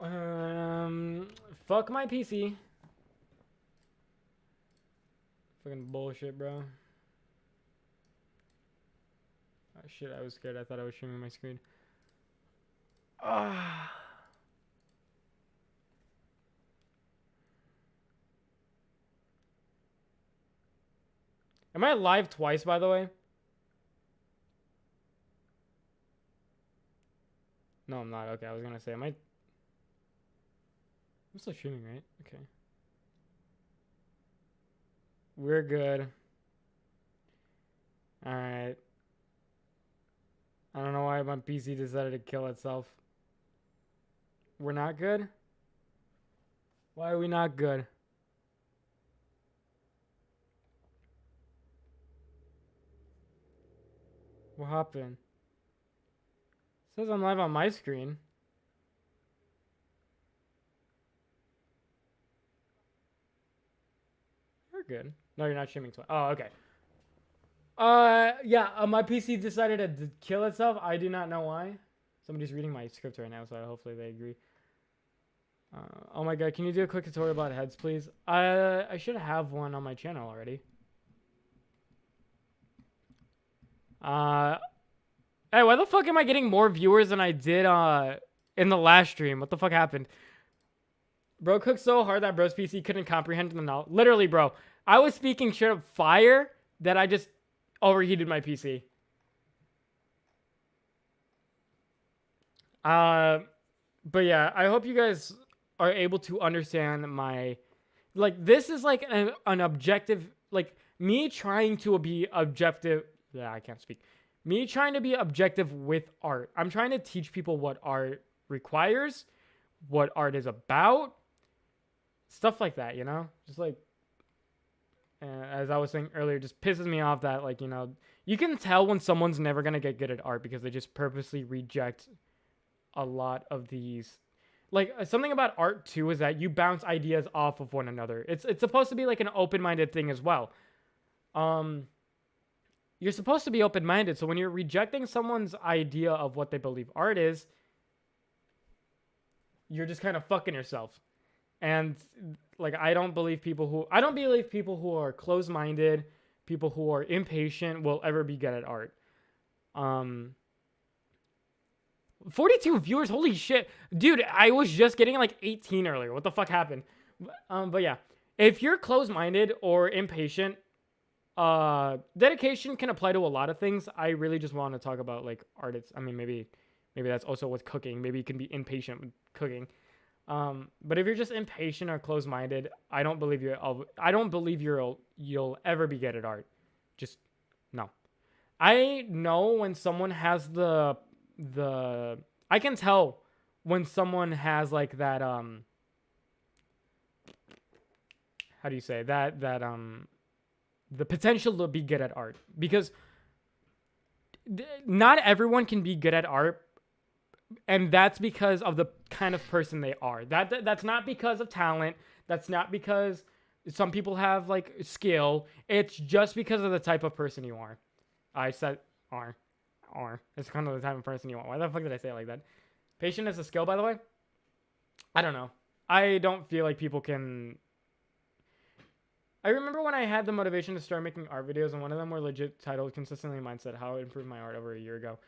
Fuck my PC. Fucking bullshit, bro. Oh, shit, I was scared. I thought I was streaming my screen. Ah. Am I live twice, by the way? No, I'm not. Okay, I was gonna say, am I... I'm still streaming, right? Okay. We're good. Alright. I don't know why my PC decided to kill itself. We're not good? Why are we not good? What happened? It says I'm live on my screen. You're good. No, you're not streaming twice. Oh, okay. Yeah, my PC decided to kill itself. I do not know why. Somebody's reading my script right now, so hopefully they agree. Oh my god, can you do a quick tutorial about heads, please? I should have one on my channel already. Hey, why the fuck am I getting more viewers than I did in the last stream? What the fuck happened? Bro cooked so hard that bro's PC couldn't comprehend the knowledge. Literally, bro. I was speaking straight up fire that I just overheated my PC. But yeah, I hope you guys are able to understand my... Like, this is like an objective... Like, me trying to be objective... Yeah, I can't speak. Me trying to be objective with art. I'm trying to teach people what art requires, what art is about, stuff like that, you know? Just like... as I was saying earlier, just pisses me off that, like, you know, you can tell when someone's never going to get good at art because they just purposely reject a lot of these. Like, something about art, too, is that you bounce ideas off of one another. It's supposed to be, like, an open-minded thing as well. You're supposed to be open-minded, so when you're rejecting someone's idea of what they believe art is, you're just kind of fucking yourself. And like, I don't believe people who are closed-minded, people who are impatient will ever be good at art. 42 viewers, holy shit. Dude, I was just getting like 18 earlier. What the fuck happened? But yeah, if you're closed-minded or impatient, dedication can apply to a lot of things. I really just want to talk about like art. I mean, maybe that's also with cooking. Maybe you can be impatient with cooking. But if you're just impatient or closed-minded, I don't believe you'll ever be good at art. Just no. I know when someone has I can tell when someone has like that how do you say that the potential to be good at art, because not everyone can be good at art. And that's because of the kind of person they are. That's not because of talent. That's not because some people have like skill. It's just because of the type of person you are. I said are. It's kind of the type of person you are. Why the fuck did I say it like that? Patient is a skill, by the way. I don't know. I don't feel like people can... I remember when I had the motivation to start making art videos, and one of them were legit titled Consistently Mindset, How I Improved My Art Over a Year Ago.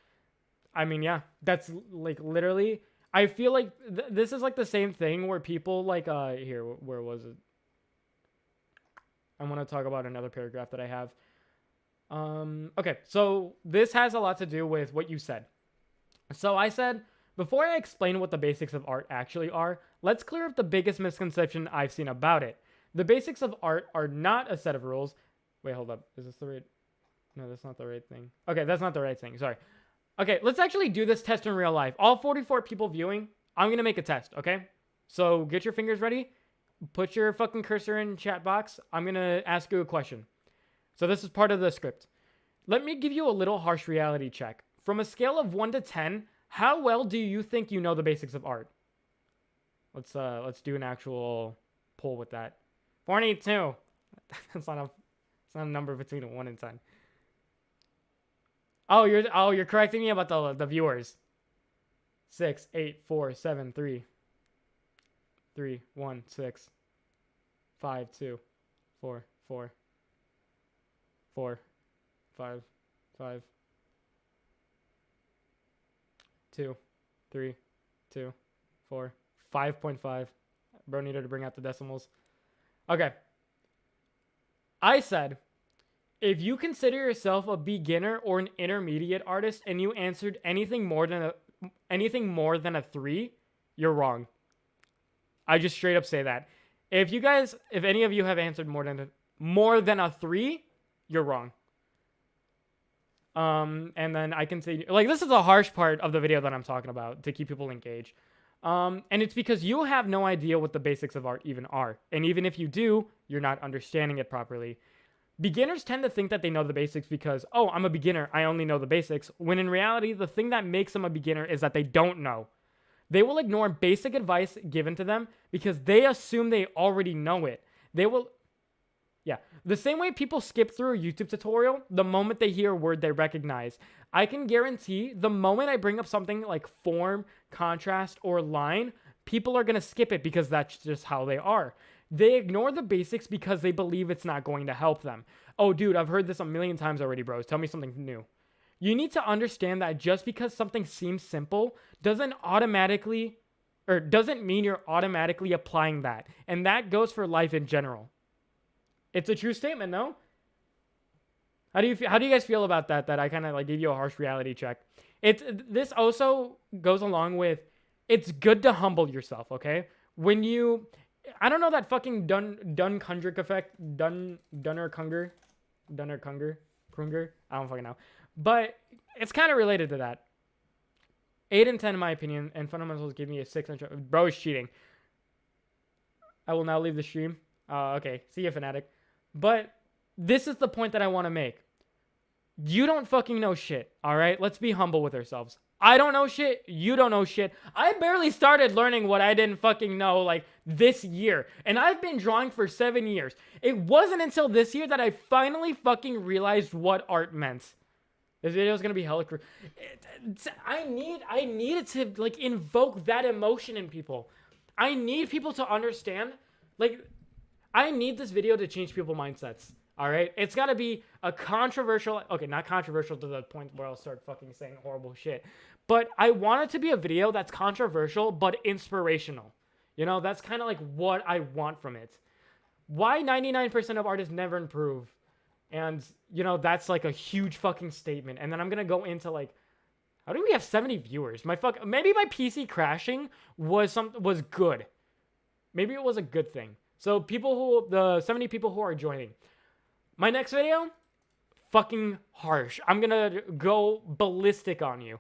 I mean, yeah, that's like literally, I feel like this is like the same thing where people like, here, where was it? I want to talk about another paragraph that I have. Okay, so this has a lot to do with what you said. So I said, before I explain what the basics of art actually are, let's clear up the biggest misconception I've seen about it. The basics of art are not a set of rules. Wait, hold up. Is this the right? No, that's not the right thing. Okay, that's not the right thing. Sorry. Okay, let's actually do this test in real life. All 44 people viewing, I'm going to make a test, okay? So get your fingers ready. Put your fucking cursor in chat box. I'm going to ask you a question. So this is part of the script. Let me give you a little harsh reality check. From a scale of 1 to 10, how well do you think you know the basics of art? Let's do an actual poll with that. 42. It's not a number between a 1 and 10. Oh, you're correcting me about the viewers. 6, 8, 4, 7, 3. 3, 1, 6, 5, 2, 4, 4, 4, 5, 5, 2, 3, 2, 4, 5.5. Bro needed to bring out the decimals. Okay. I said, if you consider yourself a beginner or an intermediate artist and you answered anything more than a 3, you're wrong. I just straight up say that. If any of you have answered more than a 3, you're wrong. And then I can say, like, this is a harsh part of the video that I'm talking about to keep people engaged. And it's because you have no idea what the basics of art even are. And even if you do, you're not understanding it properly. Beginners tend to think that they know the basics because, oh, I'm a beginner, I only know the basics. When in reality, the thing that makes them a beginner is that they don't know. They will ignore basic advice given to them because they assume they already know it. The same way people skip through a YouTube tutorial the moment they hear a word they recognize. I can guarantee the moment I bring up something like form, contrast, or line, people are going to skip it because that's just how they are. They ignore the basics because they believe it's not going to help them. Oh, dude, I've heard this a million times already, bros. Tell me something new. You need to understand that just because something seems simple doesn't mean you're automatically applying that. And that goes for life in general. It's a true statement, no? How do you guys feel about that? That I kind of like give you a harsh reality check. This also goes along with, it's good to humble yourself, okay? I don't know that fucking Dunn-Kundrich effect, Dunner-Krunger, I don't fucking know. But it's kind of related to that. 8 and 10 in my opinion, and fundamentals give me a 6. Bro is cheating. I will now leave the stream. Okay, see ya, fanatic. But this is the point that I want to make. You don't fucking know shit, all right? Let's be humble with ourselves. I don't know shit. You don't know shit. I barely started learning what I didn't fucking know, like, this year. And I've been drawing for 7 years. It wasn't until this year that I finally fucking realized what art meant. This video is going to be hella I needed to, like, invoke that emotion in people. I need people to understand, like, I need this video to change people's mindsets. All right? It's got to be a controversial... Okay, not controversial to the point where I'll start fucking saying horrible shit. But I want it to be a video that's controversial but inspirational. You know, that's kind of like what I want from it. Why 99% of artists never improve? And, you know, that's like a huge fucking statement. And then I'm going to go into, like... How do we have 70 viewers? Maybe my PC crashing was good. Maybe it was a good thing. So the 70 people who are joining. My next video, fucking harsh. I'm gonna go ballistic on you.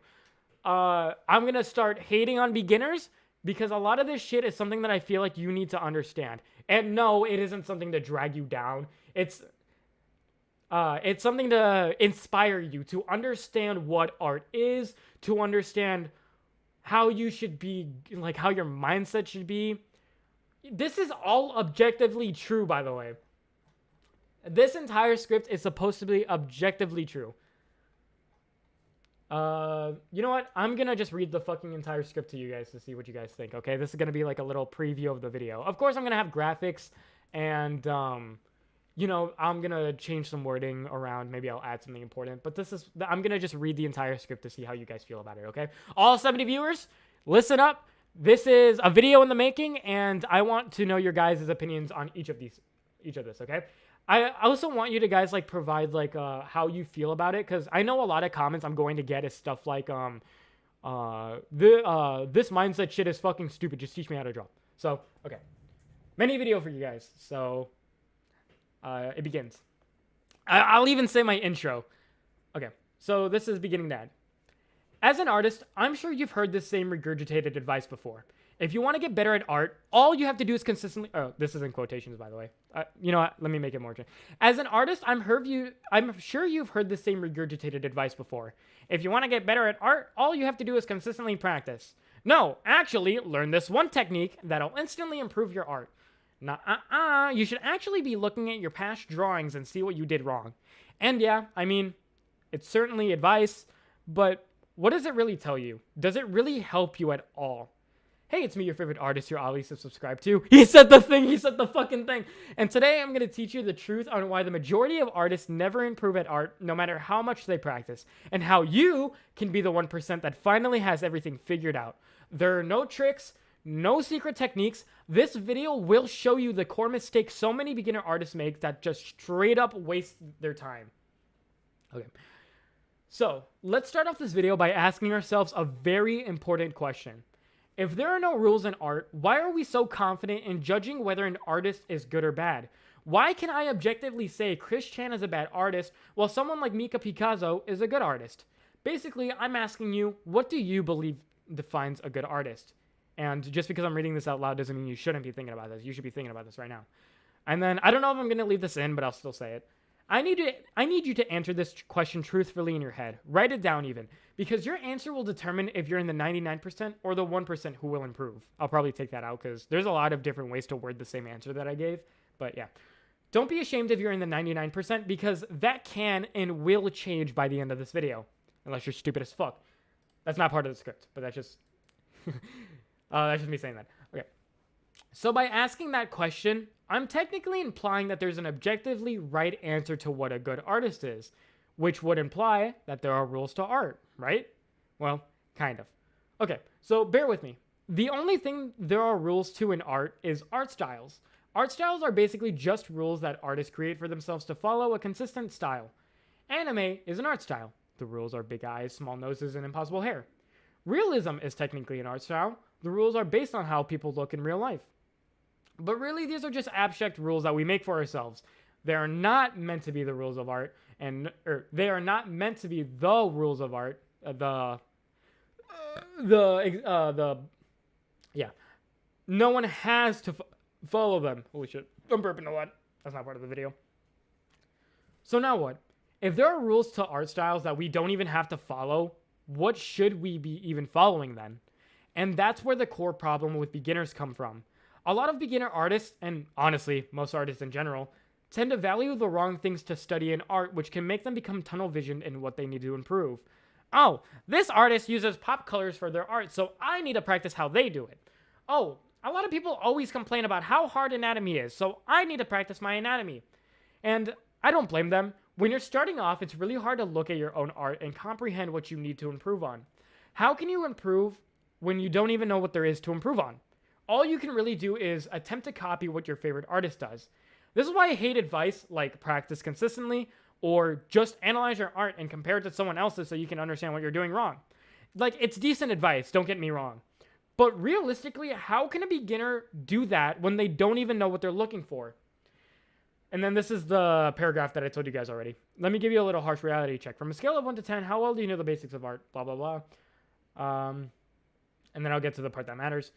I'm gonna start hating on beginners because a lot of this shit is something that I feel like you need to understand. And no, it isn't something to drag you down. It's something to inspire you to understand what art is, to understand how you should be, like how your mindset should be. This is all objectively true, by the way. This entire script is supposed to be objectively true. You know what? I'm gonna just read the fucking entire script to you guys to see what you guys think, okay? This is gonna be like a little preview of the video. Of course, I'm gonna have graphics and, you know, I'm gonna change some wording around. Maybe I'll add something important. But I'm gonna just read the entire script to see how you guys feel about it, okay? All 70 viewers, listen up. This is a video in the making, and I want to know your guys' opinions on each of this, okay? I also want you to guys, like, provide, like, how you feel about it, because I know a lot of comments I'm going to get is stuff like, this mindset shit is fucking stupid, just teach me how to draw. So, okay. Mini video for you guys, so, it begins. I'll even say my intro. Okay, so this is beginning to end. As an artist, I'm sure you've heard this same regurgitated advice before. If you want to get better at art, all you have to do is consistently... Oh, this is in quotations, by the way. You know what? Let me make it more... As an artist, I'm sure you've heard the same regurgitated advice before. If you want to get better at art, all you have to do is consistently practice. No, actually, learn this one technique that'll instantly improve your art. You should actually be looking at your past drawings and see what you did wrong. And yeah, I mean, it's certainly advice, but what does it really tell you? Does it really help you at all? Hey, it's me, your favorite artist you're obviously subscribed to. He said the thing, he said the fucking thing. And today I'm going to teach you the truth on why the majority of artists never improve at art, no matter how much they practice, and how you can be the 1% that finally has everything figured out. There are no tricks, no secret techniques. This video will show you the core mistakes so many beginner artists make that just straight up waste their time. Okay. So, let's start off this video by asking ourselves a very important question. If there are no rules in art, why are we so confident in judging whether an artist is good or bad? Why can I objectively say Chris Chan is a bad artist while someone like Mika Picasso is a good artist? Basically, I'm asking you, what do you believe defines a good artist? And just because I'm reading this out loud doesn't mean you shouldn't be thinking about this. You should be thinking about this right now. And then, I don't know if I'm going to leave this in, but I'll still say it. I need you to answer this question truthfully in your head. Write it down even, because your answer will determine if you're in the 99% or the 1% who will improve. I'll probably take that out because there's a lot of different ways to word the same answer that I gave. But yeah, don't be ashamed if you're in the 99% because that can and will change by the end of this video, unless you're stupid as fuck. That's not part of the script, but that's just that's just me saying that. Okay. So by asking that question, I'm technically implying that there's an objectively right answer to what a good artist is, which would imply that there are rules to art, right? Well, kind of. Okay, so bear with me. The only thing there are rules to in art is art styles. Art styles are basically just rules that artists create for themselves to follow a consistent style. Anime is an art style. The rules are big eyes, small noses, and impossible hair. Realism is technically an art style. The rules are based on how people look in real life. But really, these are just abstract rules that we make for ourselves. They are not meant to be the rules of art, they are not meant to be the rules of art. No one has to follow them. Holy shit, I'm burping a lot. That's not part of the video. So now what? If there are rules to art styles that we don't even have to follow, what should we be even following then? And that's where the core problem with beginners come from. A lot of beginner artists, and honestly, most artists in general, tend to value the wrong things to study in art, which can make them become tunnel-visioned in what they need to improve. Oh, this artist uses pop colors for their art, so I need to practice how they do it. Oh, a lot of people always complain about how hard anatomy is, so I need to practice my anatomy. And I don't blame them. When you're starting off, it's really hard to look at your own art and comprehend what you need to improve on. How can you improve when you don't even know what there is to improve on? All you can really do is attempt to copy what your favorite artist does. This is why I hate advice like practice consistently or just analyze your art and compare it to someone else's so you can understand what you're doing wrong. Like, it's decent advice, don't get me wrong. But realistically, how can a beginner do that when they don't even know what they're looking for? And then this is the paragraph that I told you guys already. Let me give you a little harsh reality check. From a scale of 1 to 10, how well do you know the basics of art? Blah, blah, blah. And then I'll get to the part that matters.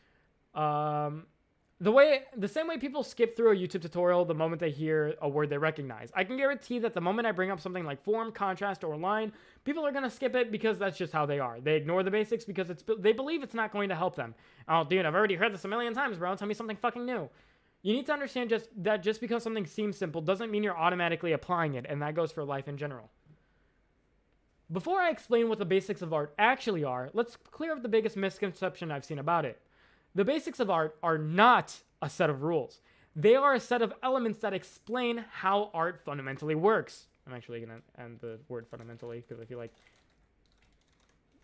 The same way people skip through a YouTube tutorial the moment they hear a word they recognize. I can guarantee that the moment I bring up something like form, contrast, or line, people are going to skip it because that's just how they are. They ignore the basics because they believe it's not going to help them. Oh, dude, I've already heard this a million times, bro. Tell me something fucking new. You need to understand that just because something seems simple doesn't mean you're automatically applying it, and that goes for life in general. Before I explain what the basics of art actually are, let's clear up the biggest misconception I've seen about it. The basics of art are not a set of rules. They are a set of elements that explain how art fundamentally works. I'm actually going to end the word fundamentally because I feel like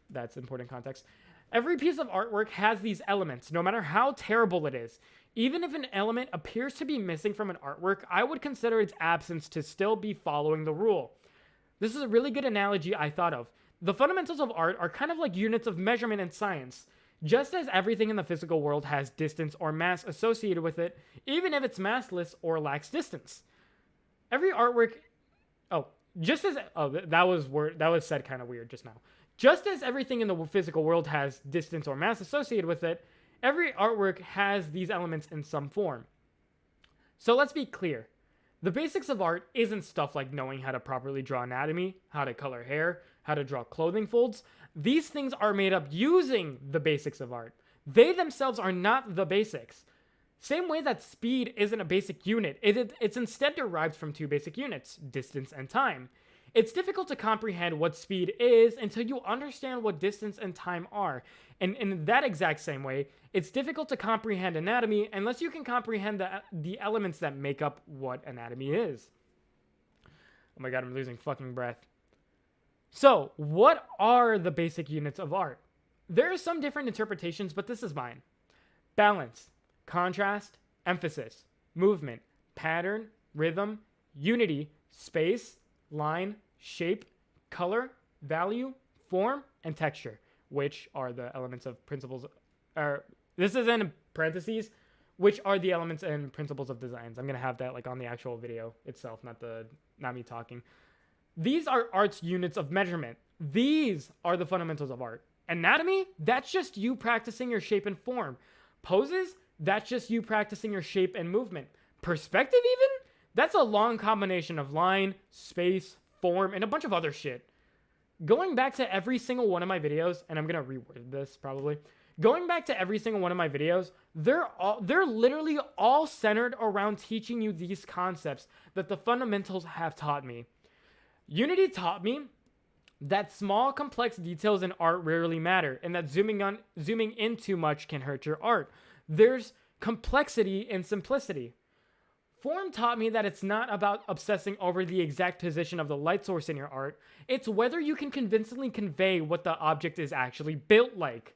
that's important context. Every piece of artwork has these elements, no matter how terrible it is. Even if an element appears to be missing from an artwork, I would consider its absence to still be following the rule. This is a really good analogy I thought of. The fundamentals of art are kind of like units of measurement in science. Just as everything in the physical world has distance or mass associated with it, even if it's massless or lacks distance. Every artwork... that was said kind of weird just now. Just as everything in the physical world has distance or mass associated with it, every artwork has these elements in some form. So let's be clear. The basics of art isn't stuff like knowing how to properly draw anatomy, how to color hair, how to draw clothing folds. These things are made up using the basics of art. They themselves are not the basics. Same way that speed isn't a basic unit, it's instead derived from two basic units, distance and time. It's difficult to comprehend what speed is until you understand what distance and time are. And in that exact same way, it's difficult to comprehend anatomy unless you can comprehend the elements that make up what anatomy is. Oh my god, I'm losing fucking breath. So, what are the basic units of art? There are some different interpretations, but this is mine. Balance, contrast, emphasis, movement, pattern, rhythm, unity, space, line, shape, color, value, form, and texture, which are the elements of principles. This is in parentheses, which are the elements and principles of designs. I'm gonna have that like on the actual video itself, not me talking. These are art's units of measurement. These are the fundamentals of art. Anatomy, that's just you practicing your shape and form. Poses, that's just you practicing your shape and movement. Perspective even, that's a long combination of line, space, form, and a bunch of other shit. Going back to every single one of my videos, and I'm gonna reword this probably. Going back to every single one of my videos, they're literally all centered around teaching you these concepts that the fundamentals have taught me. Unity taught me that small, complex details in art rarely matter, and that zooming in too much can hurt your art. There's complexity in simplicity. Form taught me that it's not about obsessing over the exact position of the light source in your art. It's whether you can convincingly convey what the object is actually built like.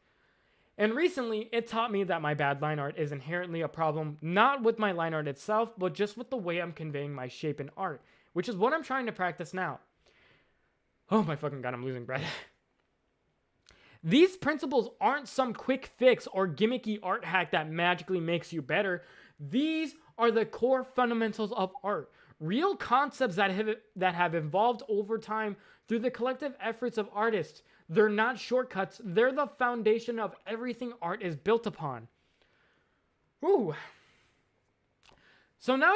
And recently, it taught me that my bad line art is inherently a problem, not with my line art itself, but just with the way I'm conveying my shape in art, which is what I'm trying to practice now. Oh my fucking god, I'm losing breath. These principles aren't some quick fix or gimmicky art hack that magically makes you better. These are the core fundamentals of art. Real concepts that have evolved over time through the collective efforts of artists. They're not shortcuts. They're the foundation of everything art is built upon. Ooh. So now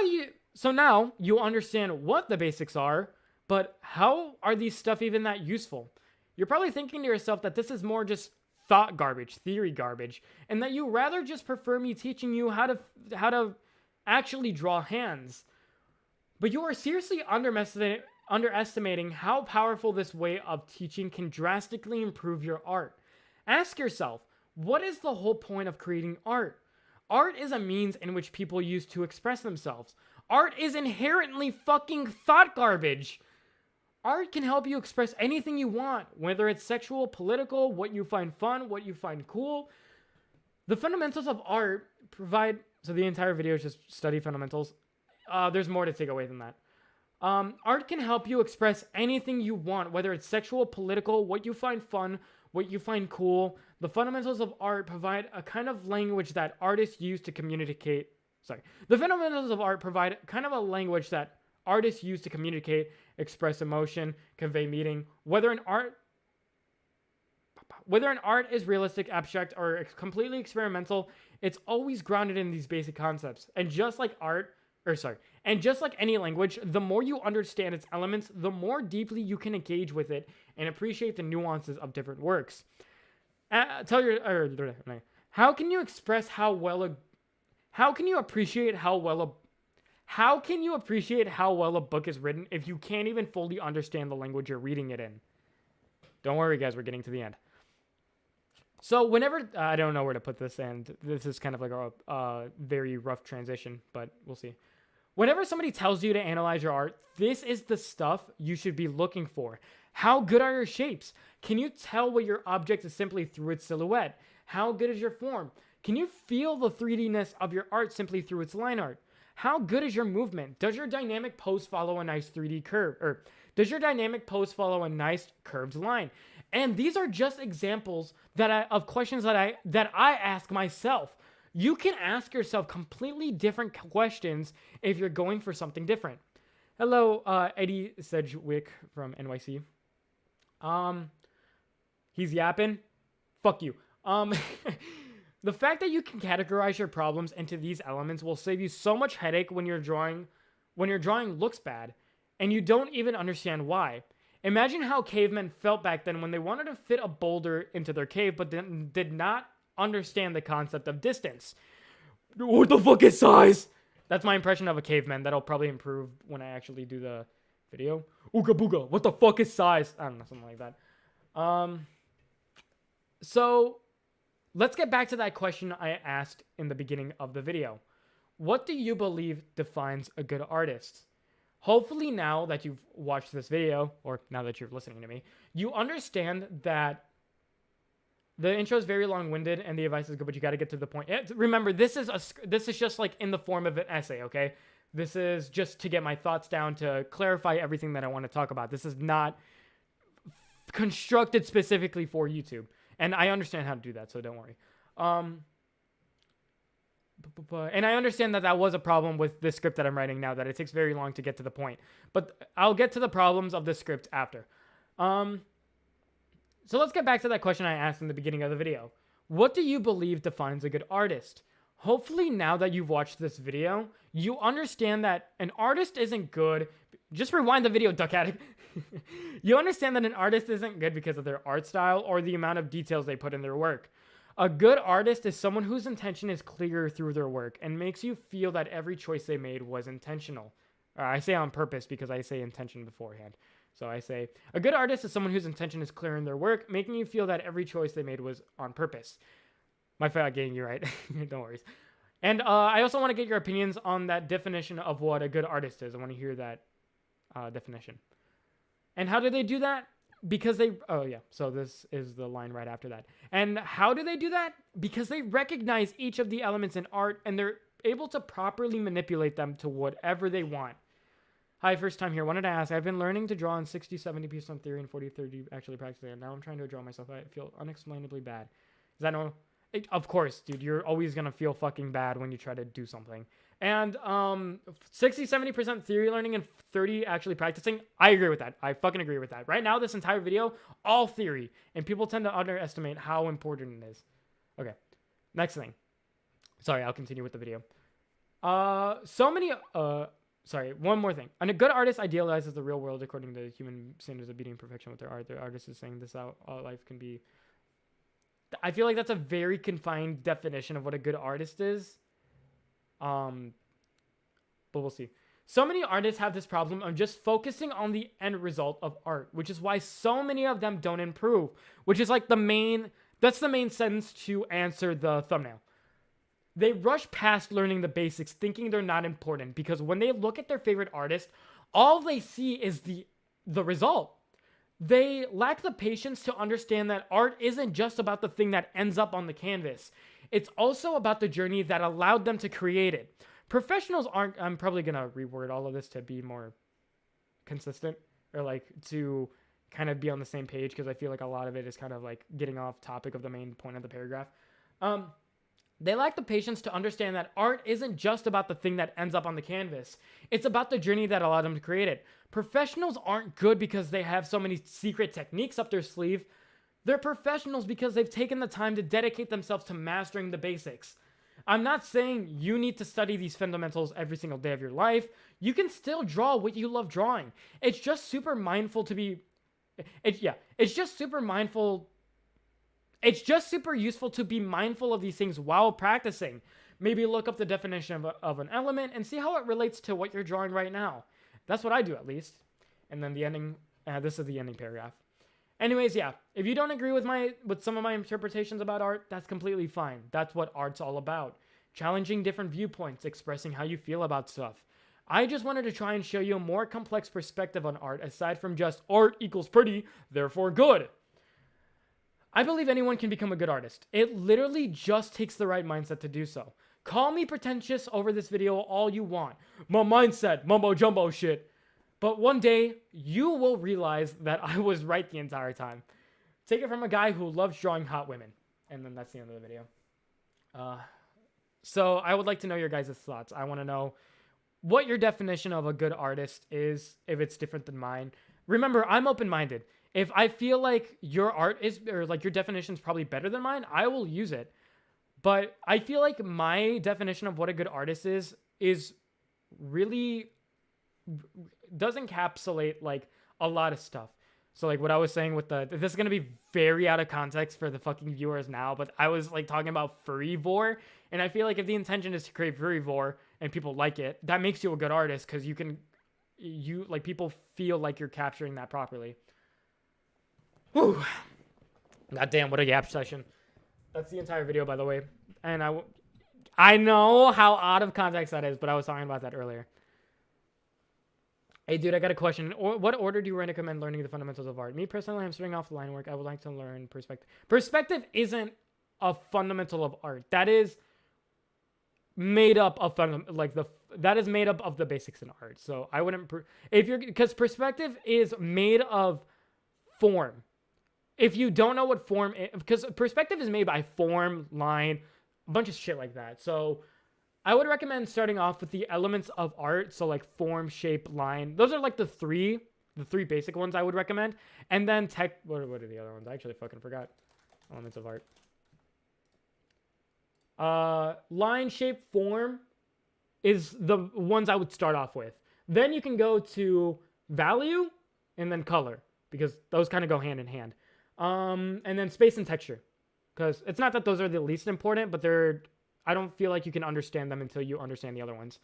you understand what the basics are, but how are these stuff even that useful? You're probably thinking to yourself that this is more just thought garbage, theory garbage, and that you rather just prefer me teaching you how to actually draw hands. But you are seriously underestimating how powerful this way of teaching can drastically improve your art. Ask yourself, what is the whole point of creating art? Art is a means in which people use to express themselves. Art is inherently fucking thought garbage. Art can help you express anything you want, whether it's sexual, political, what you find fun, what you find cool. The fundamentals of art provide... So the entire video is just study fundamentals. There's more to take away than that. Art can help you express anything you want, whether it's sexual, political, what you find fun, what you find cool. The fundamentals of art provide a kind of language that artists use to communicate. The fundamentals of art provide kind of a language that artists use to communicate, express emotion, convey meaning. Whether an art is realistic, abstract, or completely experimental, it's always grounded in these basic concepts. And just like any language, the more you understand its elements, the more deeply you can engage with it and appreciate the nuances of different works. How can you appreciate how well a book is written if you can't even fully understand the language you're reading it in? Don't worry, guys, we're getting to the end. So whenever, I don't know where to put this, and this is kind of like a very rough transition, but we'll see. Whenever somebody tells you to analyze your art, this is the stuff you should be looking for. How good are your shapes? Can you tell what your object is simply through its silhouette? How good is your form? Can you feel the 3D-ness of your art simply through its line art? How good is your movement? Does your dynamic pose follow a nice 3D curve? Or does your dynamic pose follow a nice curved line? And these are just examples of questions that I ask myself. You can ask yourself completely different questions if you're going for something different. Hello, Eddie Sedgwick from NYC. He's yapping. Fuck you. The fact that you can categorize your problems into these elements will save you so much headache when your drawing looks bad and you don't even understand why. Imagine how cavemen felt back then when they wanted to fit a boulder into their cave but did not understand the concept of distance. What the fuck is size? That's my impression of a caveman. That'll probably improve when I actually do the Video. Ooga booga. What the fuck is size? I don't know, something like that. So let's get back to that question I asked in the beginning of the video. What do you believe defines a good artist? Hopefully now that you've watched this video, or now that you're listening to me, you understand that the intro is very long-winded and the advice is good, but you got to get to the point. Remember, this is just like in the form of an essay, okay? This is just to get my thoughts down, to clarify everything that I want to talk about. This is not constructed specifically for YouTube. And I understand how to do that, so don't worry. And I understand that was a problem with the script that I'm writing now, that it takes very long to get to the point. But I'll get to the problems of the script after. So let's get back to that question I asked in the beginning of the video. What do you believe defines a good artist? Hopefully now that you've watched this video, you understand that an artist isn't good. Just rewind the video, Duck Addict. You understand that an artist isn't good because of their art style or the amount of details they put in their work. A good artist is someone whose intention is clear through their work and makes you feel that every choice they made was intentional. I say on purpose because I say intention beforehand. So I say, a good artist is someone whose intention is clear in their work, making you feel that every choice they made was on purpose. My fault getting you right. Don't worry. And I also want to get your opinions on that definition of what a good artist is. I want to hear that definition. And how do they do that? Because they, oh yeah, so this is the line right after that. And how do they do that? Because they recognize each of the elements in art and they're able to properly manipulate them to whatever they want. Hi, first time here. Wanted to ask, I've been learning to draw in 60-70% on theory and 40-30 actually practicing it. Now I'm trying to draw myself. I feel unexplainably bad. Is that no? Of course, dude. You're always going to feel fucking bad when you try to do something. And 60-70% theory learning and 30 actually practicing. I agree with that. I fucking agree with that. Right now, this entire video, all theory. And people tend to underestimate how important it is. Okay. Next thing. Sorry, I'll continue with the video. Sorry, one more thing. And a good artist idealizes the real world according to human standards of beating perfection with their art. The artist is saying this out, all life can be. I feel like that's a very confined definition of what a good artist is. But we'll see. So many artists have this problem of just focusing on the end result of art, which is why so many of them don't improve, which is like that's the main sentence to answer the thumbnail. They rush past learning the basics, thinking they're not important, because when they look at their favorite artist, all they see is the result. They lack the patience to understand that art isn't just about the thing that ends up on the canvas. It's also about the journey that allowed them to create it. Professionals aren't, I'm probably going to reword all of this to be more consistent, or like to kind of be on the same page, because I feel like a lot of it is kind of like getting off topic of the main point of the paragraph. They lack the patience to understand that art isn't just about the thing that ends up on the canvas. It's about the journey that allowed them to create it. Professionals aren't good because they have so many secret techniques up their sleeve. They're professionals because they've taken the time to dedicate themselves to mastering the basics. I'm not saying you need to study these fundamentals every single day of your life. You can still draw what you love drawing. It's just super mindful to be... It's just super useful to be mindful of these things while practicing. Maybe look up the definition of an element and see how it relates to what you're drawing right now. That's what I do, at least. And then the ending, this is the ending paragraph. Anyways, yeah, if you don't agree with some of my interpretations about art, that's completely fine. That's what art's all about. Challenging different viewpoints, expressing how you feel about stuff. I just wanted to try and show you a more complex perspective on art, aside from just art equals pretty, therefore good. I believe anyone can become a good artist. It literally just takes the right mindset to do so. Call me pretentious over this video all you want. My mindset, mumbo jumbo shit. But one day, you will realize that I was right the entire time. Take it from a guy who loves drawing hot women. And then that's the end of the video. So I would like to know your guys' thoughts. I want to know what your definition of a good artist is, if it's different than mine. Remember, I'm open-minded. If I feel like your art is, or like your definition is probably better than mine, I will use it. But I feel like my definition of what a good artist is really does encapsulate like a lot of stuff. So like what I was saying with this is going to be very out of context for the fucking viewers now, but I was like talking about furry-vor, and I feel like if the intention is to create furry-vor and people like it, that makes you a good artist, because you can people feel like you're capturing that properly. Whew. God damn, what a gap session. That's the entire video, by the way. And I know how out of context that is, but I was talking about that earlier. Hey, dude, I got a question. What order do you recommend learning the fundamentals of art? Me, personally, I'm starting off line work. I would like to learn perspective. Perspective isn't a fundamental of art. That is made up of that is made up of the basics in art. So I wouldn't, because perspective is made of form. If you don't know what form is, because perspective is made by form, line, a bunch of shit like that. So I would recommend starting off with the elements of art. So like form, shape, line. Those are like the three basic ones I would recommend. And then what are the other ones? I actually fucking forgot. Elements of art. Line, shape, form is the ones I would start off with. Then you can go to value and then color, because those kind of go hand in hand. And then space and texture, because it's not that those are the least important, but I don't feel like you can understand them until you understand the other ones.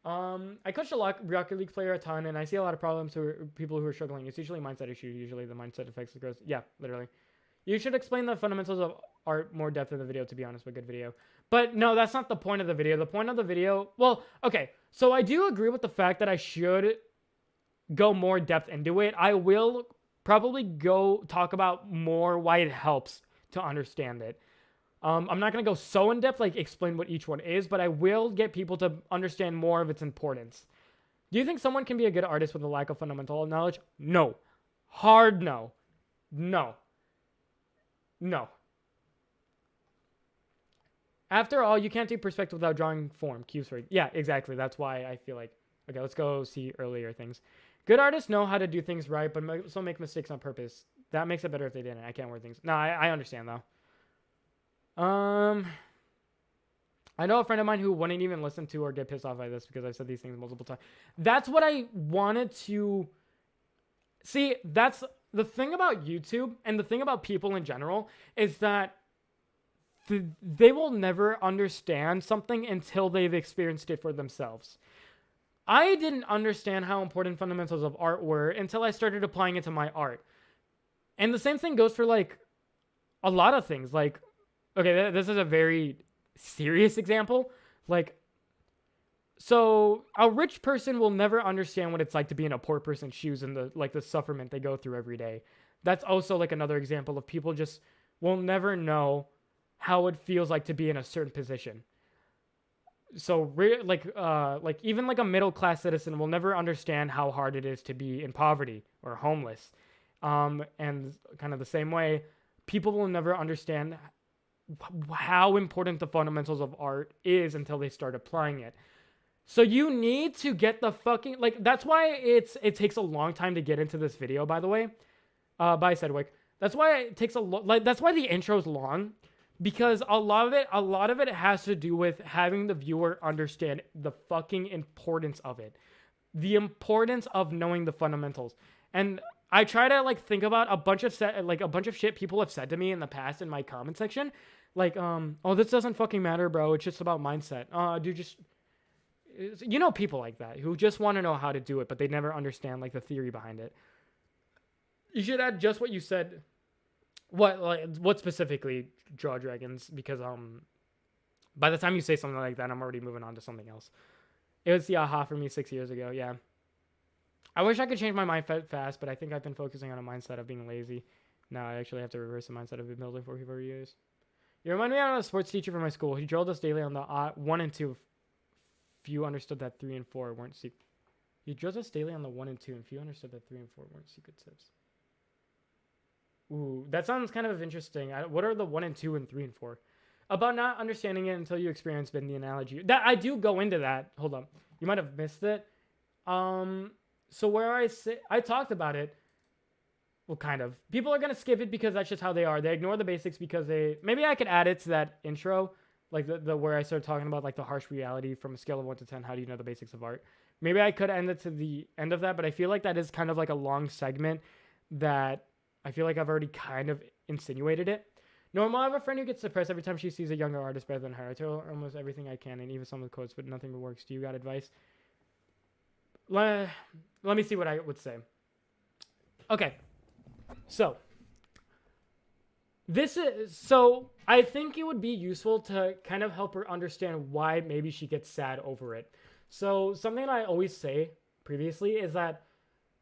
I coach a Rocket League player a ton, and I see a lot of problems people who are struggling. It's usually a mindset issue. Usually the mindset affects the growth. Yeah, literally. You should explain the fundamentals of art more depth in the video, to be honest, but good video. But no, that's not the point of the video. The point of the video, well, okay. So I do agree with the fact that I should go more depth into it. I will probably go talk about more why it helps to understand it. I'm not going to go so in depth, like explain what each one is, but I will get people to understand more of its importance. Do you think someone can be a good artist with a lack of fundamental knowledge? No. Hard no. No. No. After all, you can't do perspective without drawing form. Cues for it. Yeah, exactly. That's why I feel like, okay, let's go see earlier things. Good artists know how to do things right, but also make mistakes on purpose. That makes it better if they didn't. I can't word things. No, I understand though. I know a friend of mine who wouldn't even listen to or get pissed off by this because I've said these things multiple times. That's what I wanted to see. That's the thing about YouTube and the thing about people in general is that they will never understand something until they've experienced it for themselves. I didn't understand how important fundamentals of art were until I started applying it to my art. And the same thing goes for like a lot of things. Like, okay, this is a very serious example. Like, so a rich person will never understand what it's like to be in a poor person's shoes and the sufferment they go through every day. That's also like another example of people just will never know how it feels like to be in a certain position. So like even like a middle class citizen will never understand how hard it is to be in poverty or homeless. And kind of the same way, people will never understand how important the fundamentals of art is until they start applying it. So you need to get the fucking, like, that's why it takes a long time to get into this video, by the way, by Sedgwick. That's why it takes that's why the intro's long, because a lot of it has to do with having the viewer understand the fucking importance of it. The importance of knowing the fundamentals. And I try to like think about a bunch of shit people have said to me in the past in my comment section. Like, oh, this doesn't fucking matter, bro. It's just about mindset. Dude, just, you know, people like that who just want to know how to do it, but they never understand like the theory behind it. You should add just what you said. What specifically draw dragons? Because by the time you say something like that, I'm already moving on to something else. It was the aha for me 6 years ago. Yeah. I wish I could change my mind fast, but I think I've been focusing on a mindset of being lazy. Now I actually have to reverse the mindset I've been building for 4 years. You remind me of a sports teacher from my school. He drilled us daily on the 1 and 2. Few understood that 3 and 4 weren't secret. He drilled us daily on the 1 and 2, and few understood that 3 and 4 weren't secret tips. Ooh, that sounds kind of interesting. What are the 1 and 2 and 3 and 4? About not understanding it until you experience been the analogy. That I do go into that. Hold on. You might have missed it. So where I talked about it. Well, kind of. People are going to skip it because that's just how they are. They ignore the basics because maybe I could add it to that intro. Like the where I started talking about like the harsh reality from a scale of 1 to 10. How do you know the basics of art? Maybe I could end it to the end of that, but I feel like that is kind of like a long segment that I feel like I've already kind of insinuated it. Normal, I have a friend who gets depressed every time she sees a younger artist better than her. I tell her almost everything I can, and even some of the quotes, but nothing works. Do you got advice? let me see what I would say. Okay. So I think it would be useful to kind of help her understand why maybe she gets sad over it. So something I always say previously is that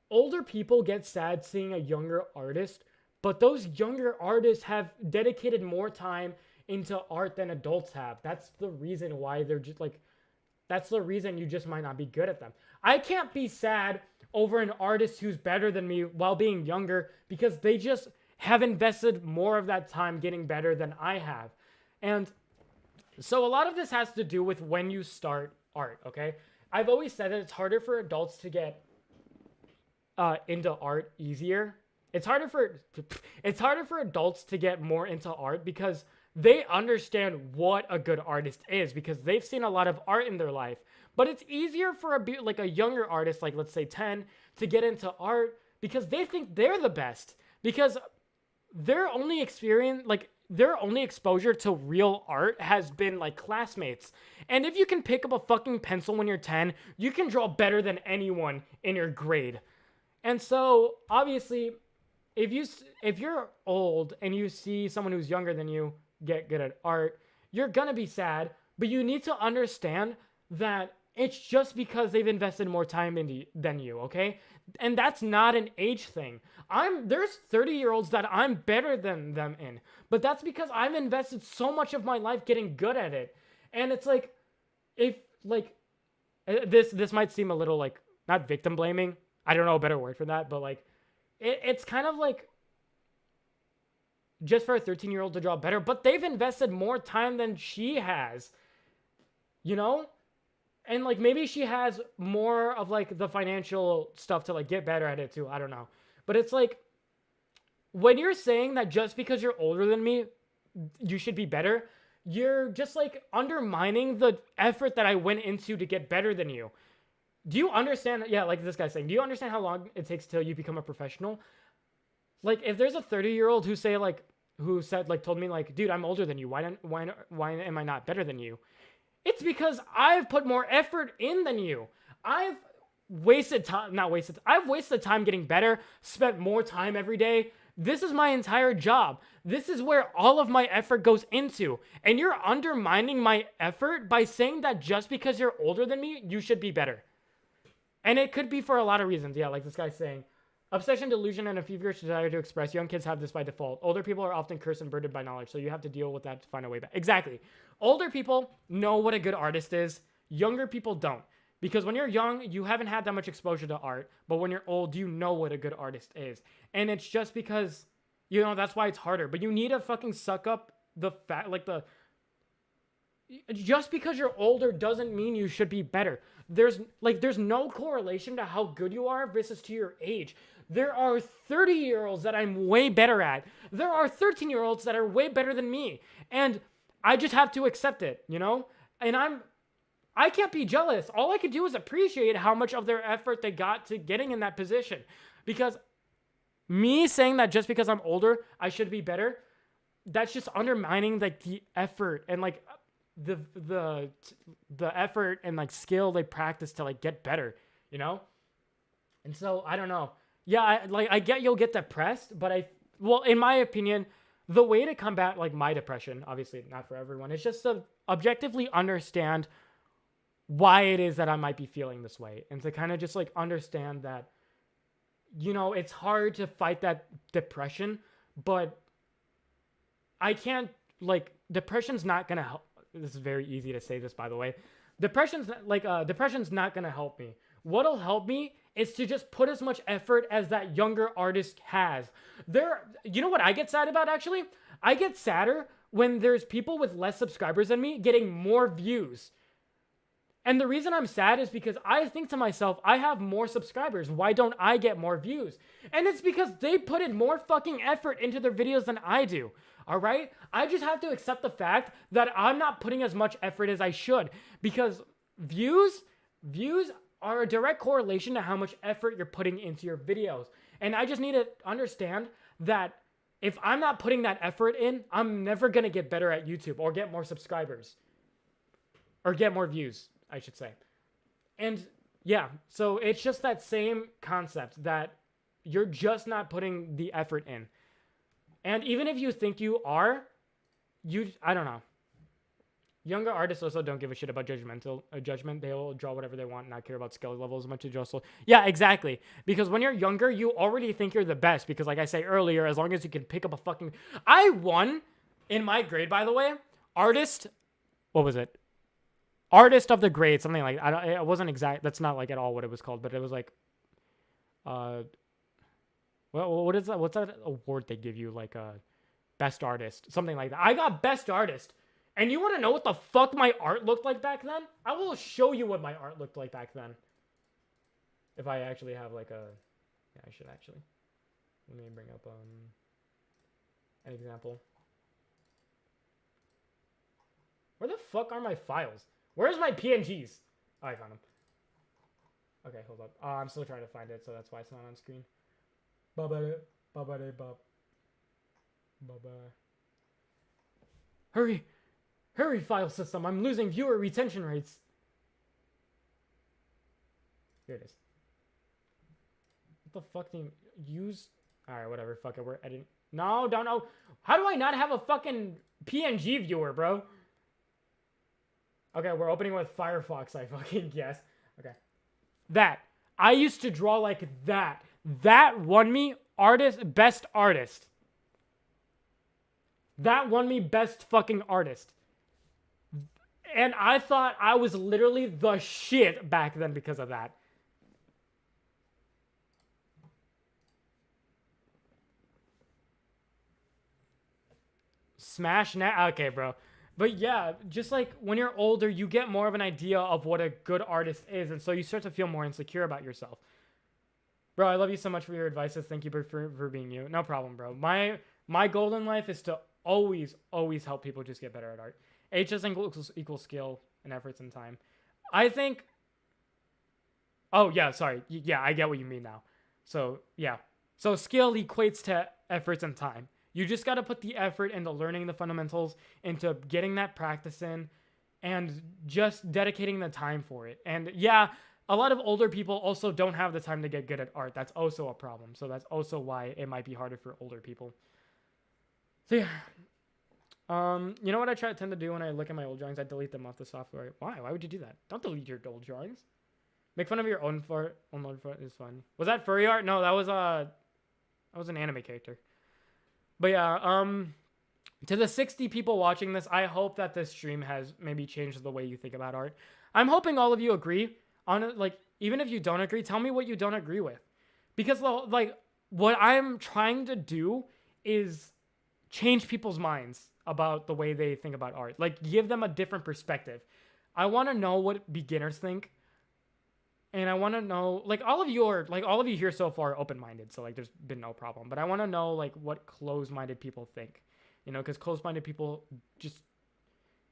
older people get sad seeing a younger artist, but those younger artists have dedicated more time into art than adults have. That's the reason why they're just like, that's the reason you just might not be good at them. I can't be sad over an artist who's better than me while being younger because they just have invested more of that time getting better than I have. And so a lot of this has to do with when you start art, okay? I've always said that it's harder for adults to get into art easier. It's harder for adults to get more into art because they understand what a good artist is because they've seen a lot of art in their life. But it's easier for a younger artist, like let's say 10, to get into art because they think they're the best. Because their only experience, like their only exposure to real art has been like classmates. And if you can pick up a fucking pencil when you're 10, you can draw better than anyone in your grade. And so obviously, if you're old and you see someone who's younger than you get good at art, you're gonna be sad, but you need to understand that it's just because they've invested more time than you, okay? And that's not an age thing. There's 30-year-olds that I'm better than them in, but that's because I've invested so much of my life getting good at it. And it's like, if like this might seem a little like not victim blaming. I don't know a better word for that, but like it's kind of like just for a 13-year-old to draw better, but they've invested more time than she has, you know? And like maybe she has more of like the financial stuff to like get better at it too. I don't know. But it's like when you're saying that just because you're older than me, you should be better, you're just like undermining the effort that I went into to get better than you. Do you understand? Yeah, like this guy's saying, do you understand how long it takes till you become a professional? Like if there's a 30-year-old who told me like, dude, I'm older than you. Why am I not better than you? It's because I've put more effort in than you. I've wasted time getting better, spent more time every day. This is my entire job. This is where all of my effort goes into. And you're undermining my effort by saying that just because you're older than me, you should be better. And it could be for a lot of reasons. Yeah, like this guy's saying. Obsession, delusion, and a feverish desire to express. Young kids have this by default. Older people are often cursed and burdened by knowledge, so you have to deal with that to find a way back. Exactly. Older people know what a good artist is. Younger people don't. Because when you're young, you haven't had that much exposure to art. But when you're old, you know what a good artist is. And it's just because, you know, that's why it's harder. But you need to fucking suck up the fact, just because you're older doesn't mean you should be better. There's no correlation to how good you are versus to your age. There are 30-year-olds that I'm way better at. There are 13-year-olds that are way better than me. And I just have to accept it, you know? And I can't be jealous. All I could do is appreciate how much of their effort they got to getting in that position. Because me saying that just because I'm older, I should be better, that's just undermining like the effort and like the effort and like skill they practice to like get better, you know? And so I don't know. Yeah, I get you'll get depressed, but in my opinion, the way to combat like my depression, obviously not for everyone, is just to objectively understand why it is that I might be feeling this way, and to kind of just like understand that, you know, it's hard to fight that depression, but I can't, like, depression's not gonna help. This is very easy to say this, by the way. Depression's not gonna help me. What'll help me is to just put as much effort as that younger artist has. You know what I get sad about, actually? I get sadder when there's people with less subscribers than me getting more views. And the reason I'm sad is because I think to myself, I have more subscribers. Why don't I get more views? And it's because they put in more fucking effort into their videos than I do. All right? I just have to accept the fact that I'm not putting as much effort as I should, because views are a direct correlation to how much effort you're putting into your videos. And I just need to understand that if I'm not putting that effort in, I'm never going to get better at YouTube or get more subscribers or get more views, I should say. And Yeah, so it's just that same concept that you're just not putting the effort in. And even if you think you are, I don't know. Younger artists also don't give a shit about judgment. They'll draw whatever they want, not care about skill level as much as also. Yeah, exactly. Because when you're younger, you already think you're the best. Because like I say earlier, as long as you can pick up a fucking... I won in my grade, by the way. Artist... What was it? Artist of the grade, something like... it wasn't exact... That's not like at all what it was called. But it was like... Well, what is that? What's that award they give you? Like best artist. Something like that. I got best artist. And you want to know what the fuck my art looked like back then? I will show you what my art looked like back then. If I actually have like a... Yeah, I should actually. Let me bring up an example. Where the fuck are my files? Where's my PNGs? Oh, I found them. Okay, hold up. I'm still trying to find it, so that's why it's not on screen. Hurry! Hurry, file system. I'm losing viewer retention rates. Here it is. What the fuck do you use? Alright, whatever. Fuck it. We're editing. No, don't know. How do I not have a fucking PNG viewer, bro? Okay, we're opening with Firefox, I fucking guess. Okay. That. I used to draw like that. That won me best artist. That won me best fucking artist. And I thought I was literally the shit back then because of that. Smash now? Okay, bro. But yeah, just like when you're older, you get more of an idea of what a good artist is. And so you start to feel more insecure about yourself. Bro, I love you so much for your advices. Thank you for being you. No problem, bro. My goal in life is to always help people just get better at art. H just equals skill and efforts and time. I think... Oh, yeah, sorry. Yeah, I get what you mean now. So, yeah. So skill equates to efforts and time. You just got to put the effort into learning the fundamentals, into getting that practice in, and just dedicating the time for it. And yeah, a lot of older people also don't have the time to get good at art. That's also a problem. So that's also why it might be harder for older people. So yeah. You know what I tend to do when I look at my old drawings? I delete them off the software. Why? Why would you do that? Don't delete your old drawings. Make fun of your own art is fun. Was that furry art? No, that was an anime character. But yeah, to the 60 people watching this, I hope that this stream has maybe changed the way you think about art. I'm hoping all of you agree on it. Like, even if you don't agree, tell me what you don't agree with. Because like what I'm trying to do is change people's minds about the way they think about art. Like, give them a different perspective. I want to know what beginners think. And I want to know, like, all of you here so far are open-minded. So, like, there's been no problem. But I want to know, like, what closed-minded people think. You know, because closed-minded people just...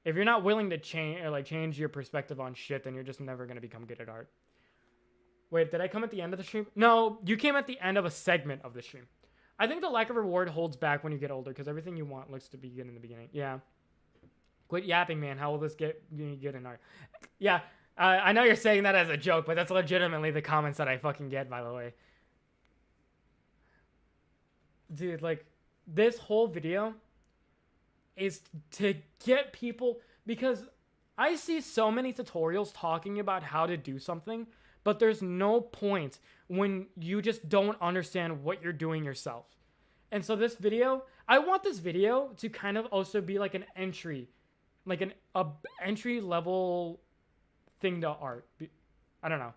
If you're not willing to change your perspective on shit, then you're just never going to become good at art. Wait, did I come at the end of the stream? No, you came at the end of a segment of the stream. I think the lack of reward holds back when you get older, because everything you want looks to be good in the beginning. Yeah. Quit yapping, man. How will this get you good in art? Yeah, I know you're saying that as a joke, but that's legitimately the comments that I fucking get, by the way. Dude, like, this whole video is to get people, because I see so many tutorials talking about how to do something, but there's no point when you just don't understand what you're doing yourself. And so this video, I want this video to kind of also be like an entry, like an entry level thing to art. I don't know.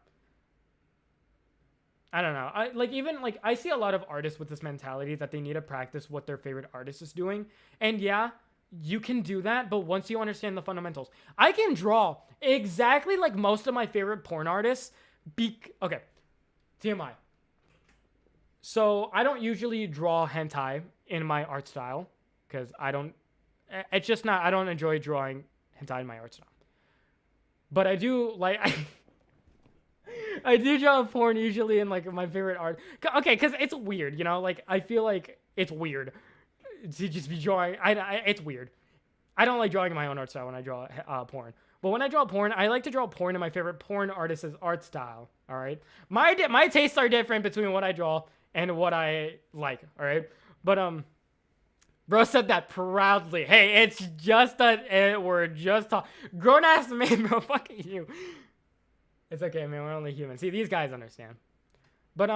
I see a lot of artists with this mentality that they need to practice what their favorite artist is doing. And yeah, you can do that, but once you understand the fundamentals, I can draw exactly like most of my favorite porn artists. Okay, TMI. So I don't usually draw hentai in my art style because I don't enjoy drawing hentai in my art style. But I do like, I do draw porn usually in like my favorite art. Okay, because it's weird, you know? Like, I feel like it's weird to just be drawing. It's weird. I don't like drawing in my own art style when I draw porn. But when I draw porn, I like to draw porn, and my favorite porn artist's art style. All right, my tastes are different between what I draw and what I like. All right, but bro said that proudly. Hey, it's just we're just grown ass man, bro. Fucking you. It's okay, man. We're only human. See, these guys understand. But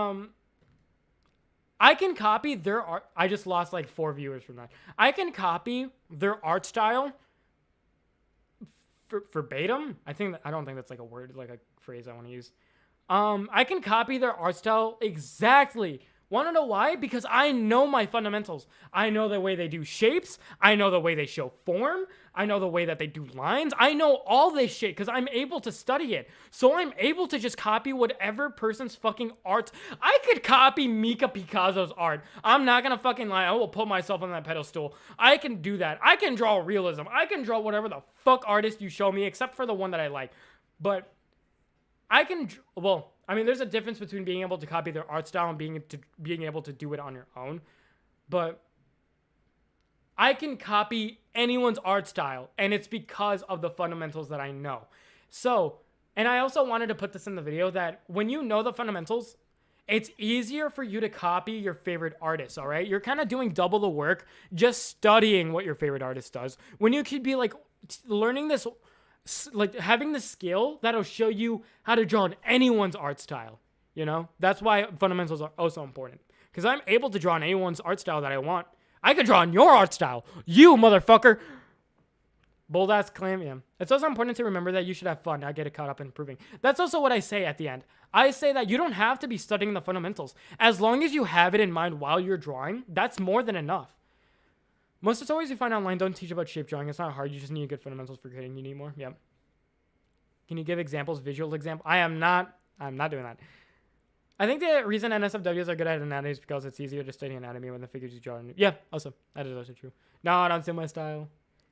I can copy their art. I just lost like 4 viewers from that. I can copy their art style verbatim. I don't think that's like a word, like a phrase I want to use. I can copy their art style exactly. Want to know why? Because I know my fundamentals. I know the way they do shapes. I know the way they show form. I know the way that they do lines. I know all this shit because I'm able to study it. So I'm able to just copy whatever person's fucking art. I could copy Mika Picasso's art. I'm not gonna fucking lie. I will put myself on that pedestal. I can do that. I can draw realism. I can draw whatever the fuck artist you show me, except for the one that I like. But I can, well, I mean, there's a difference between being able to copy their art style and being able to do it on your own. But I can copy anyone's art style, and it's because of the fundamentals that I know. So, and I also wanted to put this in the video that when you know the fundamentals, it's easier for you to copy your favorite artist, all right? You're kind of doing double the work just studying what your favorite artist does. When you could be like learning this, like having the skill that'll show you how to draw in anyone's art style, you know? That's why fundamentals are also important. Because I'm able to draw in anyone's art style that I want. I could draw in your art style. You, motherfucker. Bold ass claim, yeah. It's also important to remember that you should have fun, not get caught up in proving. That's also what I say at the end. I say that you don't have to be studying the fundamentals. As long as you have it in mind while you're drawing, that's more than enough. Most tutorials you find online don't teach about shape drawing. It's not hard. You just need good fundamentals for creating. You need more. Yep. Can you give examples, visual example? I'm not doing that. I think the reason NSFWs are good at anatomy is because it's easier to study anatomy when the figures you draw. Yeah, also. That is also true. No, don't steal my style.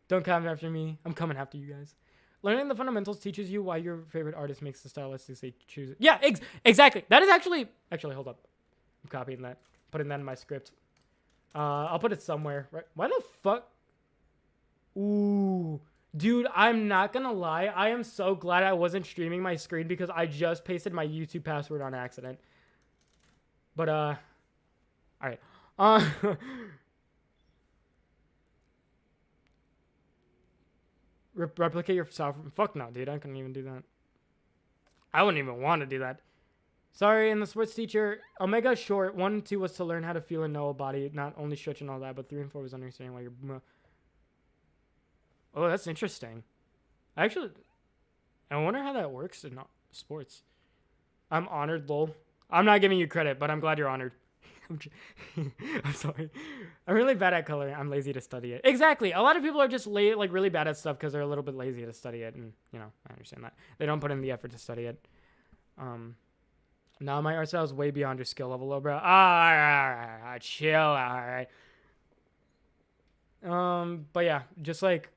Don't come after me. I'm coming after you guys. Learning the fundamentals teaches you why your favorite artist makes the stylistics they choose. Yeah, exactly. That is actually, hold up. I'm copying that. Putting that in my script. I'll put it somewhere. Right? Why the fuck? Ooh. Dude, I'm not gonna lie. I am so glad I wasn't streaming my screen because I just pasted my YouTube password on accident. But, alright. Replicate yourself. Fuck no, dude. I couldn't even do that. I wouldn't even want to do that. Sorry, and the sports teacher, Omega short. 1 and 2 was to learn how to feel and know a body, not only stretch and all that, but 3 and 4 was understanding why you're... Oh, that's interesting. I wonder how that works in sports. I'm honored, lol. I'm not giving you credit, but I'm glad you're honored. I'm sorry. I'm really bad at color. I'm lazy to study it. Exactly. A lot of people are just like really bad at stuff because they're a little bit lazy to study it, and you know, I understand that. They don't put in the effort to study it. Now my art style is way beyond your skill level, bro. Alright, chill. Alright. But yeah, just like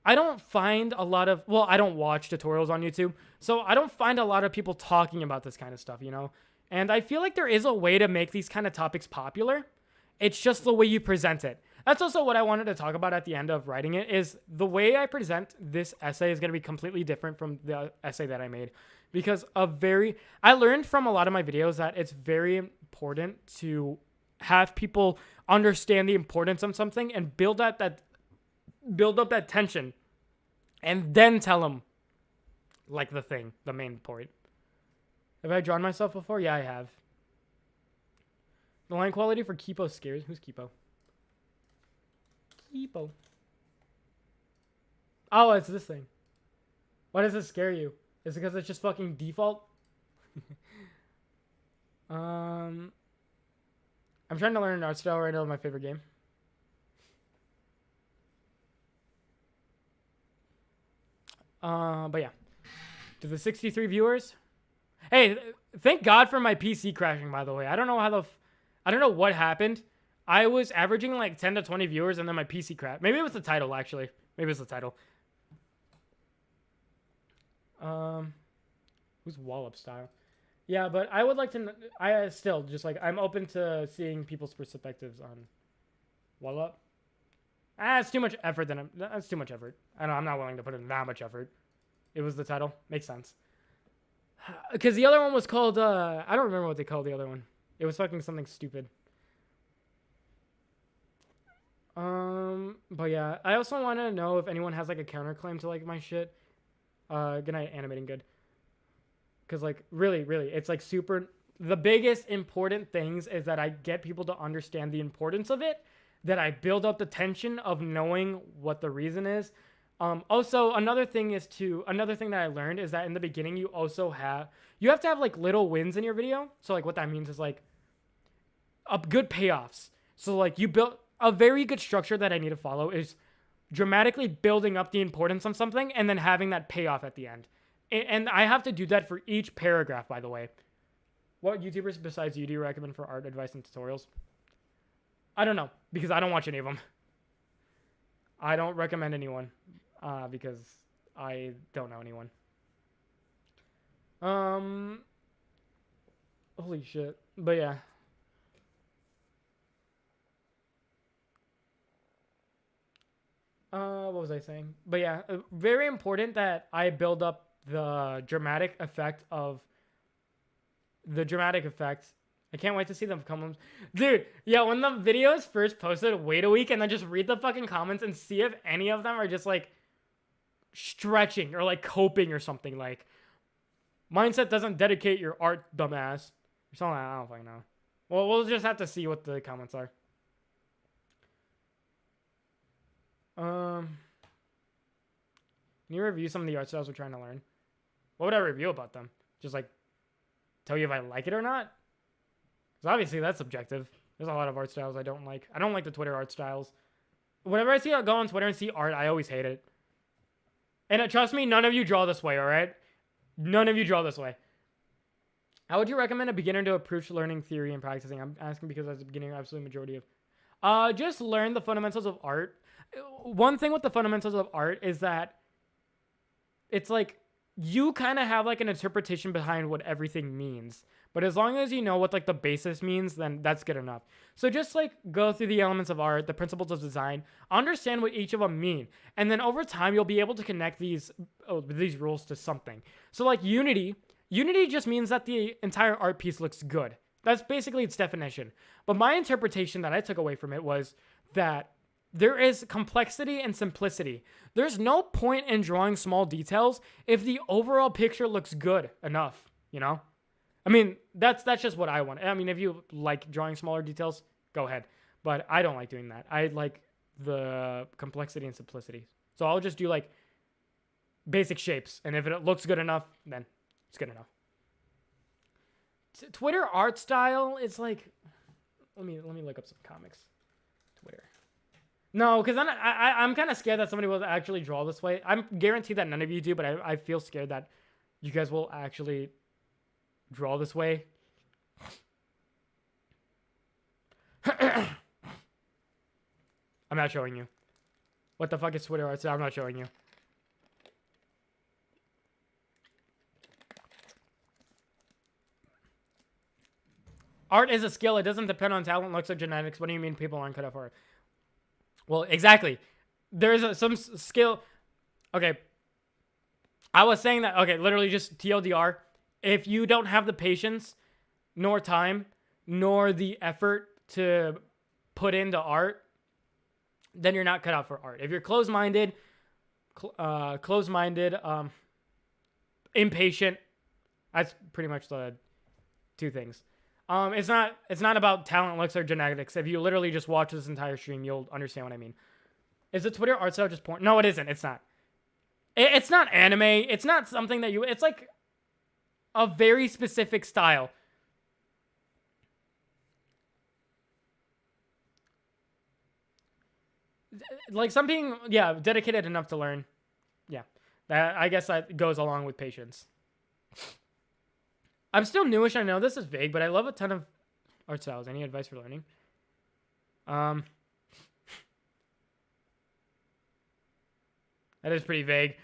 I don't find a lot of, well, I don't watch tutorials on YouTube, so I don't find a lot of people talking about this kind of stuff, you know? And I feel like there is a way to make these kind of topics popular. It's just the way you present it. That's also what I wanted to talk about at the end of writing it, is the way I present this essay is going to be completely different from the essay that I made. Because I learned from a lot of my videos that it's very important to have people understand the importance of something and build up that tension, and then tell them like the main point. Have I drawn myself before? Yeah, I have. The line quality for Kipo scares. Who's Kipo? Kipo. Oh, it's this thing. Why does it scare you? Is it because it's just fucking default? I'm trying to learn an art style right now. My favorite game. But yeah. To the 63 viewers. Hey, thank God for my PC crashing, by the way. I don't know I don't know what happened. I was averaging like 10 to 20 viewers and then my PC crashed. Maybe it was the title, actually. Maybe it was the title. Who's Wallop style? Yeah, but I would like to, I'm open to seeing people's perspectives on Wallop. It's too much effort. That's too much effort. I'm not willing to put in that much effort. It was the title. Makes sense. Because the other one was called, I don't remember what they called the other one. It was fucking something stupid. But yeah, I also want to know if anyone has like a counterclaim to like my shit. Good night, animating good. Because like, really, it's like super, the biggest important things is that I get people to understand the importance of it, that I build up the tension of knowing what the reason is. Also, another thing that I learned is that in the beginning, you have to have like little wins in your video. So like what that means is like good payoffs. So like you built a very good structure that I need to follow is dramatically building up the importance of something and then having that payoff at the end. And I have to do that for each paragraph, by the way. What YouTubers besides you do you recommend for art advice and tutorials? I don't know, because I don't watch any of them. I don't recommend anyone, because I don't know anyone. Holy shit. But yeah. What was I saying? But yeah, very important that I build up the dramatic effect. I can't wait to see them comments. Dude, yeah, when the video is first posted, wait a week and then just read the fucking comments and see if any of them are just like stretching or like coping or something. Like, mindset doesn't dedicate your art, dumbass. Or something, I don't fucking know. Well, we'll just have to see what the comments are. Can you review some of the art styles we're trying to learn? What would I review about them? Just like tell you if I like it or not? Because obviously that's subjective. There's a lot of art styles I don't like. I don't like the Twitter art styles. Whenever I go on Twitter and see art, I always hate it. And trust me, none of you draw this way, all right? None of you draw this way. How would you recommend a beginner to approach learning theory and practicing? I'm asking because as a beginner, absolute majority of... just learn the fundamentals of art. One thing with the fundamentals of art is that it's like you kind of have like an interpretation behind what everything means. But as long as you know what like the basis means, then that's good enough. So just like go through the elements of art, the principles of design, understand what each of them mean. And then over time, you'll be able to connect these rules to something. So like unity just means that the entire art piece looks good. That's basically its definition. But my interpretation that I took away from it was that there is complexity and simplicity. There's no point in drawing small details if the overall picture looks good enough, you know? I mean, that's just what I want. I mean, if you like drawing smaller details, go ahead. But I don't like doing that. I like the complexity and simplicity. So I'll just do like basic shapes. And if it looks good enough, then it's good enough. Twitter art style is like, let me look up some comics. Twitter. No, because I'm kind of scared that somebody will actually draw this way. I'm guaranteed that none of you do, but I feel scared that you guys will actually draw this way. I'm not showing you. What the fuck is Twitter art style? I'm not showing you. Art is a skill. It doesn't depend on talent, looks, or genetics. What do you mean people aren't cut out for it? Well, exactly. There's some skill. Okay. I was saying that, okay, literally just TLDR. If you don't have the patience, nor time, nor the effort to put into art, then you're not cut out for art. If you're closed-minded, impatient, that's pretty much the two things. It's not about talent, looks, or genetics. If you literally just watch this entire stream, you'll understand what I mean. Is the Twitter art style just porn? No, it isn't. It's not. It's not anime. It's not something that you... It's like a very specific style. Like something, yeah, dedicated enough to learn. Yeah. I guess that goes along with patience. I'm still newish, I know this is vague, but I love a ton of art styles. Any advice for learning? That is pretty vague.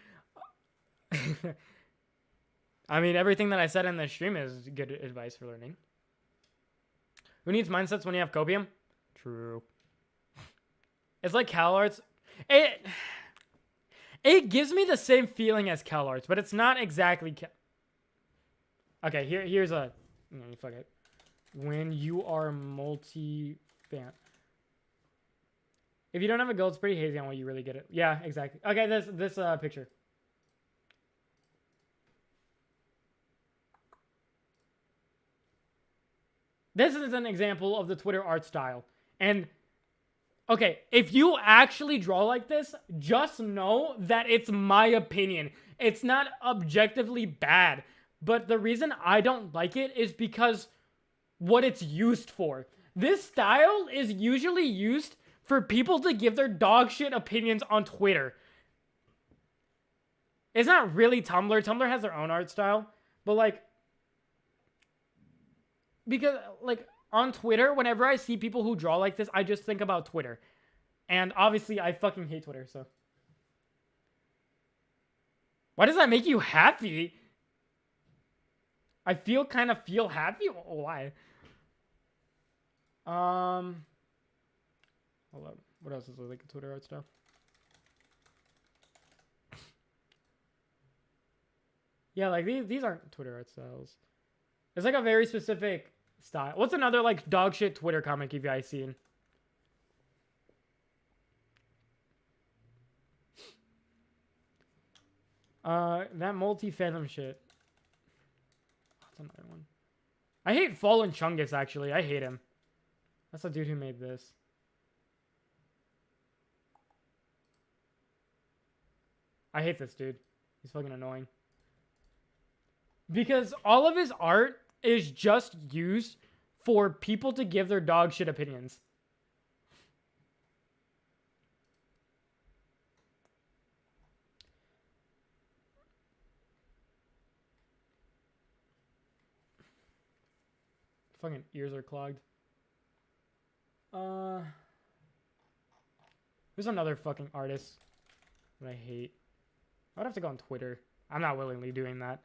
I mean, everything that I said in the stream is good advice for learning. Who needs mindsets when you have copium? True. It's like CalArts. It gives me the same feeling as CalArts, but it's not exactly Okay, here's a... fuck it. When you are multi-fan. If you don't have a goal, it's pretty hazy on what you really get it. Yeah, exactly. Okay, this picture. This is an example of the Twitter art style. And, okay, if you actually draw like this, just know that it's my opinion. It's not objectively bad. But the reason I don't like it is because what it's used for. This style is usually used for people to give their dog shit opinions on Twitter. It's not really Tumblr. Tumblr has their own art style. But, like, because, like, on Twitter, whenever I see people who draw like this, I just think about Twitter. And obviously, I fucking hate Twitter, so. Why does that make you happy? I kind of feel happy? Why? Hold up. What else is like a Twitter art style? Yeah, like these aren't Twitter art styles. It's like a very specific style. What's another like dog shit Twitter comic you guys seen? That multi-phantom shit. That's another one. I hate Fallen Chungus, actually. I hate him. That's the dude who made this. I hate this dude. He's fucking annoying. Because all of his art is just used for people to give their dog shit opinions. Fucking ears are clogged. There's another fucking artist that I hate. I would have to go on Twitter. I'm not willingly doing that.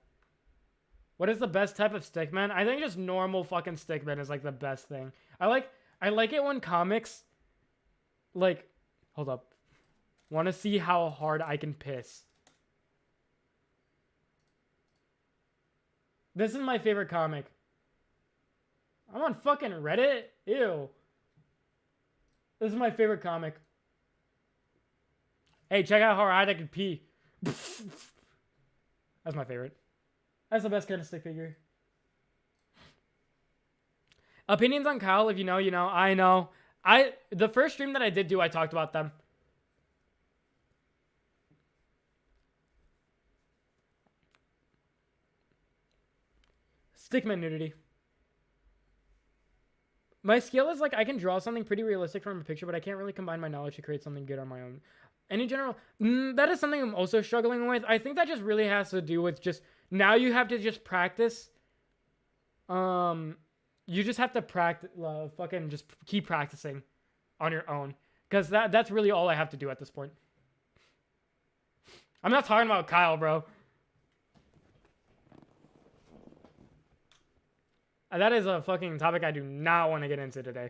What is the best type of stickman? I think just normal fucking stickman is like the best thing. I like it when comics, like, hold up. Want to see how hard I can piss. This is my favorite comic. I'm on fucking Reddit? Ew. This is my favorite comic. Hey, check out how hard I can pee. That's my favorite. That's the best kind of stick figure. Opinions on Kyle, if you know, you know. I know. The first stream that I did do, I talked about them. Stickman nudity. My skill is like I can draw something pretty realistic from a picture, but I can't really combine my knowledge to create something good on my own. And in general, that is something I'm also struggling with. I think that just really has to do with just now you have to just practice. You just have to practice, fucking just keep practicing on your own, because that's really all I have to do at this point. I'm not talking about Kyle, bro. That is a fucking topic I do not want to get into today.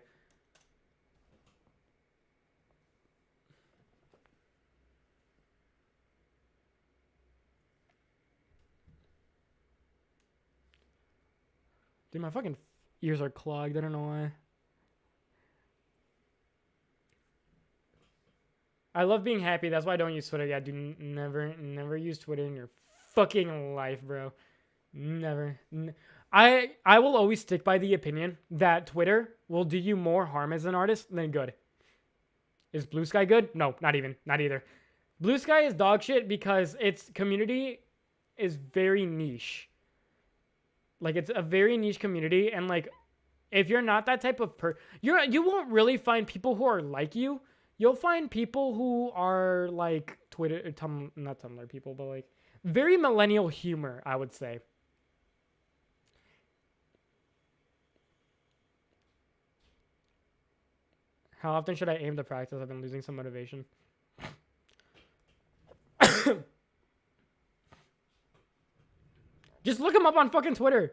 Dude, my fucking ears are clogged. I don't know why. I love being happy. That's why I don't use Twitter. Yeah, do never use Twitter in your fucking life, bro. Never. I will always stick by the opinion that Twitter will do you more harm as an artist than good. Is Blue Sky good? No, not even. Not either. Blue Sky is dog shit because its community is very niche. Like, it's a very niche community, and like, if you're not that type of you won't really find people who are like you. You'll find people who are like Twitter, not Tumblr people, but like very millennial humor, I would say. How often should I aim to practice? I've been losing some motivation. Just look him up on fucking Twitter.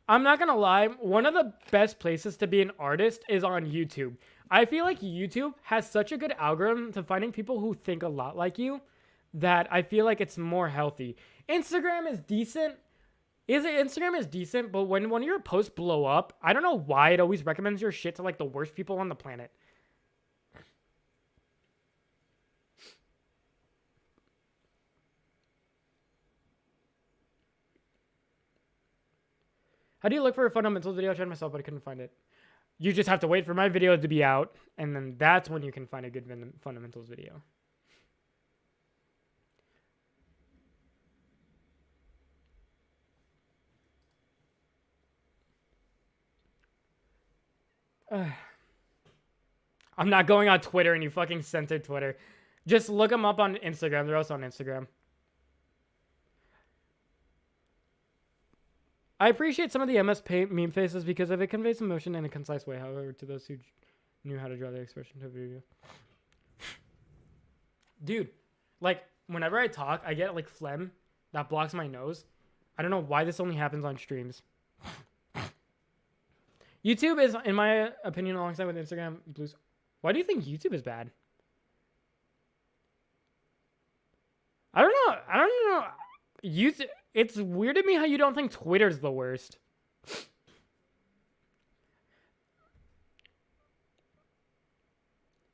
I'm not gonna lie, one of the best places to be an artist is on YouTube. I feel like YouTube has such a good algorithm to finding people who think a lot like you that I feel like it's more healthy. Instagram is decent. Instagram is decent, but when one of your posts blow up, I don't know why it always recommends your shit to like the worst people on the planet. How do you look for a fundamentals video? I tried myself, but I couldn't find it. You just have to wait for my video to be out, and then that's when you can find a good fundamentals video. I'm not going on Twitter, and you fucking censored Twitter. Just look them up on Instagram. They're also on Instagram. I appreciate some of the MS Paint meme faces because of it conveys emotion in a concise way. However, to those who knew how to draw the expression to video. Dude, like, whenever I talk, I get, like, phlegm that blocks my nose. I don't know why this only happens on streams. YouTube is, in my opinion, alongside with Instagram, Blues. Why do you think YouTube is bad? I don't know. YouTube... It's weird to me how you don't think Twitter's the worst.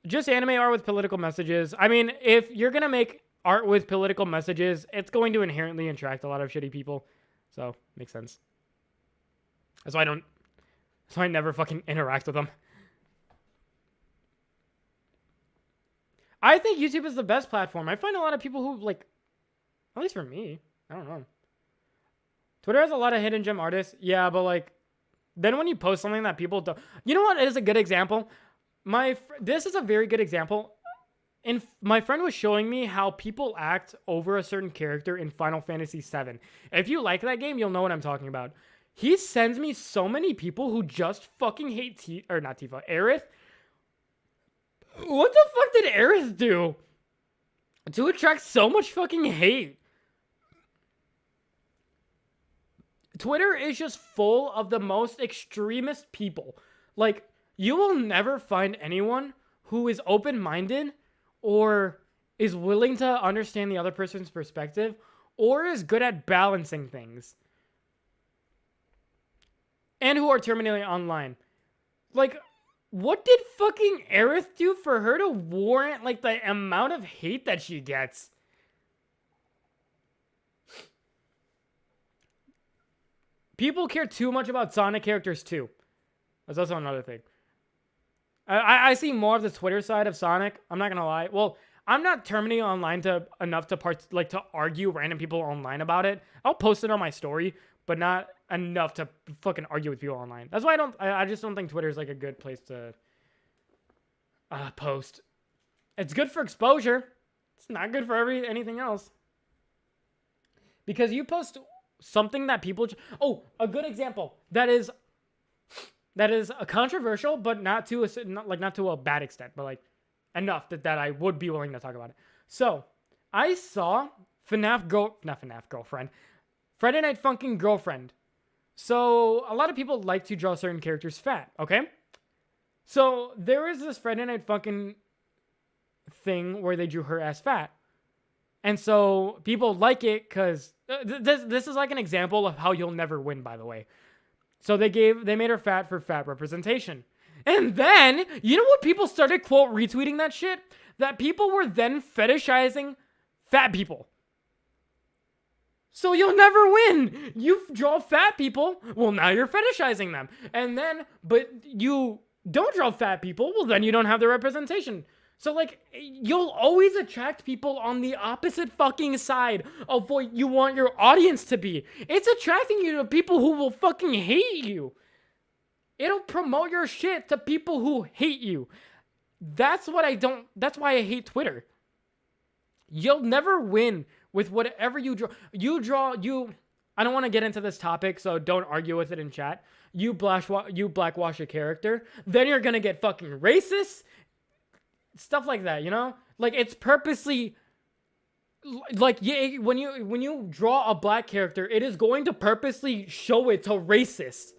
Just anime art with political messages. I mean, if you're going to make art with political messages, it's going to inherently attract a lot of shitty people. So, makes sense. That's why I never fucking interact with them. I think YouTube is the best platform. I find a lot of people who, like, at least for me, I don't know. Twitter has a lot of hidden gem artists. Yeah, but like, then when you post something that people don't... You know what is a good example? This is a very good example. My friend was showing me how people act over a certain character in Final Fantasy VII. If you like that game, you'll know what I'm talking about. He sends me so many people who just fucking hate Aerith. What the fuck did Aerith do to attract so much fucking hate? Twitter is just full of the most extremist people. Like, you will never find anyone who is open-minded or is willing to understand the other person's perspective or is good at balancing things. And who are terminally online. Like, what did fucking Aerith do for her to warrant, like, the amount of hate that she gets? People care too much about Sonic characters too. That's also another thing. I see more of the Twitter side of Sonic. I'm not gonna lie. Well, I'm not terminally online enough to argue random people online about it. I'll post it on my story, but not enough to fucking argue with people online. That's why I just don't think Twitter is like a good place to post. It's good for exposure. It's not good for anything else. Because you post something that people... a good example. That is a controversial, but not to a bad extent, but like enough that I would be willing to talk about it. So, I saw not FNAF Girlfriend. Friday Night Funkin' Girlfriend. So, a lot of people like to draw certain characters fat, okay? So, there is this Friday Night Funkin' thing where they drew her as fat. And so, people like it because... This is like an example of how you'll never win, by the way. So, they made her fat for fat representation. And then, you know what people started, quote, retweeting that shit? That people were then fetishizing fat people. So you'll never win. You draw fat people, well, now you're fetishizing them. And then, but you don't draw fat people, well, then you don't have the representation. So, like, you'll always attract people on the opposite fucking side of what you want your audience to be. It's attracting you to people who will fucking hate you. It'll promote your shit to people who hate you. That's why I hate Twitter. You'll never win with whatever you draw. I don't want to get into this topic, so don't argue with it in chat. You blackwash a character, then you're gonna get fucking racist. Stuff like that, you know? Like, it's purposely like, yeah, when you draw a black character, it is going to purposely show it to racist.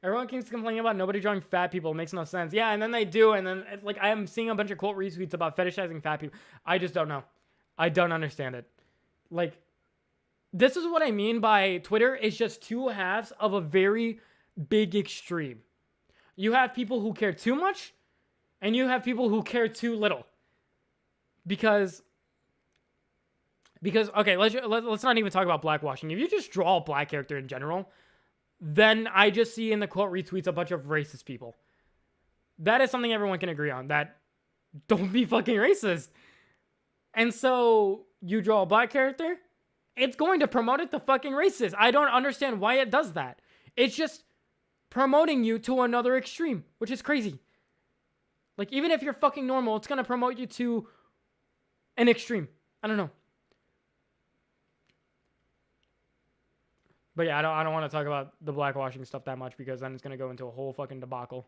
Everyone keeps complaining about nobody drawing fat people. It makes no sense. Yeah, and then they do, and then it's like I am seeing a bunch of quote retweets about fetishizing fat people. I just don't know. I don't understand it. Like, this is what I mean by Twitter is just two halves of a very big extreme. You have people who care too much, and you have people who care too little. Because okay, let's not even talk about blackwashing. If you just draw a black character in general, then I just see in the quote retweets a bunch of racist people. That is something everyone can agree on. That don't be fucking racist. And so you draw a black character, it's going to promote it to fucking racist. I don't understand why it does that. It's just promoting you to another extreme, which is crazy. Like, even if you're fucking normal, it's going to promote you to an extreme. I don't know. But yeah, I don't want to talk about the blackwashing stuff that much because then it's going to go into a whole fucking debacle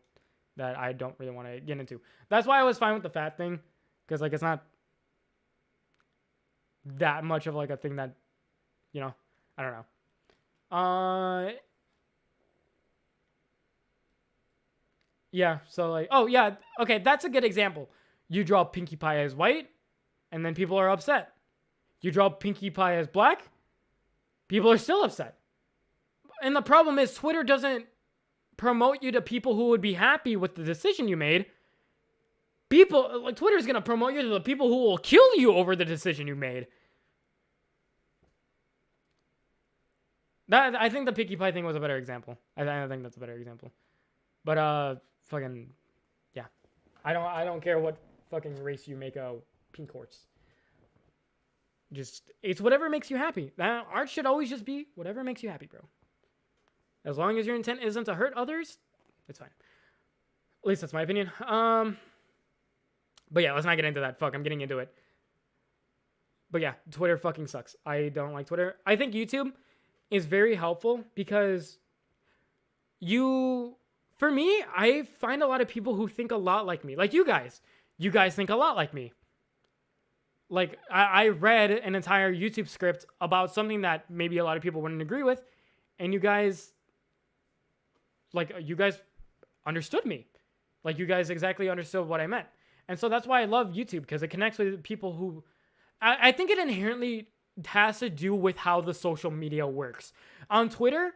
that I don't really want to get into. That's why I was fine with the fat thing, because like it's not that much of like a thing that, you know, I don't know. Yeah, so like, oh yeah, okay, that's a good example. You draw Pinkie Pie as white, and then people are upset. You draw Pinkie Pie as black, people are still upset. And the problem is Twitter doesn't promote you to people who would be happy with the decision you made. People, like, Twitter's going to promote you to the people who will kill you over the decision you made. I think the Pinkie Pie thing was a better example. I think that's a better example. But, fucking, yeah. I don't care what fucking race you make a pink horse. Just, it's whatever makes you happy. Art should always just be whatever makes you happy, bro. As long as your intent isn't to hurt others, it's fine. At least that's my opinion. But yeah, let's not get into that. Fuck, I'm getting into it. But yeah, Twitter fucking sucks. I don't like Twitter. I think YouTube is very helpful because for me, I find a lot of people who think a lot like me. Like you guys. You guys think a lot like me. Like, I read an entire YouTube script about something that maybe a lot of people wouldn't agree with, and you guys understood me. Like, you guys exactly understood what I meant. And so that's why I love YouTube, because it connects with people who... I think it inherently has to do with how the social media works. On Twitter,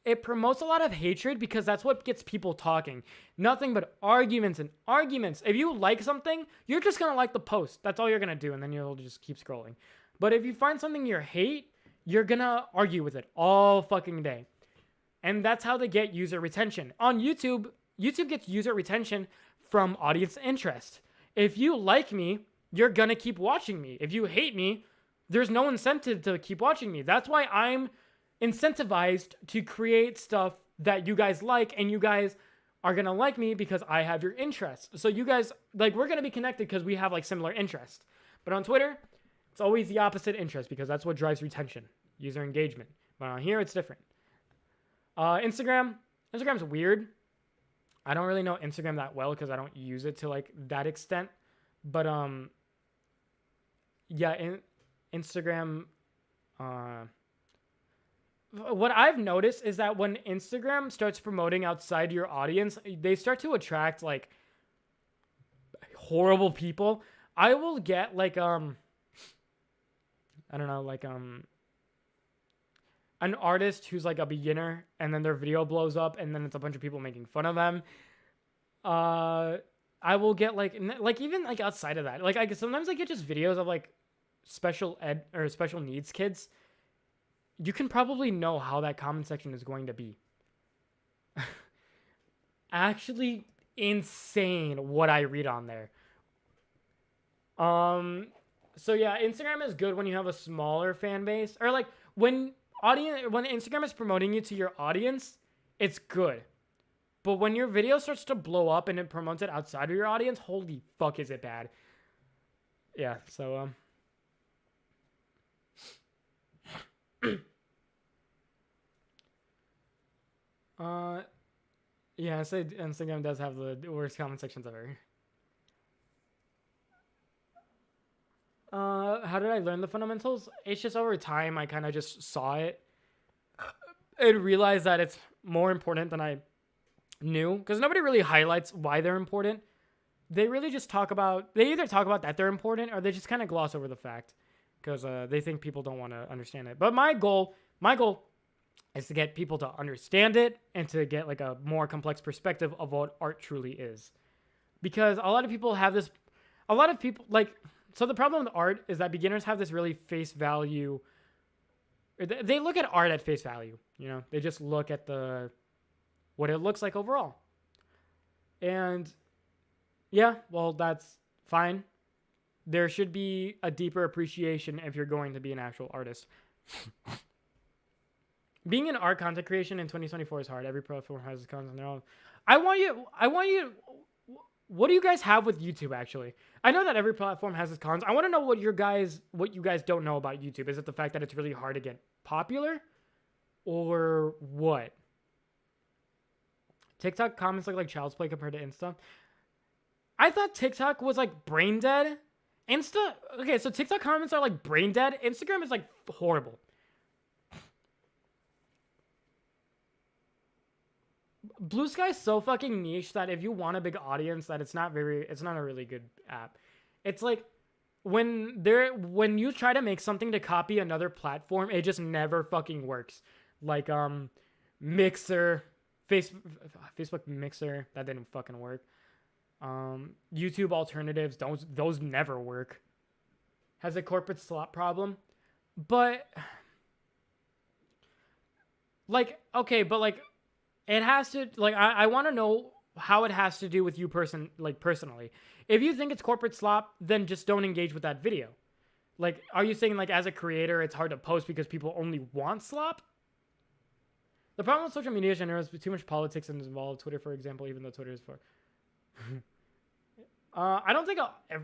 it promotes a lot of hatred because that's what gets people talking. Nothing but arguments and arguments. If you like something, you're just going to like the post. That's all you're going to do, and then you'll just keep scrolling. But if you find something you hate, you're going to argue with it all fucking day. And that's how they get user retention. On YouTube, YouTube gets user retention from audience interest. If you like me, you're going to keep watching me. If you hate me, there's no incentive to keep watching me. That's why I'm incentivized to create stuff that you guys like, and you guys are going to like me because I have your interest. So you guys, like, we're going to be connected because we have, like, similar interests. But on Twitter, it's always the opposite interest because that's what drives retention, user engagement. But on here, it's different. Instagram's weird. I don't really know Instagram that well because I don't use it to like that extent. But yeah, Instagram. What I've noticed is that when Instagram starts promoting outside your audience, they start to attract like horrible people. I will get like I don't know, like an artist who's like a beginner and then their video blows up and then it's a bunch of people making fun of them. I will get like even like outside of that, like sometimes I get just videos of like special ed or special needs kids. You can probably know how that comment section is going to be. Actually insane what I read on there. So yeah, Instagram is good when you have a smaller fan base, or like when Instagram is promoting you to your audience, it's good. But when your video starts to blow up and it promotes it outside of your audience, holy fuck is it bad. Yeah, so Yeah, so Instagram does have the worst comment sections ever. How did I learn the fundamentals? It's just over time I kind of just saw it and realized that it's more important than I knew, because nobody really highlights why they're important. They really just they either talk about that they're important, or they just kind of gloss over the fact because they think people don't want to understand it. But my goal is to get people to understand it and to get like a more complex perspective of what art truly is. Because a lot of people like, so the problem with art is that beginners have this really face value. They look at art at face value, you know? They just look at what it looks like overall. And yeah, well, that's fine. There should be a deeper appreciation if you're going to be an actual artist. Being an art content creation in 2024 is hard. Every platform has its cons and they're all. I want you. What do you guys have with YouTube? Actually, I know that every platform has its cons. I want to know what you guys don't know about YouTube. Is it the fact that it's really hard to get popular, or what? TikTok comments look like child's play compared to Insta. I thought TikTok was like brain dead. Okay, so TikTok comments are like brain dead. Instagram is like horrible. Blue Sky is so fucking niche that if you want a big audience, that it's not a really good app. It's like when you try to make something to copy another platform, it just never fucking works. Like Mixer, Facebook Mixer, that didn't fucking work. YouTube alternatives, those never work. Has a corporate slot problem, but like, okay, but like it has to, like, I want to know how it has to do with you personally. If you think it's corporate slop, then just don't engage with that video. Like, are you saying like as a creator it's hard to post because people only want slop? The problem with social media is too much politics involved. Twitter, for example, even though Twitter is for I don't think I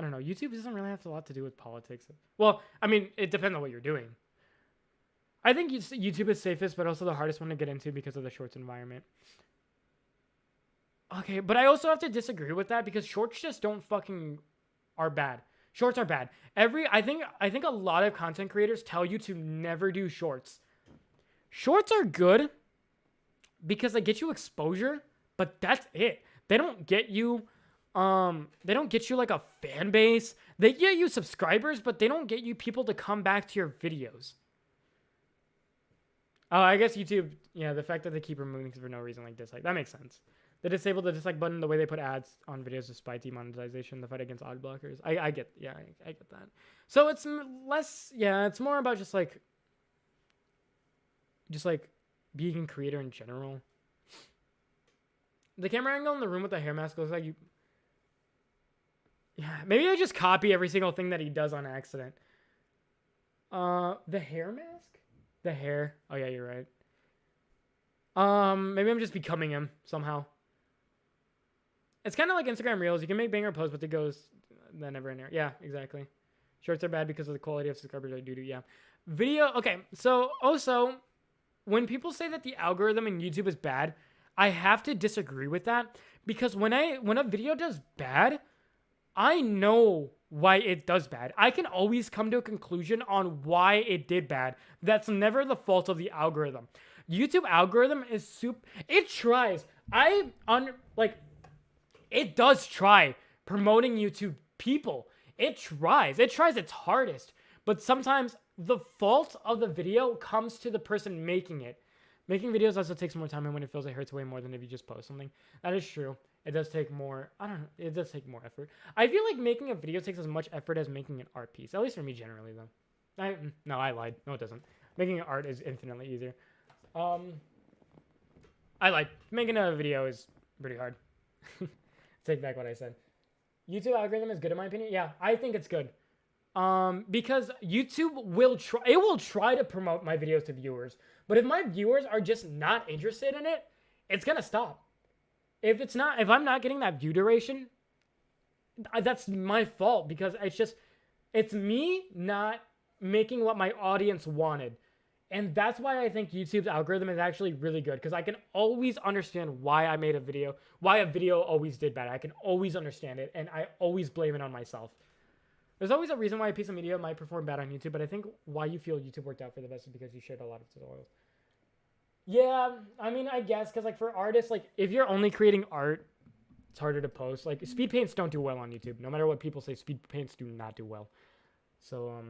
don't know. YouTube doesn't really have a lot to do with politics. Well, I mean, it depends on what you're doing. I think YouTube is safest, but also the hardest one to get into because of the shorts environment. Okay, but I also have to disagree with that because shorts just are bad. Shorts are bad. I think a lot of content creators tell you to never do shorts. Shorts are good because they get you exposure, but that's it. They don't get you like a fan base. They get you subscribers, but they don't get you people to come back to your videos. Oh, I guess YouTube, yeah, the fact that they keep removing things for no reason, like dislike, that makes sense. They disable the dislike button the way they put ads on videos despite demonetization, the fight against ad blockers. I get that. So it's less, yeah, it's more about just like being a creator in general. The camera angle in the room with the hair mask looks like you. Yeah, maybe I just copy every single thing that he does on accident. The hair mask? The hair. Oh yeah, you're right. Maybe I'm just becoming him somehow. It's kind of like Instagram Reels. You can make banger posts, but it goes then never in there. Yeah, exactly. Shorts are bad because of the quality of subscribers. I do. Yeah. Video. Okay. So also, when people say that the algorithm in YouTube is bad, I have to disagree with that because when a video does bad, I know why it does bad. I can always come to a conclusion on why it did bad. That's never the fault of the algorithm. YouTube algorithm is it tries. It does try promoting you to people. It tries its hardest. But sometimes the fault of the video comes to the person making it. Making videos also takes more time, and when it feels, it hurts way more than if you just post something. That is true. It does take more, it does take more effort. I feel like making a video takes as much effort as making an art piece. At least for me, generally, though. No, I lied. No, it doesn't. Making an art is infinitely easier. I lied. Making a video is pretty hard. Take back what I said. YouTube algorithm is good in my opinion. Yeah, I think it's good. Because YouTube will try to promote my videos to viewers. But if my viewers are just not interested in it, it's gonna stop. If I'm not getting that view duration, that's my fault because it's me not making what my audience wanted. And that's why I think YouTube's algorithm is actually really good, because I can always understand why I made a video, why a video always did bad. I can always understand it, and I always blame it on myself. There's always a reason why a piece of media might perform bad on YouTube, but I think why you feel YouTube worked out for the best is because you shared a lot of tutorials. Yeah, I mean, I guess, because like for artists, like if you're only creating art, it's harder to post. Like speed paints don't do well on YouTube. No matter what people say, speed paints do not do well. So,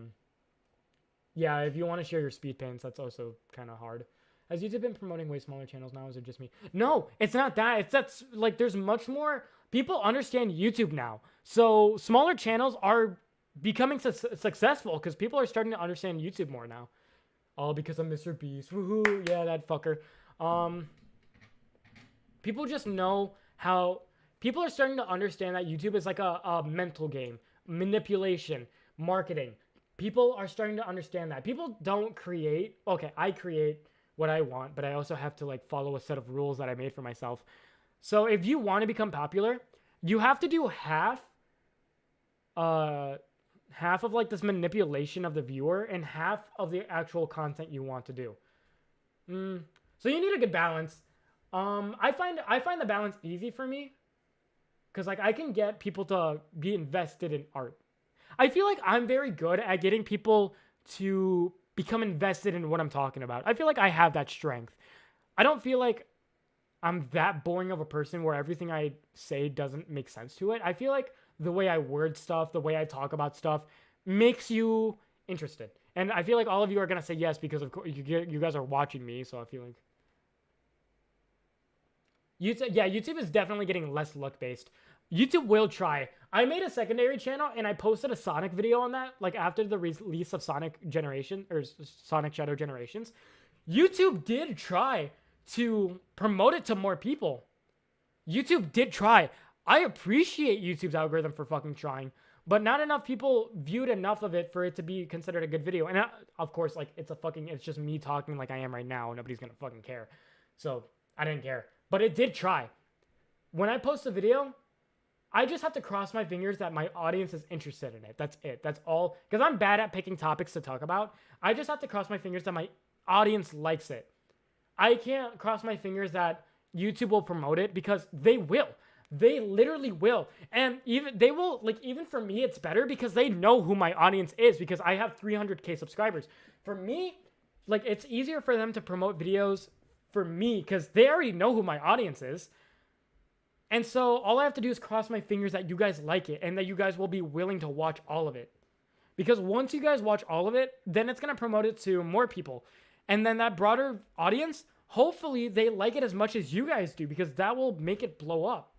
yeah, if you want to share your speed paints, that's also kind of hard. Has YouTube been promoting way smaller channels now? Is it just me? No, it's not that. It's that's like there's much more. People understand YouTube now. So smaller channels are becoming successful because people are starting to understand YouTube more now. All because of Mr. Beast. Woohoo! Yeah, that fucker. People just know how. People are starting to understand that YouTube is like a mental game, manipulation, marketing. People are starting to understand that. People don't create. Okay, I create what I want, but I also have to like follow a set of rules that I made for myself. So if you want to become popular, you have to do half of like this manipulation of the viewer and half of the actual content you want to do. So you need a good balance. I find the balance easy for me because like I can get people to be invested in art. I feel like I'm very good at getting people to become invested in what I'm talking about. I feel like I have that strength. I don't feel like I'm that boring of a person where everything I say doesn't make sense to it. I feel like the way I word stuff, the way I talk about stuff makes you interested. And I feel like all of you are going to say yes because of course you guys are watching me, so I feel like YouTube is definitely getting less luck-based. YouTube will try. I made a secondary channel and I posted a Sonic video on that, like after the release of Sonic Generation or Sonic Shadow Generations. YouTube did try to promote it to more people. YouTube did try. I appreciate YouTube's algorithm for fucking trying, but not enough people viewed enough of it for it to be considered a good video. And of course, like it's just me talking like I am right now. Nobody's gonna fucking care. So I didn't care, but it did try. When I post a video, I just have to cross my fingers that my audience is interested in it. That's it. That's all. Because I'm bad at picking topics to talk about. I just have to cross my fingers that my audience likes it. I can't cross my fingers that YouTube will promote it because they will. They literally will. And even for me, it's better because they know who my audience is because I have 300K subscribers. For me, like it's easier for them to promote videos for me because they already know who my audience is. And so all I have to do is cross my fingers that you guys like it and that you guys will be willing to watch all of it. Because once you guys watch all of it, then it's going to promote it to more people. And then that broader audience, hopefully they like it as much as you guys do because that will make it blow up.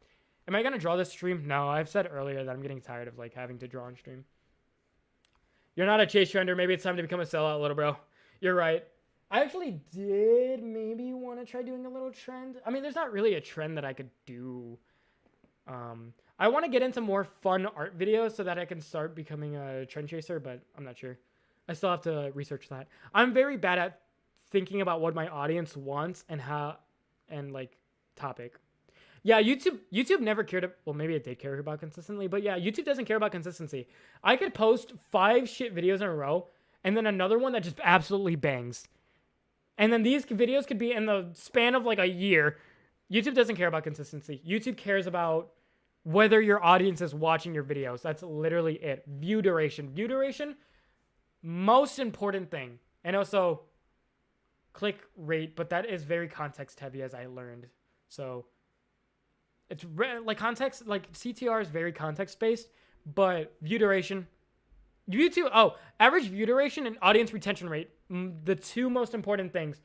Am I going to draw this stream? No, I've said earlier that I'm getting tired of like having to draw on stream. You're not a chase trender. Maybe it's time to become a sellout, little bro. You're right. I actually did maybe want to try doing a little trend. I mean, there's not really a trend that I could do. I want to get into more fun art videos so that I can start becoming a trend chaser, but I'm not sure. I still have to research that. I'm very bad at thinking about what my audience wants and like topic. Yeah, YouTube never cared. Well, maybe it did care about consistently, but yeah, YouTube doesn't care about consistency. I could post 5 shit videos in a row and then another one that just absolutely bangs. And then these videos could be in the span of like a year. YouTube doesn't care about consistency. YouTube cares about whether your audience is watching your videos. That's literally it. View duration. View duration, most important thing. And also click rate, but that is very context heavy as I learned. So it's like context, like CTR is very context based, but view duration, average view duration and audience retention rate, the two most important things.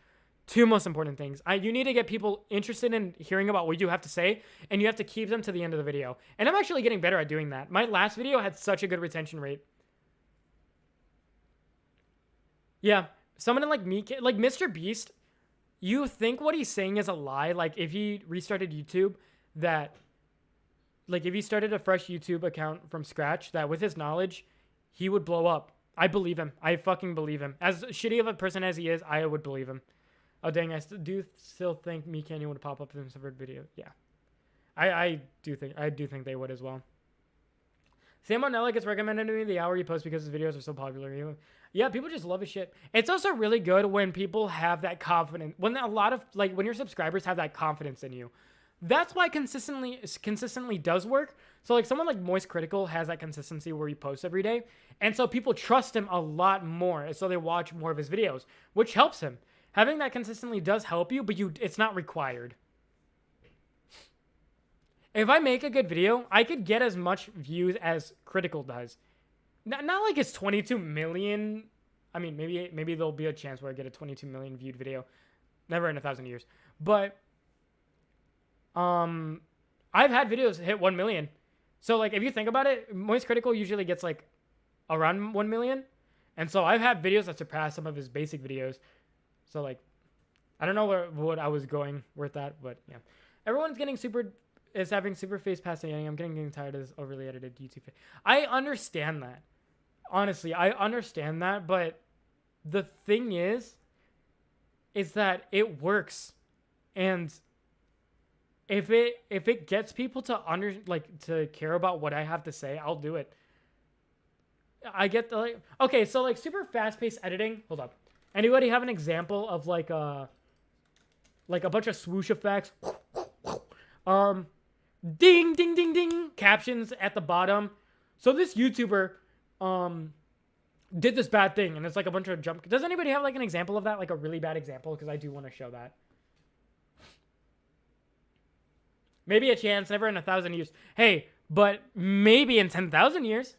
You need to get people interested in hearing about what you have to say, and you have to keep them to the end of the video. And I'm actually getting better at doing that. My last video had such a good retention rate. Yeah, someone like me, like Mr. Beast, you think what he's saying is a lie. Like if he restarted YouTube, if he started a fresh YouTube account from scratch, that with his knowledge, he would blow up. I believe him. I fucking believe him. As shitty of a person as he is, I would believe him. Oh, dang, I do still think Me Canyon would pop up in some video. Yeah. I do think they would as well. Sam Monella gets recommended to me the hour you post because his videos are so popular. Yeah, people just love his shit. It's also really good when people have that confidence. When a lot of when your subscribers have that confidence in you. That's why consistently does work. So like someone like Moist Critical has that consistency where he posts every day. And so people trust him a lot more. So they watch more of his videos, which helps him. Having that consistently does help you, but it's not required. If I make a good video, I could get as much views as Critical does. Not like it's 22 million. I mean, maybe there'll be a chance where I get a 22 million viewed video. Never in 1,000 years. But I've had videos hit 1 million. So like if you think about it, Moist Critical usually gets like around 1 million. And so I've had videos that surpass some of his basic videos. So like I don't know what I was going with that, but yeah. Everyone's having super face passing. I'm getting tired of this overly edited YouTube. I understand that. Honestly, I understand that, but the thing is that it works. And if it gets people to to care about what I have to say, I'll do it. I get the okay, so like super fast-paced editing. Hold up. Anybody have an example of like a bunch of swoosh effects? Ding ding ding ding captions at the bottom. So this YouTuber did this bad thing and it's like a bunch of jump. Does anybody have like an example of that? Like a really bad example, because I do want to show that. Maybe a chance, never in 1,000 years. Hey, but maybe in 10,000 years.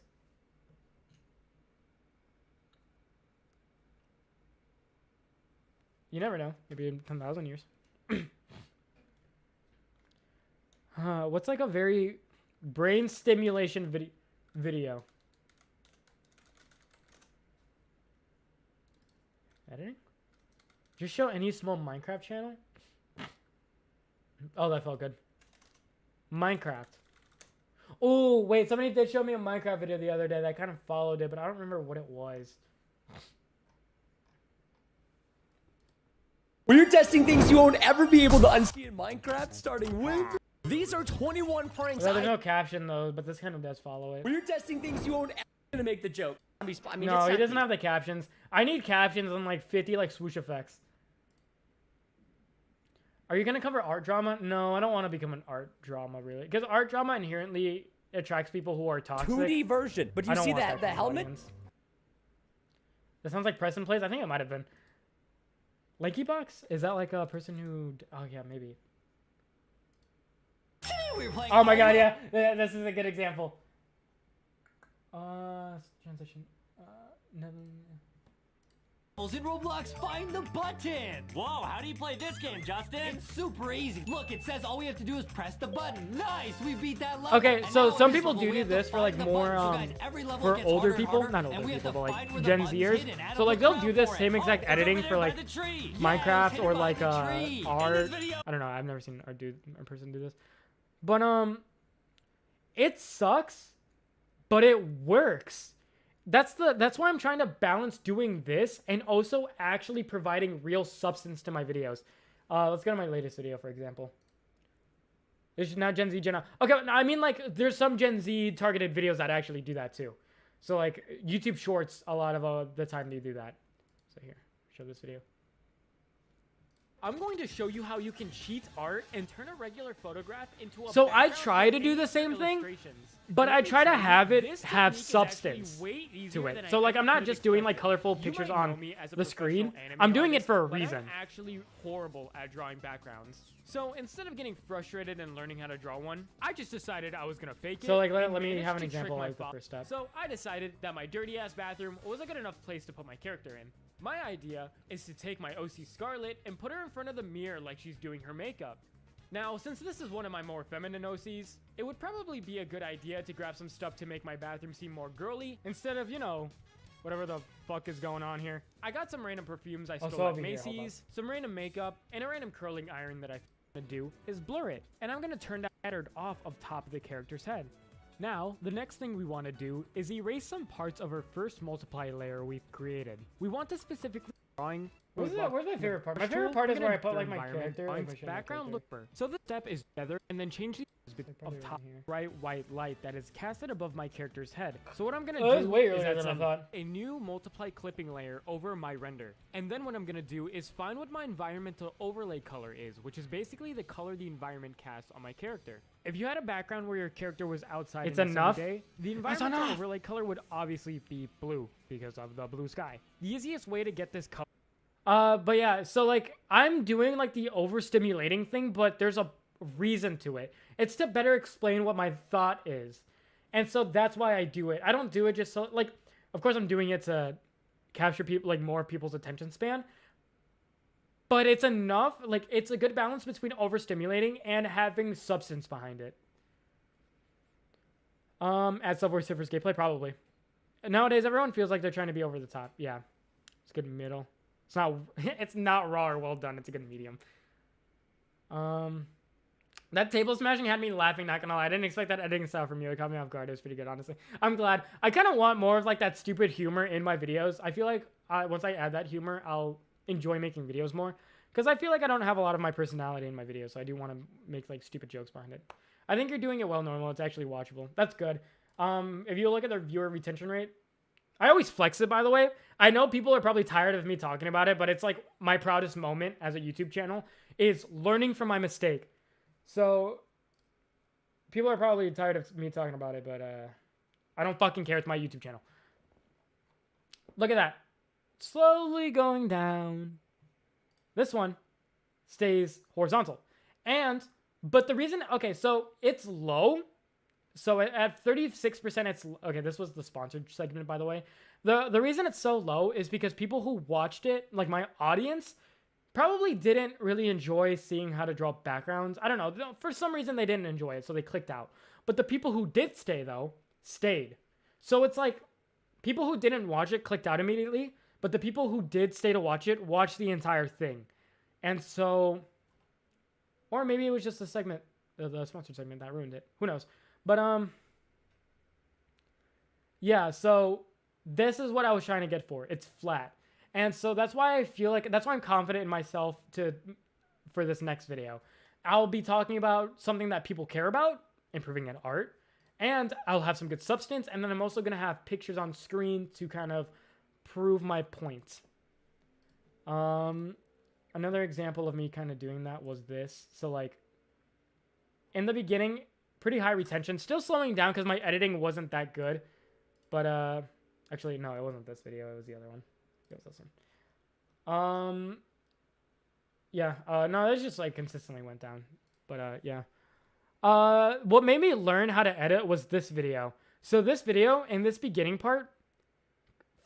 You never know. Maybe in 10,000 years. What's like a very brain stimulation video? Editing? Just show any small Minecraft channel? Oh, that felt good. Minecraft. Oh, wait. Somebody did show me a Minecraft video the other day that I kind of followed it, but I don't remember what it was. When you're testing things you won't ever be able to unsee in Minecraft, starting with... These are 21 pranks. Well, there's no caption, though, but this kind of does follow it. When you're testing things you won't ever make the joke. I mean, no, he doesn't have the captions. I need captions and like 50 like swoosh effects. Are you going to cover art drama? No, I don't want to become an art drama, really. Because art drama inherently attracts people who are toxic. 2D version. But you see that, the helmet? That sounds like Preston Plays. I think it might have been. Lanky Box? Is that like a person who... Oh, yeah, maybe. Oh my god, yeah. This is a good example. Transition. In Roblox, find the button. Whoa, how do you play this game, Justin? It's super easy. Look, it says all we have to do is press the button. Nice, we beat that level. Okay, so some people do this for like more for older people, not older people, but like Gen Zers. So like they'll do this same exact editing for like Minecraft or like art. I don't know. I've never seen a person do this, but it sucks, but it works. That's why I'm trying to balance doing this and also actually providing real substance to my videos. Let's go to my latest video, for example. There's now Gen Z, Gen Alpha. Okay, I mean, like, there's some Gen Z targeted videos that actually do that, too. So, like, YouTube Shorts, a lot of the time they do that. So, here, show this video. I'm going to show you how you can cheat art and turn a regular photograph into a... So I try to do the same thing, but I try to have substance to it. So like I'm not just doing like colorful pictures on the screen. I'm doing it for a reason. I'm actually horrible at drawing backgrounds. So instead of getting frustrated and learning how to draw one, I just decided I was going to fake it. So like let me have an example like the first step. So I decided that my dirty ass bathroom was a good enough place to put my character in. My idea is to take my OC Scarlet and put her in front of the mirror like she's doing her makeup. Now, since this is one of my more feminine OCs, it would probably be a good idea to grab some stuff to make my bathroom seem more girly instead of, you know, whatever the fuck is going on here. I got some random perfumes I stole at Macy's, some random makeup, and a random curling iron that I to do is blur it. And I'm going to turn that scattered off of top of the character's head. Now, the next thing we want to do is erase some parts of our first multiply layer we've created. We want to specifically drawing Where's my favorite part? My favorite part is where I put like my character. Background look burn. So the step is feather, and then change the of top bright white light that is casted above my character's head. So what I'm gonna do is add a new multiply clipping layer over my render. And then what I'm gonna do is find what my environmental overlay color is, which is basically the color the environment casts on my character. If you had a background where your character was outside it's in the enough. Day, the environmental overlay color would obviously be blue because of the blue sky. The easiest way to get this color. But yeah, so like I'm doing like the overstimulating thing, but there's a reason to it. It's to better explain what my thought is. And so that's why I do it. I don't do it just so like, of course I'm doing it to capture people, like more people's attention span, but it's enough. Like it's a good balance between overstimulating and having substance behind it. Add Subway Surfers gameplay, probably. Nowadays, everyone feels like they're trying to be over the top. Yeah, it's good middle. It's not. It's not raw or well done. It's a good medium. That table smashing had me laughing. Not gonna lie, I didn't expect that editing style from you. It caught me off guard. It was pretty good, honestly. I'm glad. I kind of want more of like that stupid humor in my videos. I feel like once I add that humor, I'll enjoy making videos more. Because I feel like I don't have a lot of my personality in my videos, so I do want to make like stupid jokes behind it. I think you're doing it well, Normal. It's actually watchable. That's good. If you look at the viewer retention rate, I always flex it, by the way. I know people are probably tired of me talking about it, but it's like my proudest moment as a YouTube channel is learning from my mistake. So people are probably tired of me talking about it, but I don't fucking care. It's my YouTube channel. Look at that. Slowly going down. This one stays horizontal. But the reason, okay, so it's low. So at 36%, it's, okay, this was the sponsored segment, by the way. The reason it's so low is because people who watched it, like my audience, probably didn't really enjoy seeing how to draw backgrounds. I don't know. For some reason, they didn't enjoy it, so they clicked out. But the people who did stay, though, stayed. So it's like people who didn't watch it clicked out immediately, but the people who did stay to watch it watched the entire thing. And so, or maybe it was just the segment, the sponsored segment that ruined it. Who knows? But, yeah, so this is what I was trying to get for. It's flat. And so that's why I feel like, that's why I'm confident in myself for this next video. I'll be talking about something that people care about, improving in art, and I'll have some good substance, and then I'm also going to have pictures on screen to kind of prove my point. Another example of me kind of doing that was this. So like, in the beginning, pretty high retention, still slowing down because my editing wasn't that good. But, actually, no, it wasn't this video, it was the other one. It was this one. Yeah, no, it just like consistently went down. But, yeah. What made me learn how to edit was this video. So this video, in this beginning part,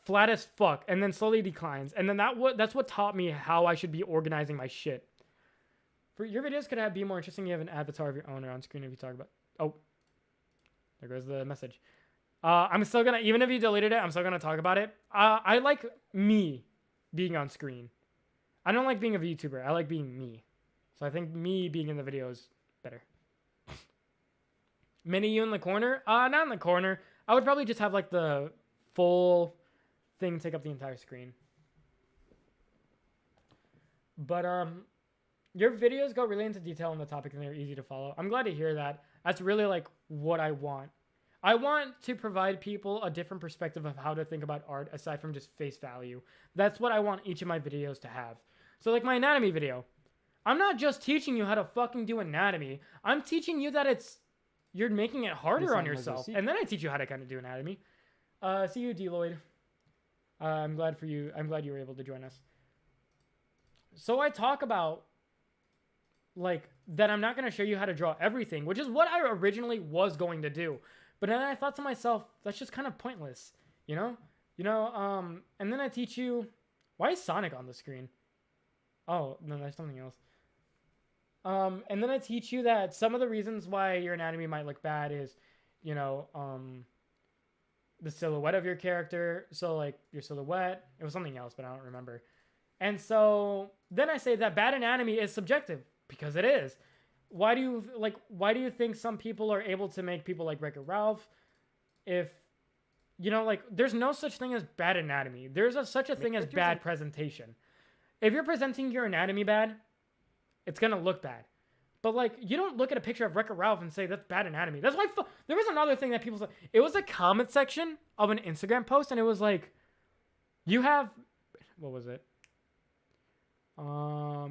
flat as fuck, and then slowly declines. And then that's what taught me how I should be organizing my shit. For your videos could be more interesting. You have an avatar of your own on screen if you talk about. Oh, there goes the message. I'm still gonna, even if you deleted it, I'm still gonna talk about it. I like me being on screen. I don't like being a VTuber. I like being me. So I think me being in the video is better. Mini you in the corner? Not in the corner. I would probably just have like the full thing take up the entire screen. But your videos go really into detail on the topic and they're easy to follow. I'm glad to hear that. That's really like what I want. I want to provide people a different perspective of how to think about art aside from just face value. That's what I want each of my videos to have. So like my anatomy video, I'm not just teaching you how to fucking do anatomy. I'm teaching you that you're making it harder on yourself. And then I teach you how to kind of do anatomy. See you, Deloitte. I'm glad for you. I'm glad you were able to join us. So I talk about like that I'm not going to show you how to draw everything, which is what I originally was going to do. But then I thought to myself, that's just kind of pointless, you know? And then I teach you, why is Sonic on the screen? Oh, no, there's something else. And then I teach you that some of the reasons why your anatomy might look bad is, the silhouette of your character. So like your silhouette, it was something else, but I don't remember. And so then I say that bad anatomy is subjective, because it is. Why do you think some people are able to make people like Wreck-It Ralph if, there's no such thing as bad anatomy. There's such a thing as bad presentation. if you're presenting your anatomy bad, it's gonna look bad. But like, you don't look at a picture of Wreck-It Ralph and say that's bad anatomy. That's why there was another thing that people said. It was a comment section of an Instagram post, and it was like, you have, what was it? I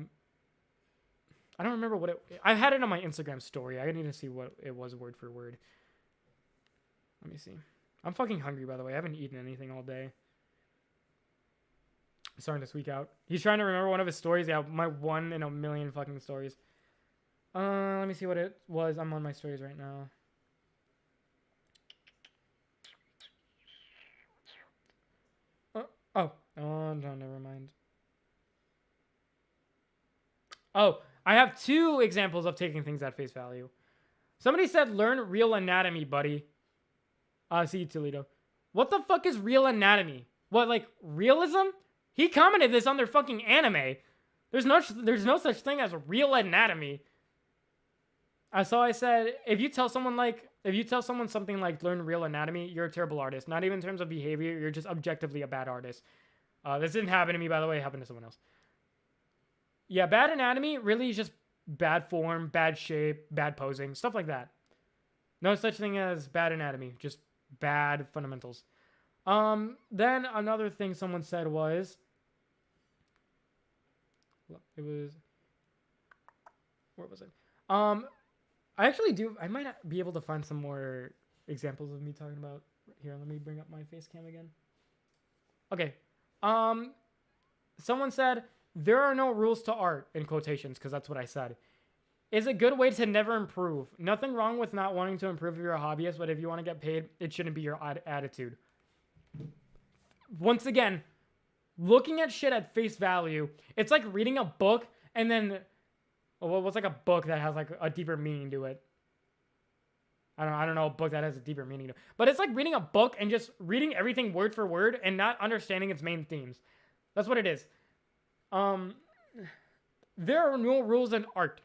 don't remember what I had it on my Instagram story. I need to see what it was word for word. Let me see. I'm fucking hungry, by the way. I haven't eaten anything all day. I'm starting this week out. He's trying to remember one of his stories. Yeah, my 1 in a million fucking stories. Let me see what it was. I'm on my stories right now. Oh, no, never mind. Oh, I have 2 examples of taking things at face value. Somebody said, learn real anatomy, buddy. See you, Toledo. What the fuck is real anatomy? What, like, realism? He commented this on their fucking anime. There's no such thing as real anatomy. So I said, if you tell someone something like learn real anatomy, you're a terrible artist. Not even in terms of behavior, you're just objectively a bad artist. This didn't happen to me, by the way. It happened to someone else. Yeah, bad anatomy really is just bad form, bad shape, bad posing, stuff like that. No such thing as bad anatomy, just bad fundamentals. Then another thing someone said was, where was it? I might be able to find some more examples of me talking about, here, let me bring up my face cam again. Okay. Someone said, there are no rules to art, in quotations, because that's what I said. Is a good way to never improve. Nothing wrong with not wanting to improve if you're a hobbyist, but if you want to get paid, it shouldn't be your attitude. Once again, looking at shit at face value, it's like reading a book and then, what's like a book that has like a deeper meaning to it? I don't know a book that has a deeper meaning to it. But it's like reading a book and just reading everything word for word and not understanding its main themes. That's what it is. There are no rules in art.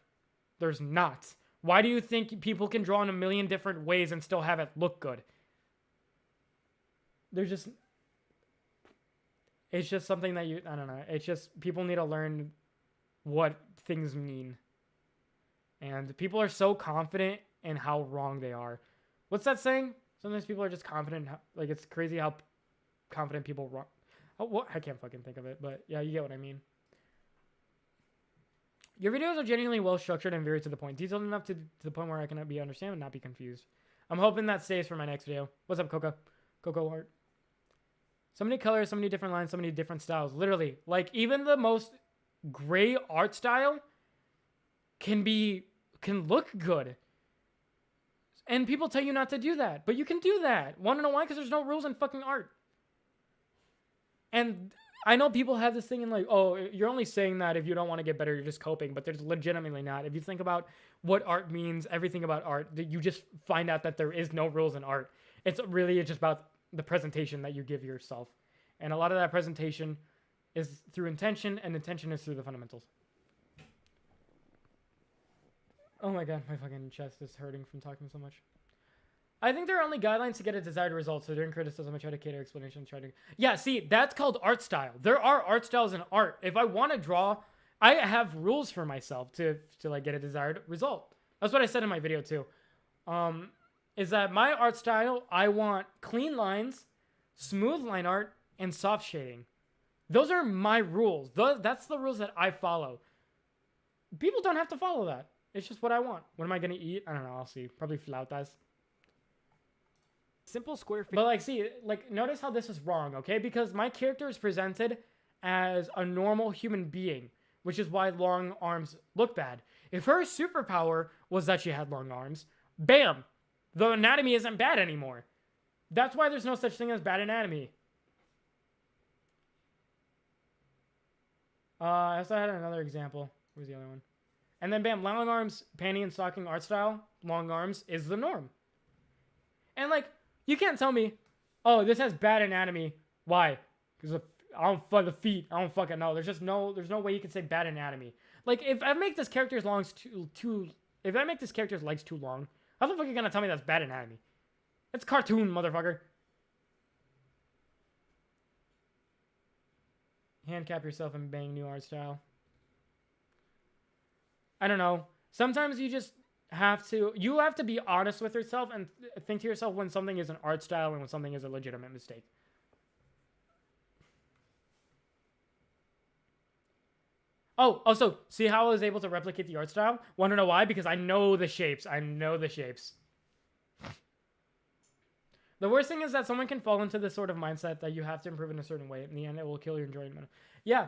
There's not. Why do you think people can draw in a million different ways and still have it look good? It's just something that I don't know. It's just, people need to learn what things mean. And people are so confident in how wrong they are. What's that saying? Sometimes people are just confident. Like, it's crazy how confident people wrong. Oh, what? I can't fucking think of it, but yeah, you get what I mean. Your videos are genuinely well structured and very to the point. Detailed enough to the point where I can be understand and not be confused. I'm hoping that stays for my next video. What's up, Coco? Coco Art. So many colors, so many different lines, so many different styles. Literally, like, even the most gray art style can look good. And people tell you not to do that, but you can do that. Want to know why? Because there's no rules in fucking art. And I know people have this thing in like, oh, you're only saying that if you don't want to get better, you're just coping, but there's legitimately not. If you think about what art means, everything about art, you just find out that there is no rules in art. It's just about the presentation that you give yourself. And a lot of that presentation is through intention, and intention is through the fundamentals. Oh my god, my fucking chest is hurting from talking so much. I think there are only guidelines to get a desired result, so during criticism, I try to cater explanations, Yeah, see, that's called art style. There are art styles in art. If I want to draw, I have rules for myself to like get a desired result. That's what I said in my video too. Is that my art style, I want clean lines, smooth line art, and soft shading. Those are my rules. That's the rules that I follow. People don't have to follow that. It's just what I want. What am I going to eat? I don't know. I'll see. Probably flautas. Simple square. But like, see, like, notice how this is wrong, okay? Because my character is presented as a normal human being, which is why long arms look bad. If her superpower was that she had long arms, bam, the anatomy isn't bad anymore. That's why there's no such thing as bad anatomy. I also had another example. Where's the other one? And then bam, long arms, panty and stocking art style, long arms is the norm. And like, you can't tell me, oh, this has bad anatomy. Why? Because I don't fuck the feet. I don't fucking know. There's no way you can say bad anatomy. Like, if I make this character's legs too long, how the fuck are you gonna tell me that's bad anatomy? It's cartoon, motherfucker. Handcap yourself and bang new art style. I don't know. Sometimes you just have to be honest with yourself and think to yourself when something is an art style and when something is a legitimate mistake. Oh, also, see how I was able to replicate the art style? Want to know why? Because I know the shapes. I know the shapes. The worst thing is that someone can fall into this sort of mindset that you have to improve in a certain way. In the end, it will kill your enjoyment. Yeah.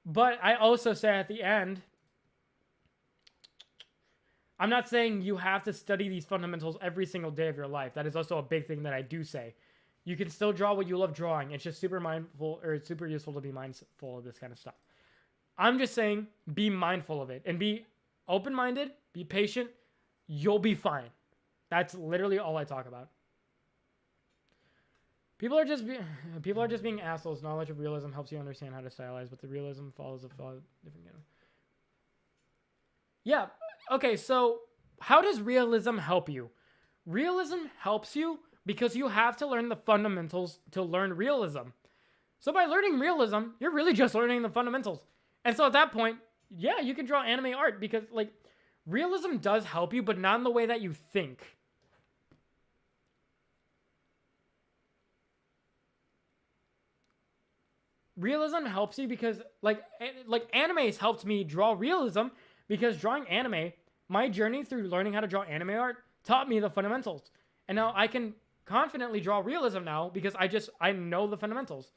But I also say at the end, I'm not saying you have to study these fundamentals every single day of your life. That is also a big thing that I do say. You can still draw what you love drawing. It's just super mindful, or it's super useful to be mindful of this kind of stuff. I'm just saying, be mindful of it and be open-minded, be patient. You'll be fine. That's literally all I talk about. People are just being assholes. Knowledge of realism helps you understand how to stylize, but the realism follows a different game. Yeah. Okay, so how does realism help you? Realism helps you because you have to learn the fundamentals to learn realism. So by learning realism, you're really just learning the fundamentals. And so at that point, yeah, you can draw anime art because, like, realism does help you, but not in the way that you think. Realism helps you because, like animes helped me draw realism because drawing anime, my journey through learning how to draw anime art taught me the fundamentals. And now I can confidently draw realism now because I know the fundamentals.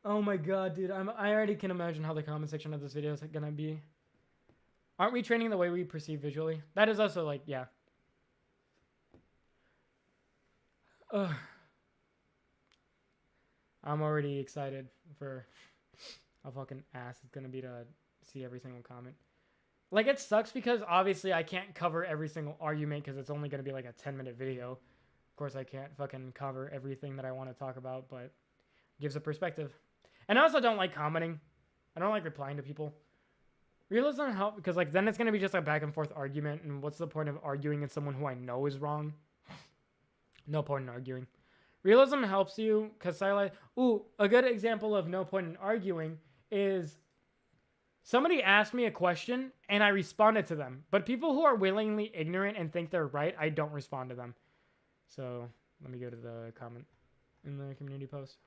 Oh my god, dude. I already can imagine how the comment section of this video is gonna be. Aren't we training the way we perceive visually? That is also, like, yeah. Ugh. I'm already excited for how fucking ass it's gonna be to see every single comment. Like, it sucks because obviously I can't cover every single argument because it's only gonna be like a 10-minute video. Of course, I can't fucking cover everything that I want to talk about, but it gives a perspective. And I also don't like commenting. I don't like replying to people. Realism help because, like, then it's gonna be just a back and forth argument, and what's the point of arguing with someone who I know is wrong? No point in arguing. Realism helps you because a good example of no point in arguing is somebody asked me a question and I responded to them. But people who are willingly ignorant and think they're right, I don't respond to them. So let me go to the comment in the community post.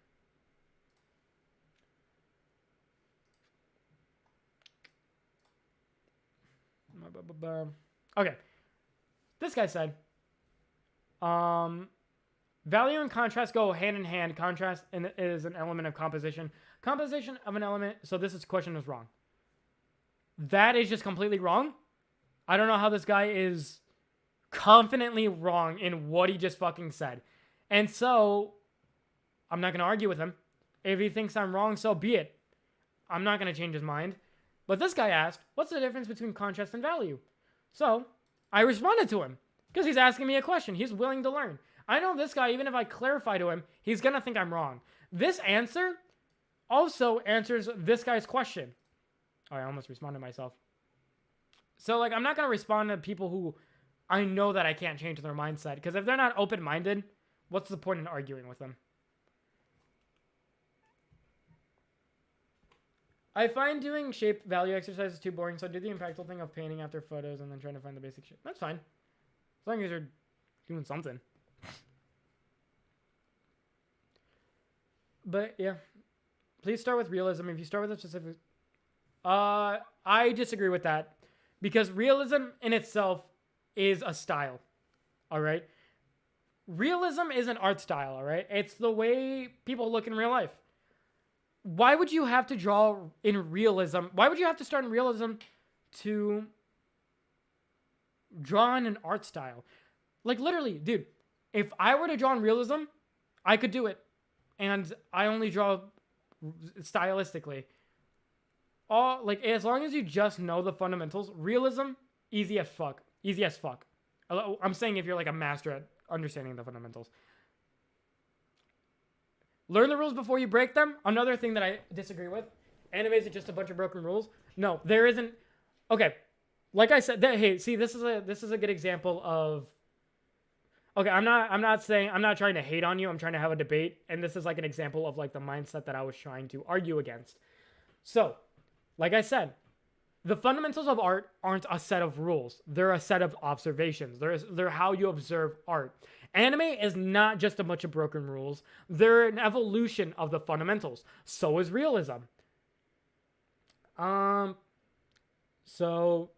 Okay. This guy said, value and contrast go hand in hand. Contrast is an element of composition. Composition of an element. So this question is wrong. That is just completely wrong. I don't know how this guy is confidently wrong in what he just fucking said. And so I'm not going to argue with him. If he thinks I'm wrong, so be it. I'm not going to change his mind. But this guy asked, what's the difference between contrast and value? So I responded to him because he's asking me a question. He's willing to learn. I know this guy, even if I clarify to him, he's going to think I'm wrong. This answer also answers this guy's question. Oh, I almost responded myself. So, like, I'm not going to respond to people who I know that I can't change their mindset. Because if they're not open-minded, what's the point in arguing with them? I find doing shape value exercises too boring, so I do the impactful thing of painting after photos and then trying to find the basic shape. That's fine. As long as you're doing something. But, yeah. Please start with realism. If you start with a specific... I disagree with that. Because realism in itself is a style. Alright? Realism is an art style, alright? It's the way people look in real life. Why would you have to draw in realism? Why would you have to start in realism to draw in an art style? Like, literally, dude, if I were to draw in realism, I could do it. And I only draw stylistically. Like, as long as you just know the fundamentals, realism, easy as fuck. Easy as fuck. I'm saying if you're, like, a master at understanding the fundamentals. Learn the rules before you break them. Another thing that I disagree with. Animes are just a bunch of broken rules. No, there isn't. Okay, like I said, hey, see, this is a good example of. okay, I'm not saying, I'm not trying to hate on you. I'm trying to have a debate. And this is like an example of like the mindset that I was trying to argue against. So, like I said, the fundamentals of art aren't a set of rules. They're a set of observations. They're how you observe art. Anime is not just a bunch of broken rules. They're an evolution of the fundamentals. So is realism. So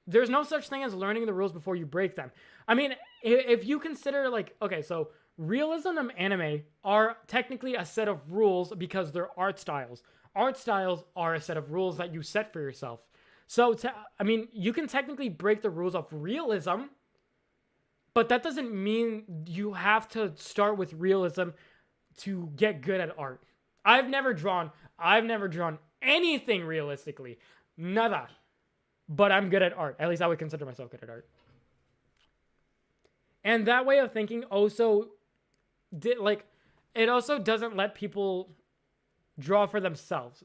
there's no such thing as learning the rules before you break them. I mean, if you consider like, okay, so realism and anime are technically a set of rules because they're art styles. Art styles are a set of rules that you set for yourself. So, I mean, you can technically break the rules of realism, but that doesn't mean you have to start with realism to get good at art. I've never drawn anything realistically. Nada. But I'm good at art. At least I would consider myself good at art. And that way of thinking also it also doesn't let people draw for themselves.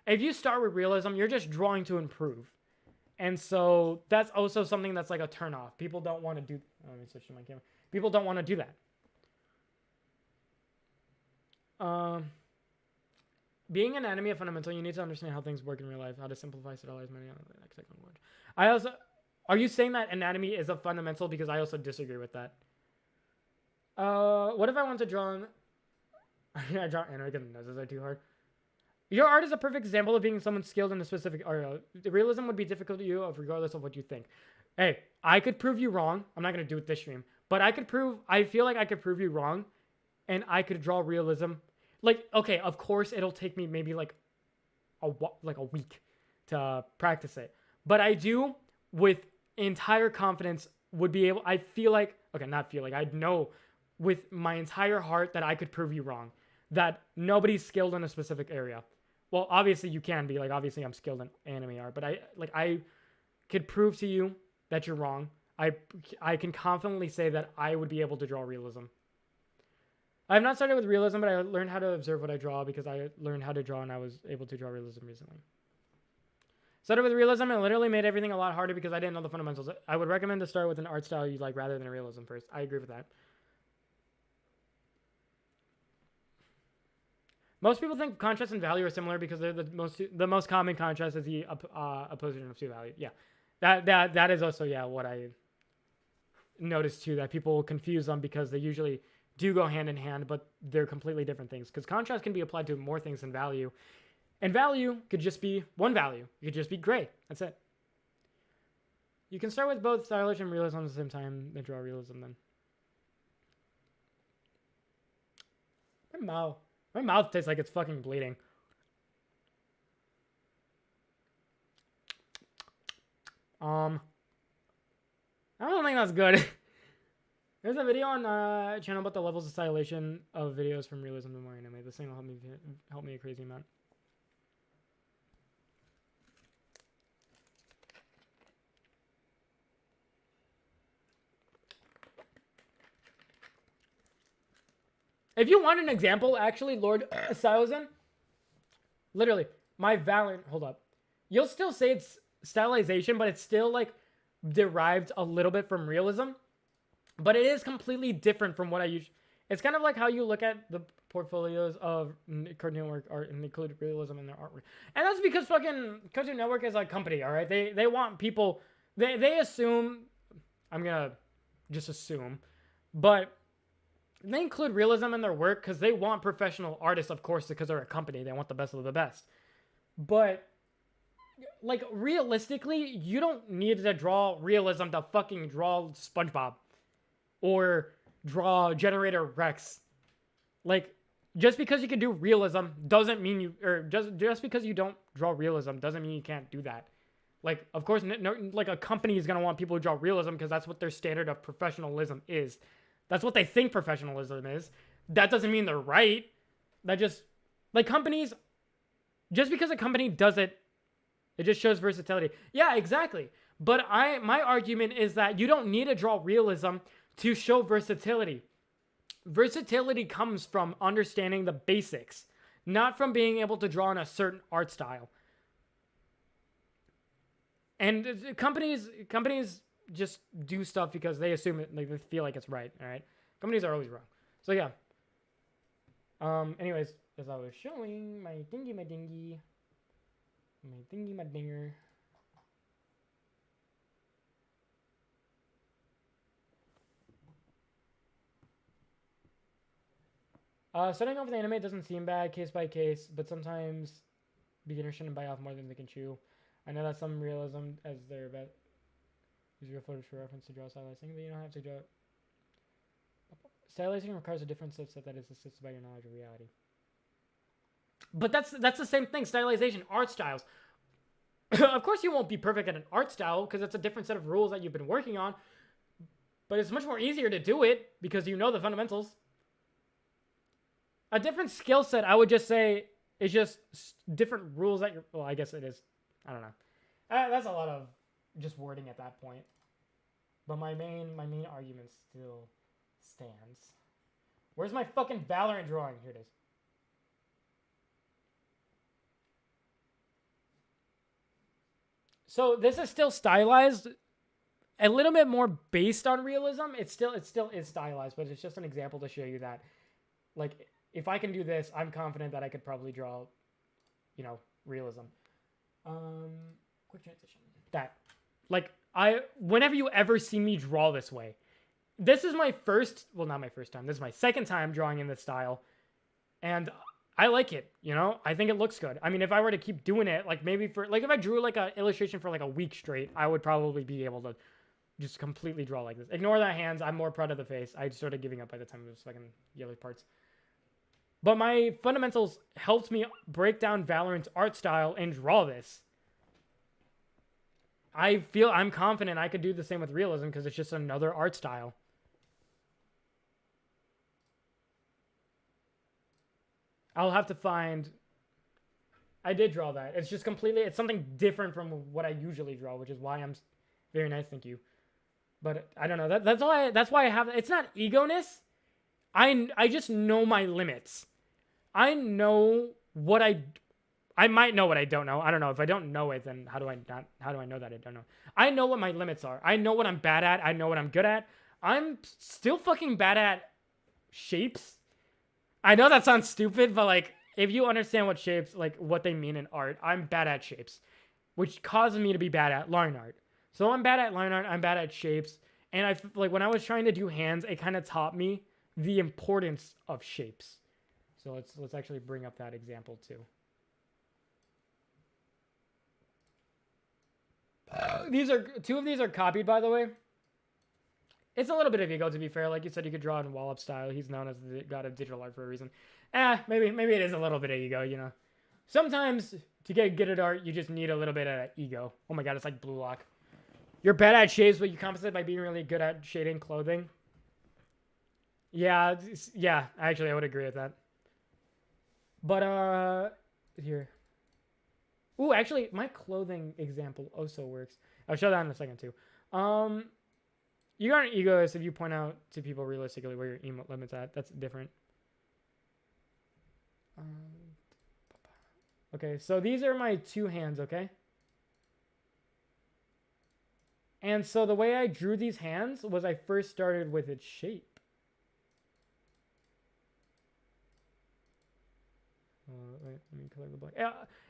If you start with realism, you're just drawing to improve. And so that's also something that's like a turn off. People don't want to do, let me switch to my camera. People don't want to do that. Being an anime fundamental, you need to understand how things work in real life, how to simplify, stylize many language. Are you saying that anatomy is a fundamental? Because I also disagree with that. What if I want to draw I draw anime because the noses are too hard. Your art is a perfect example of being someone skilled in a specific area. The realism would be difficult to you regardless of what you think. Hey, I could prove you wrong. I'm not going to do it this stream. But I feel like I could prove you wrong. And I could draw realism. Like, okay, of course it'll take me maybe like a week to practice it. But I do, with entire confidence, I know with my entire heart that I could prove you wrong. That nobody's skilled in a specific area. Well, obviously you can be. Like, obviously I'm skilled in anime art. But I could prove to you that you're wrong. I can confidently say that I would be able to draw realism. I have not started with realism, but I learned how to observe what I draw because I learned how to draw and I was able to draw realism recently. Started with realism and literally made everything a lot harder because I didn't know the fundamentals. I would recommend to start with an art style you like rather than a realism first. I agree with that. Most people think contrast and value are similar because they're the most common contrast is the opposition of two values. Yeah, that is also what I noticed too, that people confuse them because they usually do go hand in hand, but they're completely different things. Because contrast can be applied to more things than value, and value could just be one value. It could just be gray. That's it. You can start with both stylish and realism at the same time and draw realism then. My mouth tastes like it's fucking bleeding. I don't think that's good. There's a video on channel about the levels of stylization of videos from realism to more anime. This thing will help me a crazy amount. If you want an example, actually, Lord Stylization, literally, my Valorant, hold up. You'll still say it's stylization, but it's still, like, derived a little bit from realism. But it is completely different from what I use. It's kind of like how you look at the portfolios of Cartoon Network art and include realism in their artwork. And that's because fucking Cartoon Network is a company, all right? They want people, they assume, I'm going to just assume, but they include realism in their work because they want professional artists, of course, because they're a company. They want the best of the best. But, like, realistically, you don't need to draw realism to fucking draw SpongeBob or draw Generator Rex. Like, just because you can do realism doesn't mean you, or just because you don't draw realism doesn't mean you can't do that. Like, of course, like a company is going to want people to draw realism because that's what their standard of professionalism is. That's what they think professionalism is. That doesn't mean they're right. That just, like, companies, just because a company does it, it just shows versatility. Yeah, exactly. But my argument is that you don't need to draw realism to show versatility. Versatility comes from understanding the basics, not from being able to draw in a certain art style. And companies just do stuff because they assume it, like they feel like it's right. All right, companies are always wrong. So yeah. Anyways, as I was showing my dinger. Starting off with anime doesn't seem bad, case by case, but sometimes beginners shouldn't bite off more than they can chew. I know that's some realism as their bet. Use real footage for reference to draw stylizing, but you don't have to draw. Stylizing requires a different subset that is assisted by your knowledge of reality. But that's the same thing. Stylization, art styles. Of course, you won't be perfect at an art style because it's a different set of rules that you've been working on. But it's much more easier to do it because you know the fundamentals. A different skill set, I would just say, is just different rules that you're... Well, I guess it is. I don't know. That's a lot of just wording at that point. But my main argument still stands. Where's my fucking Valorant drawing? Here it is. So this is still stylized, a little bit more based on realism. It still is stylized, but it's just an example to show you that, like, if I can do this, I'm confident that I could probably draw, you know, realism. Quick transition. That, like, whenever you ever see me draw this way, this is my first, well, not my first time. This is my second time drawing in this style, and I like it, you know? I think it looks good. I mean, if I were to keep doing it, like maybe for, like if I drew like an illustration for like a week straight, I would probably be able to just completely draw like this. Ignore the hands. I'm more proud of the face. I started giving up by the time it was fucking yellow parts. But my fundamentals helped me break down Valorant's art style and draw this. I'm confident I could do the same with realism because it's just another art style. I'll have to find... I did draw that. It's just completely... It's something different from what I usually draw, which is why I'm... Very nice, thank you. But I don't know. That's why I have... It's not ego-ness. I just know my limits. I know what I might know what I don't know. I don't know. If I don't know it, then how do I know that I don't know? I know what my limits are. I know what I'm bad at. I know what I'm good at. I'm still fucking bad at shapes. I know that sounds stupid, but like, if you understand what shapes, like what they mean in art, I'm bad at shapes, which causes me to be bad at line art. So I'm bad at line art, I'm bad at shapes, and I like when I was trying to do hands, it kind of taught me the importance of shapes. So let's actually bring up that example too. Two of these are copied, by the way. It's a little bit of ego, to be fair. Like you said, you could draw in wall-up style. He's known as the god of digital art for a reason. Maybe it is a little bit of ego, you know. Sometimes to get good at art, you just need a little bit of ego. Oh my god, it's like Blue Lock. You're bad at shapes, but you compensate by being really good at shading clothing. Yeah, actually, I would agree with that. But, here. Ooh, actually, my clothing example also works. I'll show that in a second, too. You aren't egoist if you point out to people realistically where your emote limit's at. That's different. Okay, so these are my two hands, okay? And so the way I drew these hands was I first started with its shape. Let me color the black.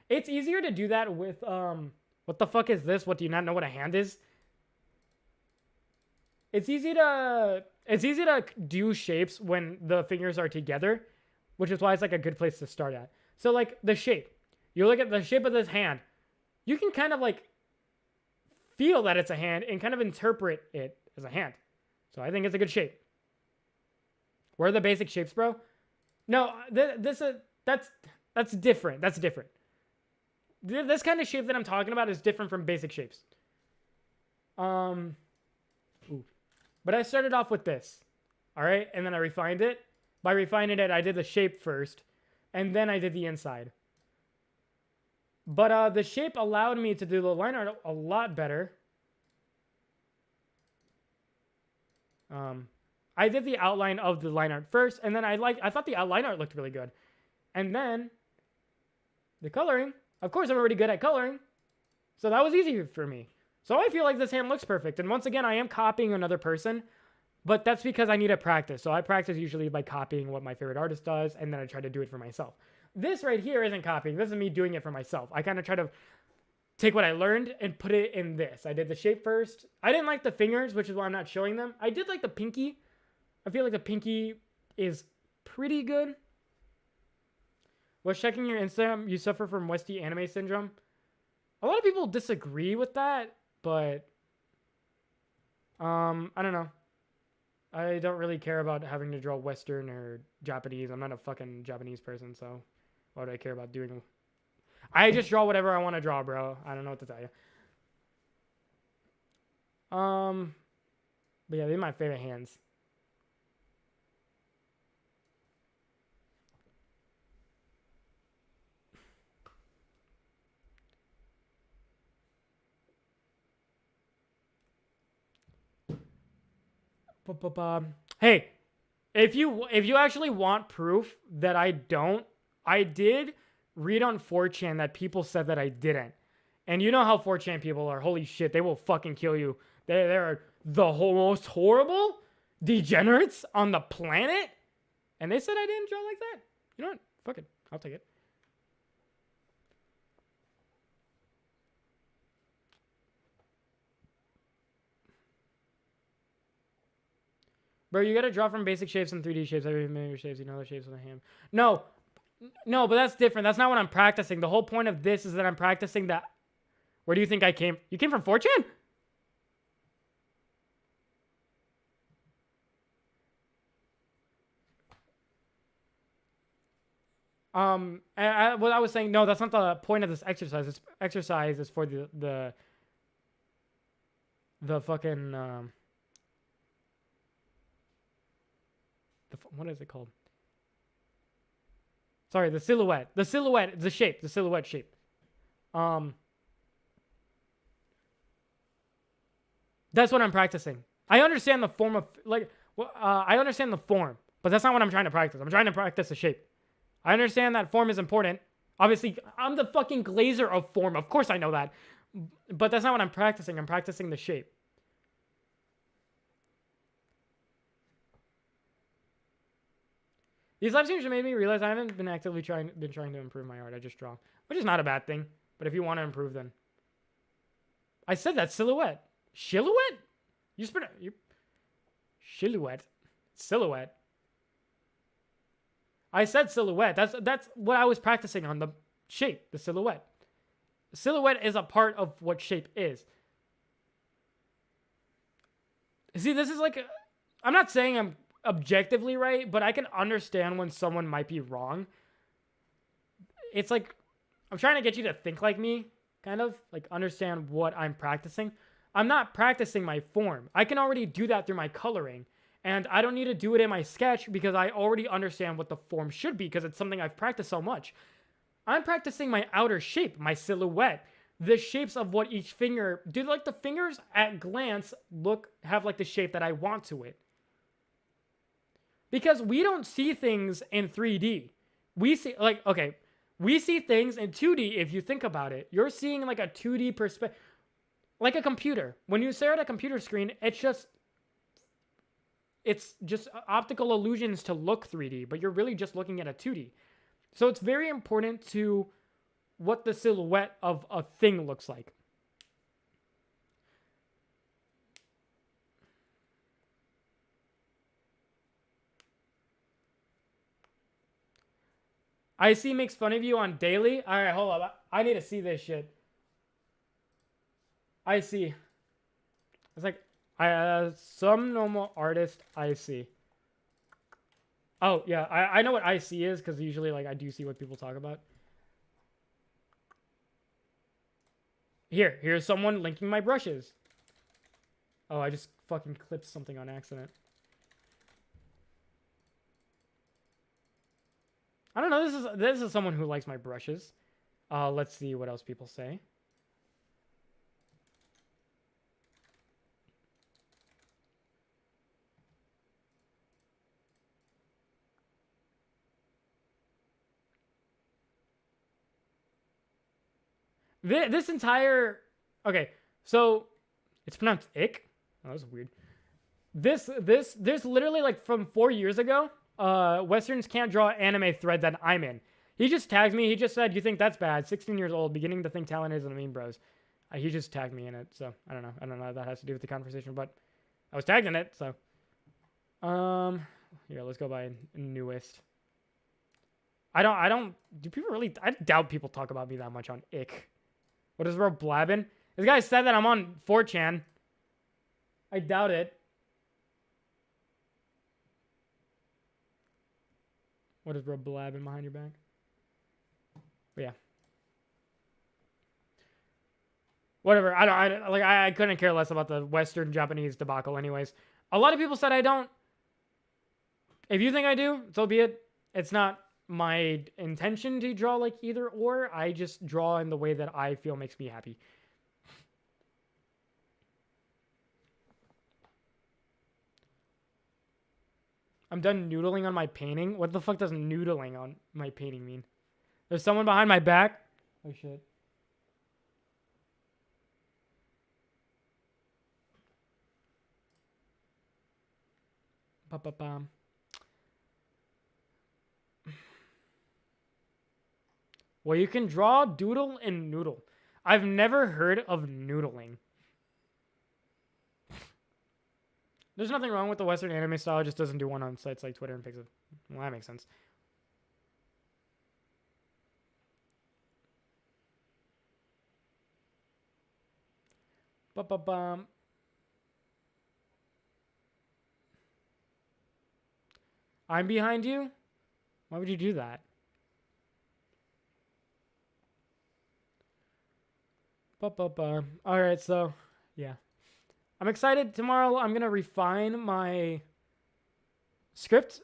It's easier to do that with, what the fuck is this? What, do you not know what a hand is? It's easy to do shapes when the fingers are together, which is why it's like a good place to start at. So like the shape, you look at the shape of this hand, you can kind of like feel that it's a hand and kind of interpret it as a hand. So I think it's a good shape. Where are the basic shapes, bro? No, that's different. That's different. This kind of shape that I'm talking about is different from basic shapes. Ooh. But I started off with this, all right? And then I refined it. By refining it, I did the shape first, and then I did the inside. But the shape allowed me to do the line art a lot better. I did the outline of the line art first, and then I thought the outline art looked really good. And then the coloring, of course I'm already good at coloring, so that was easy for me. So I feel like this hand looks perfect. And once again, I am copying another person, but that's because I need to practice. So I practice usually by copying what my favorite artist does, and then I try to do it for myself. This right here isn't copying. This is me doing it for myself. I kind of try to take what I learned and put it in this. I did the shape first. I didn't like the fingers, which is why I'm not showing them. I did like the pinky. I feel like the pinky is pretty good. Was checking your Instagram, you suffer from Westie anime syndrome. A lot of people disagree with that, but I don't know. I don't really care about having to draw Western or Japanese. I'm not a fucking Japanese person, so why do I care about doing? I just draw whatever I want to draw, bro. I don't know what to tell you. But yeah, these are my favorite hands. Hey, if you actually want proof that I don't, I did read on 4chan that people said that I didn't. And you know how 4chan people are. Holy shit, they will fucking kill you. They're the most horrible degenerates on the planet. And they said I didn't draw like that. You know what? Fuck it. I'll take it. Bro, you gotta draw from basic shapes and 3D shapes. Every familiar shapes, you know the shapes with a hand. No, but that's different. That's not what I'm practicing. The whole point of this is that I'm practicing that. Where do you think I came? You came from 4chan? What I was saying, no, that's not the point of this exercise. This exercise is for the fucking what is it called? Sorry, the silhouette. The silhouette, the shape, the silhouette shape. That's what I'm practicing. I understand the form of, like, I understand the form, but that's not what I'm trying to practice. I'm trying to practice the shape. I understand that form is important. Obviously, I'm the fucking glazer of form. Of course I know that. But that's not what I'm practicing. I'm practicing the shape. These live streams made me realize I haven't been actively trying to improve my art. I just draw, which is not a bad thing. But if you want to improve, then I said that silhouette. Silhouette? You spit you silhouette. I said silhouette. That's what I was practicing on, the shape, the silhouette. Silhouette is a part of what shape is. See, this is like, I'm not saying I'm objectively right, but I can understand when someone might be wrong. It's like, I'm trying to get you to think like me, kind of, like understand what I'm practicing. I'm not practicing my form. I can already do that through my coloring. And I don't need to do it in my sketch because I already understand what the form should be because it's something I've practiced so much. I'm practicing my outer shape, my silhouette, the shapes of what each finger, do like the fingers at glance have like the shape that I want to it. Because we don't see things in 3D. We see, like, okay, we see things in 2D if you think about it. You're seeing like a 2D perspective, like a computer. When you stare at a computer screen, it's just optical illusions to look 3D, but you're really just looking at a 2D. So it's very important to what the silhouette of a thing looks like. IC makes fun of you on daily. All right, hold up. I need to see this shit. IC. It's like, some normal artist IC. Oh, yeah. I know what IC is because usually like I do see what people talk about. Here's someone linking my brushes. Oh, I just fucking clipped something on accident. I don't know. This is someone who likes my brushes. Let's see what else people say. This entire... Okay, so It's pronounced ick. Oh, that's weird. There's literally like from 4 years ago. Westerns can't draw anime thread that I'm in. He just tagged me. He just said, "You think that's bad? 16 years old, beginning to think talent isn't a meme, bros." He just tagged me in it, so I don't know. I don't know what that has to do with the conversation, but I was tagged in it, so. Here, let's go by newest. I don't. Do people really? I doubt people talk about me that much on ick. What is bro blabbing? This guy said that I'm on 4chan. I doubt it. What is bro blabbing behind your back? But yeah. Whatever. I couldn't care less about the Western Japanese debacle anyways. A lot of people said I don't. If you think I do, so be it. It's not my intention to draw like either or. I just draw in the way that I feel makes me happy. I'm done noodling on my painting. What the fuck does noodling on my painting mean? There's someone behind my back. Oh shit. Ba-ba-bam. Well, you can draw, doodle, and noodle. I've never heard of noodling. There's nothing wrong with the Western anime style. It just doesn't do one on sites like Twitter and Pixel. Well, that makes sense. Ba-ba-bum. I'm behind you? Why would you do that? Ba-ba-bum. Alright, so, yeah. I'm excited. Tomorrow I'm going to refine my script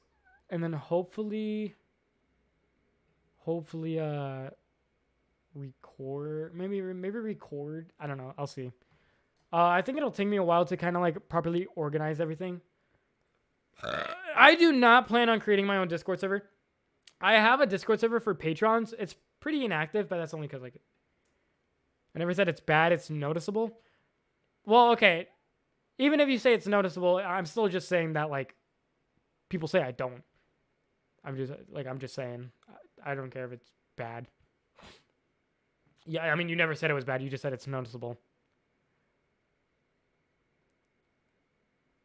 and then hopefully record. Maybe record. I don't know. I'll see. I think it'll take me a while to kind of like properly organize everything. I do not plan on creating my own Discord server. I have a Discord server for patrons. It's pretty inactive, but that's only because like I never said it's bad. It's noticeable. Well, okay. Even if you say it's noticeable, I'm still just saying that like people say I don't. I'm just saying I don't care if it's bad. Yeah, I mean you never said it was bad. You just said it's noticeable.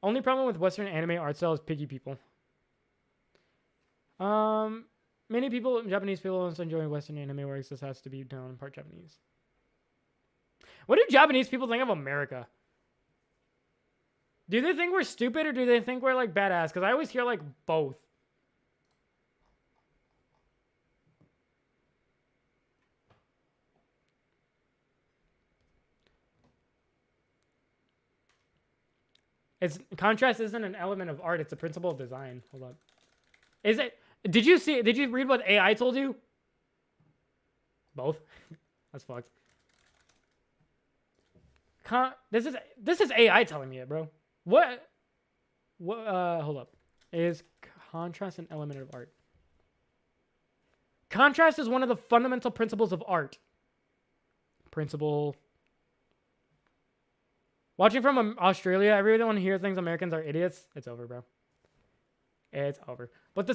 Only problem with Western anime art style is picky people. Many people, Japanese people, also enjoy Western anime works. This has to be done in part Japanese. What do Japanese people think of America? Do they think we're stupid or do they think we're like badass? Because I always hear like both. Contrast isn't an element of art, it's a principle of design. Hold up. Is it? Did you read what AI told you? Both? That's fucked. This is AI telling me it, bro. What hold up. Is contrast an element of art? Contrast is one of the fundamental principles of art. Principle. Watching from Australia, everyone here thinks Americans are idiots. It's over, bro. It's over. But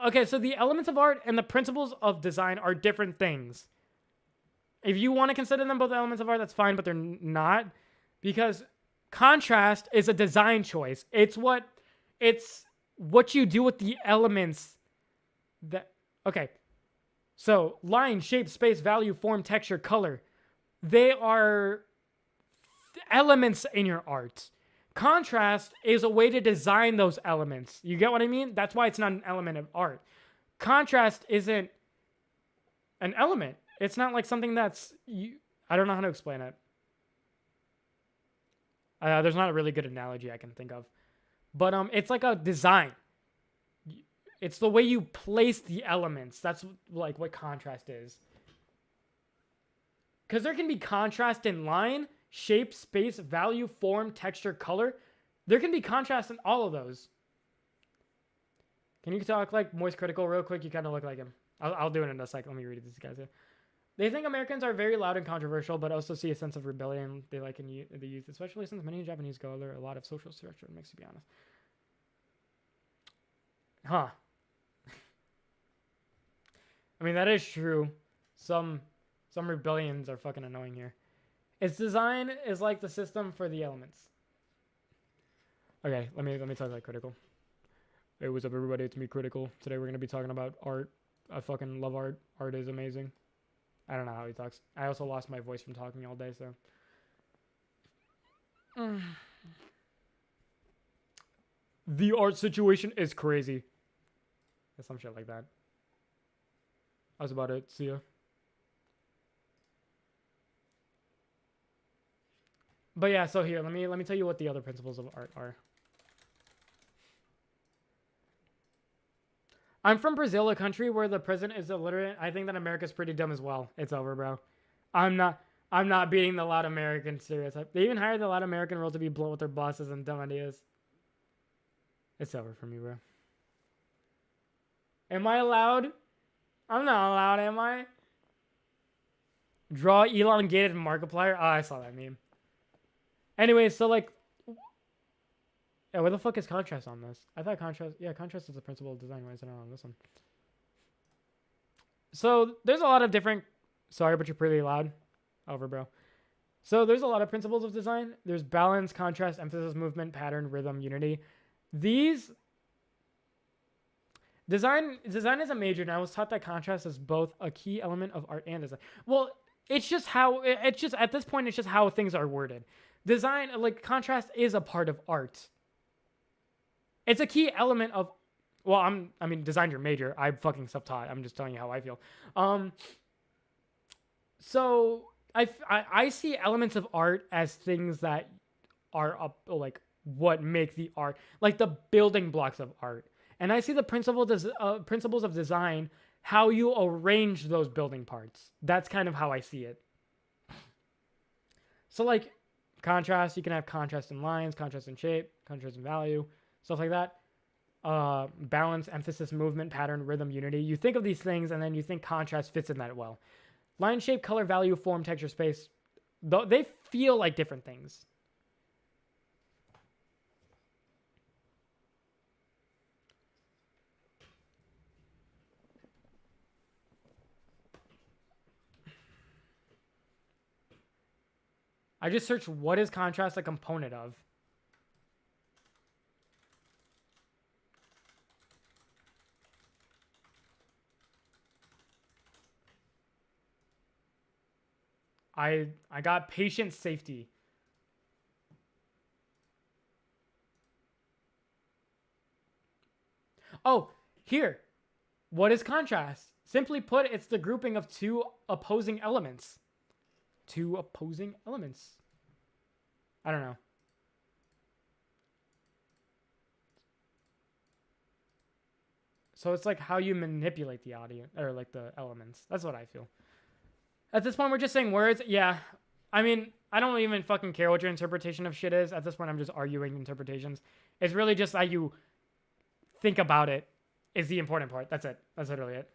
okay, so the elements of art and the principles of design are different things. If you want to consider them both elements of art, that's fine, but they're not. Because contrast is a design choice. It's what you do with the elements that... Okay. So, line, shape, space, value, form, texture, color. They are elements in your art. Contrast is a way to design those elements. You get what I mean? That's why it's not an element of art. Contrast isn't an element. It's not like something that's... I don't know how to explain it. There's not a really good analogy I can think of. But it's like a design. It's the way you place the elements. That's like what contrast is. Because there can be contrast in line, shape, space, value, form, texture, color. There can be contrast in all of those. Can you talk like Moist Critical real quick? You kind of look like him. I'll do it in a second. Let me read this, guys. They think Americans are very loud and controversial, but also see a sense of rebellion they like in the youth, especially since many Japanese go there a lot of social structure mix, to be honest. Huh. I mean, that is true. Some rebellions are fucking annoying here. Its design is like the system for the elements. Okay, let me talk like Critical. Hey, what's up, everybody? It's me, Critical. Today we're gonna be talking about art. I fucking love art. Art is amazing. I don't know how he talks. I also lost my voice from talking all day, so. The art situation is crazy. Yeah, some shit like that. That's about it. See ya. But yeah, so here, let me tell you what the other principles of art are. I'm from Brazil, a country where the president is illiterate. I think that America's pretty dumb as well. It's over, bro. I'm not beating the loud American stereotype. They even hired the loud American role to be blunt with their bosses and dumb ideas. It's over for me, bro. Am I allowed? I'm not allowed, am I? Draw elongated Markiplier. Oh, I saw that meme. Anyway, so like, yeah, where the fuck is contrast on this? I thought contrast, yeah, contrast is the principle of design. Why is it not on this one? So there's a lot of different, sorry, but you're pretty loud. Over, bro. So there's a lot of principles of design. There's balance, contrast, emphasis, movement, pattern, rhythm, unity. These, design is a major, and I was taught that contrast is both a key element of art and design. Well, it's just at this point, it's just how things are worded. Design, like contrast is a part of art. It's a key element of, well, I mean, design's your major. I'm fucking self-taught. I'm just telling you how I feel. So I see elements of art as things that are up, like what make the art, like the building blocks of art. And I see the principles of design, how you arrange those building parts. That's kind of how I see it. So like contrast, you can have contrast in lines, contrast in shape, contrast in value, stuff like that. Balance, emphasis, movement, pattern, rhythm, unity. You think of these things and then you think contrast fits in that well. Line, shape, color, value, form, texture, space. They feel like different things. I just searched what is contrast a component of. I got patient safety. Oh, here. What is contrast? Simply put, it's the grouping of two opposing elements. Two opposing elements. I don't know. So it's like how you manipulate the audience, or like the elements. That's what I feel. At this point, we're just saying words. Yeah. I mean, I don't even fucking care what your interpretation of shit is. At this point, I'm just arguing interpretations. It's really just how you think about it is the important part. That's it. That's literally it.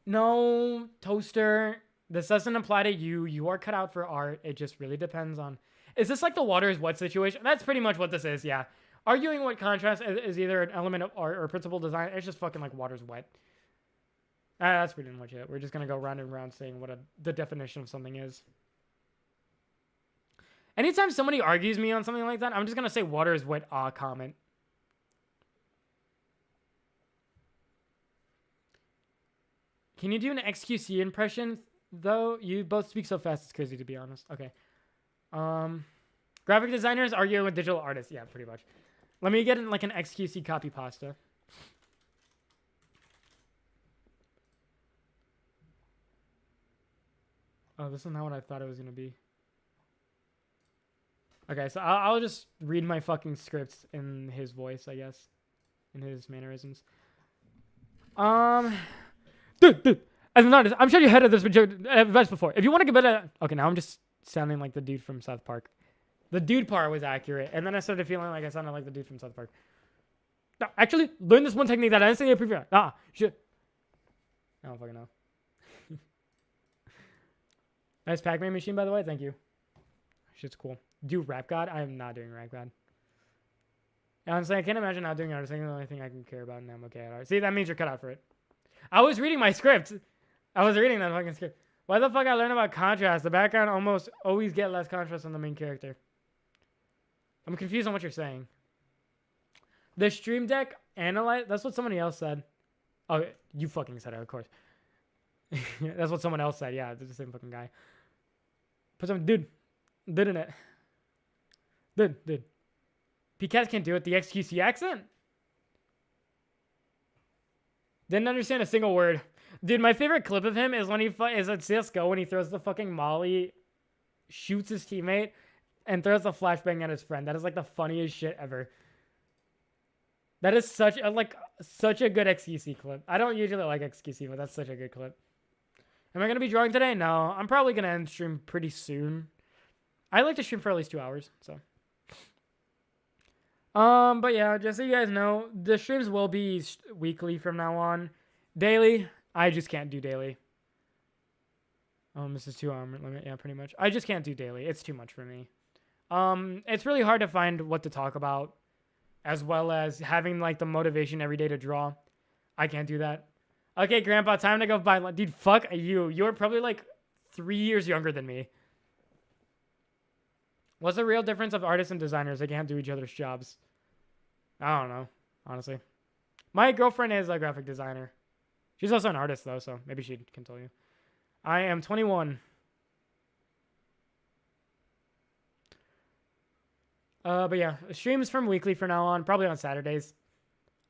No, Toaster. This doesn't apply to you. You are cut out for art. It just really depends on... Is this like the water is wet situation? That's pretty much what this is, yeah. Arguing what contrast is either an element of art or principle design, it's just fucking like water's wet. That's pretty much it. We're just going to go round and round saying what the definition of something is. Anytime somebody argues me on something like that, I'm just going to say water is wet, comment. Can you do an XQC impression, though? You both speak so fast, it's crazy, to be honest. Okay. Graphic designers arguing with digital artists. Yeah, pretty much. Let me get in like an XQC copy pasta. Oh, this is not what I thought it was going to be. Okay, so I'll just read my fucking scripts in his voice, I guess. In his mannerisms. Dude, as an artist, I'm sure you heard of this advice before. If you want to get better at... Okay, now I'm just sounding like the dude from South Park. The dude part was accurate, and then I started feeling like I sounded like the dude from South Park. No, actually, learn this one technique that I instantly appreciate. Shit. I don't fucking know. Nice Pac-Man machine, by the way. Thank you. Shit's cool. Do Rap God? I am not doing Rap God. Honestly, I can't imagine not doing art. It's the only thing I can care about, and I'm okay at art. See, that means you're cut out for it. I was reading my script. I was reading that fucking script. Why the fuck I learned about contrast? The background almost always get less contrast on the main character. I'm confused on what you're saying. The Stream Deck analyze. That's what somebody else said. Oh, you fucking said it, of course. That's what someone else said. Yeah, it's the same fucking guy. Put some dude in it. Dude. PCAS can't do it. The XQC accent. Didn't understand a single word. Dude, my favorite clip of him is when he is at CSGO when he throws the fucking molly, shoots his teammate, and throws the flashbang at his friend. That is like the funniest shit ever. That is such a good XQC clip. I don't usually like XQC, but that's such a good clip. Am I going to be drawing today? No. I'm probably going to end stream pretty soon. I like to stream for at least 2 hours, so. But yeah, just so you guys know, the streams will be weekly from now on. Daily, I just can't do daily. This is 2 hour limit. Yeah, pretty much. I just can't do daily. It's too much for me. It's really hard to find what to talk about, as well as having like the motivation every day to draw. I can't do that. Okay, Grandpa, time to go buy. Dude, fuck you. You're probably like 3 years younger than me. What's the real difference of artists and designers? They can't do each other's jobs. I don't know, honestly. My girlfriend is a graphic designer. She's also an artist, though, so maybe she can tell you. I am 21. But yeah, streams from weekly from now on, probably on Saturdays.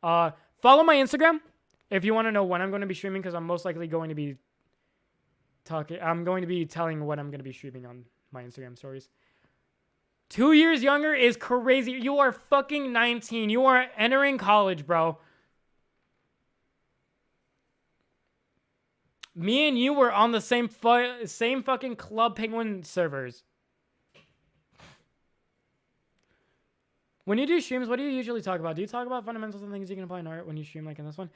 Follow my Instagram if you want to know when I'm going to be streaming, because I'm most likely going to be I'm going to be telling what I'm going to be streaming on my Instagram stories. 2 years younger is crazy. You are fucking 19. You are entering college, bro. Me and you were on the same fucking Club Penguin servers. When you do streams, what do you usually talk about? Do you talk about fundamentals and things you can apply in art when you stream like in this one?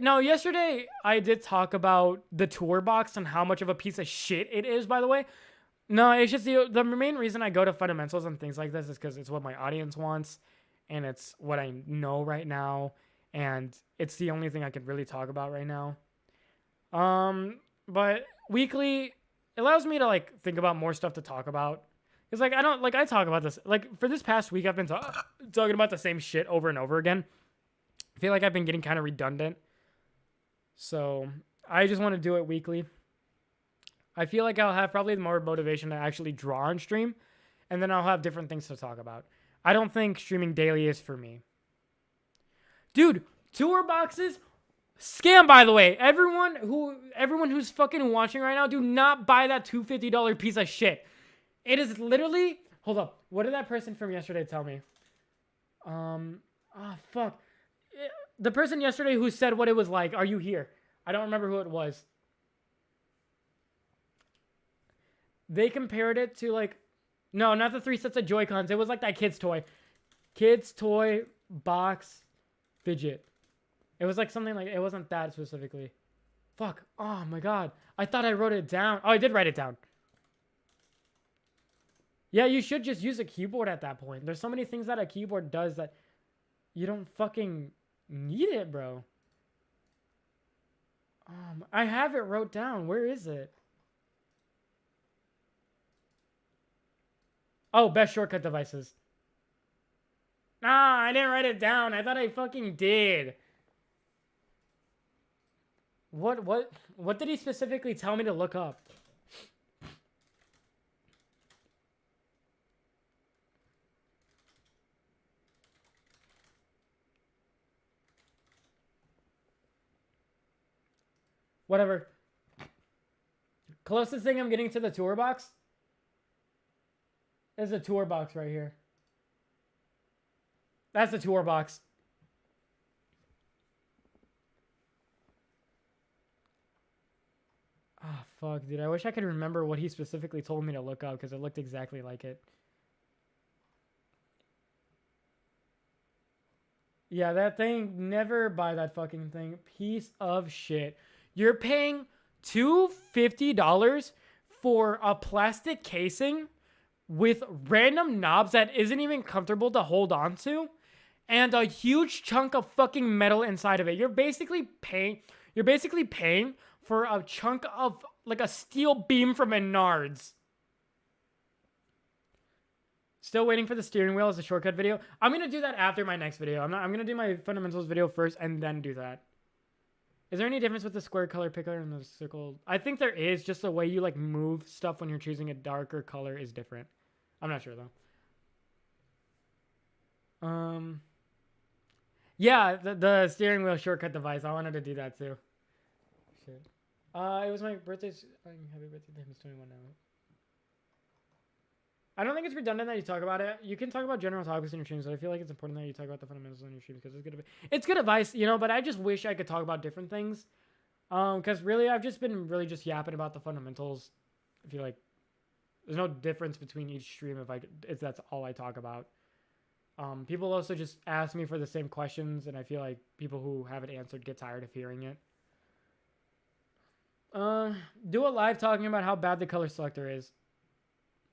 No, yesterday I did talk about the tour box and how much of a piece of shit it is, by the way. No, it's just the main reason I go to fundamentals and things like this is because it's what my audience wants, and it's what I know right now, and it's the only thing I could really talk about right now. But weekly, it allows me to like think about more stuff to talk about. It's like I talk about this like for this past week I've been talking about the same shit over and over again. I feel like I've been getting kind of redundant, so I just want to do it weekly. I feel like I'll have probably more motivation to actually draw on stream, and then I'll have different things to talk about. I don't think streaming daily is for me. Dude, tour boxes, scam, by the way. Everyone who's fucking watching right now, do not buy that $250 piece of shit. It is literally, hold up. What did that person from yesterday tell me? Fuck. The person yesterday who said what it was like, are you here? I don't remember who it was. They compared it to like, no, not the 3 sets of Joy-Cons. It was like that kid's toy. Kid's toy box fidget. It was like something like, it wasn't that specifically. Fuck. Oh my God. I thought I wrote it down. Oh, I did write it down. Yeah, you should just use a keyboard at that point. There's so many things that a keyboard does that you don't fucking need it, bro. I have it wrote down. Where is it? Oh, best shortcut devices. Nah, I didn't write it down. I thought I fucking did. What did he specifically tell me to look up? Whatever. Closest thing I'm getting to the tour box is a tour box right here. That's the tour box. Ah, fuck, dude. I wish I could remember what he specifically told me to look up because it looked exactly like it. Yeah, that thing. Never buy that fucking thing. Piece of shit. You're paying $250 for a plastic casing with random knobs that isn't even comfortable to hold on to and a huge chunk of fucking metal inside of it. You're basically paying for a chunk of like a steel beam from Menards. Still waiting for the steering wheel as a shortcut video. I'm going to do that after my next video. I'm going to do my fundamentals video first and then do that. Is there any difference with the square color picker and the circle? I think there is. Just the way you like move stuff when you're choosing a darker color is different. I'm not sure though. Yeah, the steering wheel shortcut device. I wanted to do that too. Shit. It was my birthday. Happy birthday to him. He's 21 now. I don't think it's redundant that you talk about it. You can talk about general topics in your streams, but I feel like it's important that you talk about the fundamentals in your streams because it's good advice, you know, but I just wish I could talk about different things. Because really, I've just been just yapping about the fundamentals. I feel like there's no difference between each stream if that's all I talk about. People also just ask me for the same questions, and I feel like people who have it answered get tired of hearing it. Do a live talking about how bad the color selector is.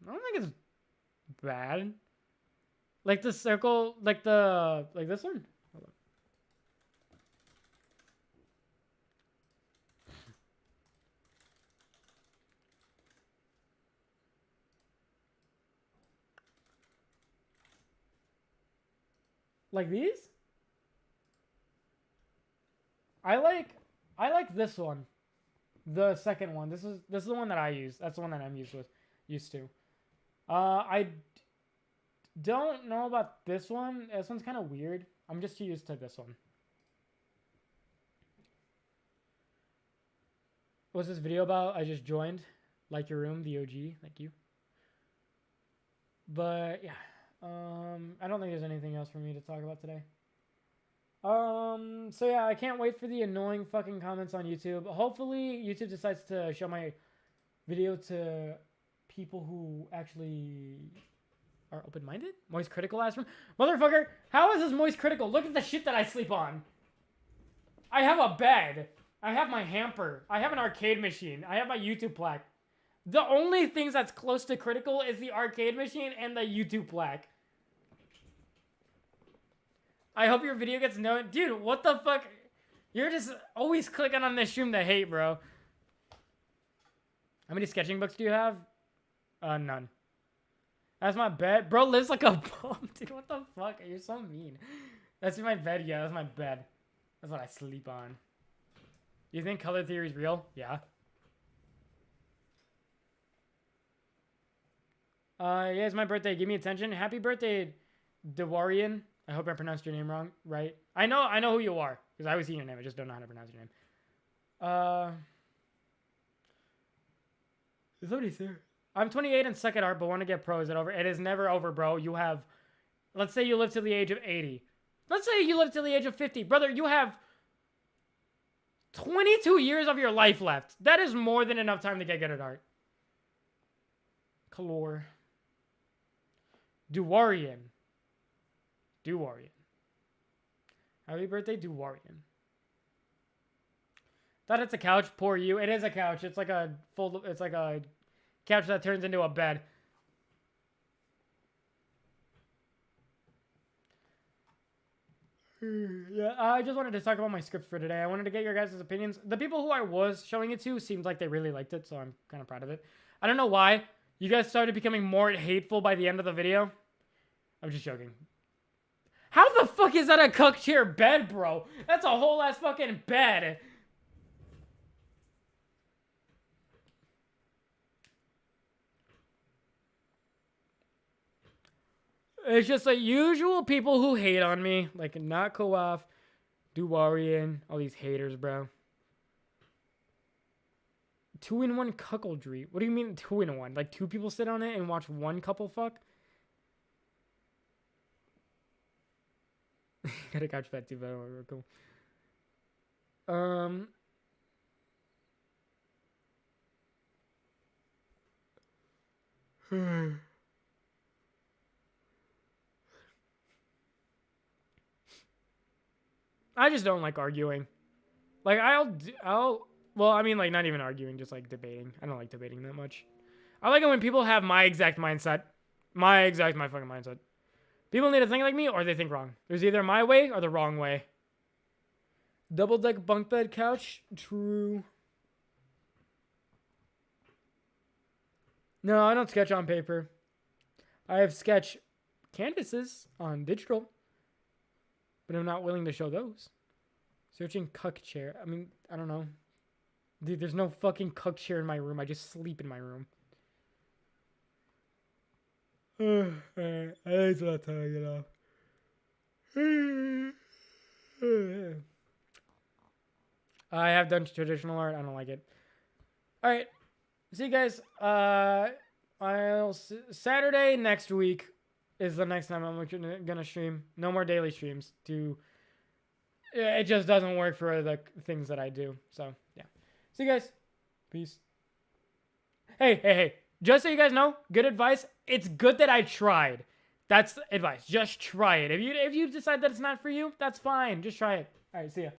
I don't think it's bad. Like the circle, like this one. Hold on. Like these? I like this one. The second one. This is the one that I use. That's the one that I'm used to. I don't know about this one. This one's kind of weird. I'm just too used to this one. What's this video about? I just joined. Like your room, the OG. Thank you. But yeah. I don't think there's anything else for me to talk about today. So yeah, I can't wait for the annoying fucking comments on YouTube. Hopefully YouTube decides to show my video to people who actually are open-minded. Moist Critical asked from motherfucker. How is this Moist Critical? Look at the shit that I sleep on. I have a bed. I have my hamper. I have an arcade machine. I have my YouTube plaque. The only things that's close to critical is the arcade machine and the YouTube plaque. I hope your video gets known. Dude, what the fuck? You're just always clicking on this stream to hate, bro. How many sketching books do you have? None. That's my bed. Bro lives like a bum, dude. What the fuck? You're so mean. That's my bed. Yeah, that's my bed. That's what I sleep on. You think color theory is real? Yeah. Yeah, it's my birthday. Give me attention. Happy birthday, Dewarian. I hope I pronounced your name wrong, right? I know who you are, because I always see your name. I just don't know how to pronounce your name. Is somebody there? I'm 28 and suck at art, but want to get pro. Is it over? It is never over, bro. You have, let's say you live till the age of 80. Let's say you live till the age of 50. Brother, you have 22 years of your life left. That is more than enough time to get good at art. Color. Dewarian. Happy birthday, Dewarian. Thought it's a couch. Poor you. It is a couch. It's like a couch that turns into a bed. Yeah, I just wanted to talk about my script for today. I wanted to get your guys' opinions. The people who I was showing it to seemed like they really liked it, so I'm kind of proud of it. I don't know why. You guys started becoming more hateful by the end of the video. I'm just joking. How the fuck is that a cook chair bed, bro? That's a whole ass fucking bed. It's just like usual people who hate on me. Like Not Koaf, Dewarian, all these haters, bro. 2-in-1 cuckoldry. What do you mean 2-in-1? Like 2 people sit on it and watch 1 couple fuck? Got a couch bed too, but we're cool. I just don't like arguing. Like I'll Well, I mean, like, not even arguing, just, like, debating. I don't like debating that much. I like it when people have my exact mindset. My fucking mindset. People need to think like me or they think wrong. There's either my way or the wrong way. Double deck bunk bed couch? True. No, I don't sketch on paper. I have sketch canvases on digital, but I'm not willing to show those. Searching cuck chair. I mean, I don't know. Dude, there's no fucking cuck chair in my room. I just sleep in my room. Alright, I think it's about time to get off. I have done traditional art. I don't like it. Alright. See you guys. Saturday next week is the next time I'm gonna stream. No more daily streams. It just doesn't work for the things that I do. So yeah. See you guys. Peace. Hey. Just so you guys know, good advice. It's good that I tried. That's advice. Just try it. If you decide that it's not for you, that's fine. Just try it. All right, see ya.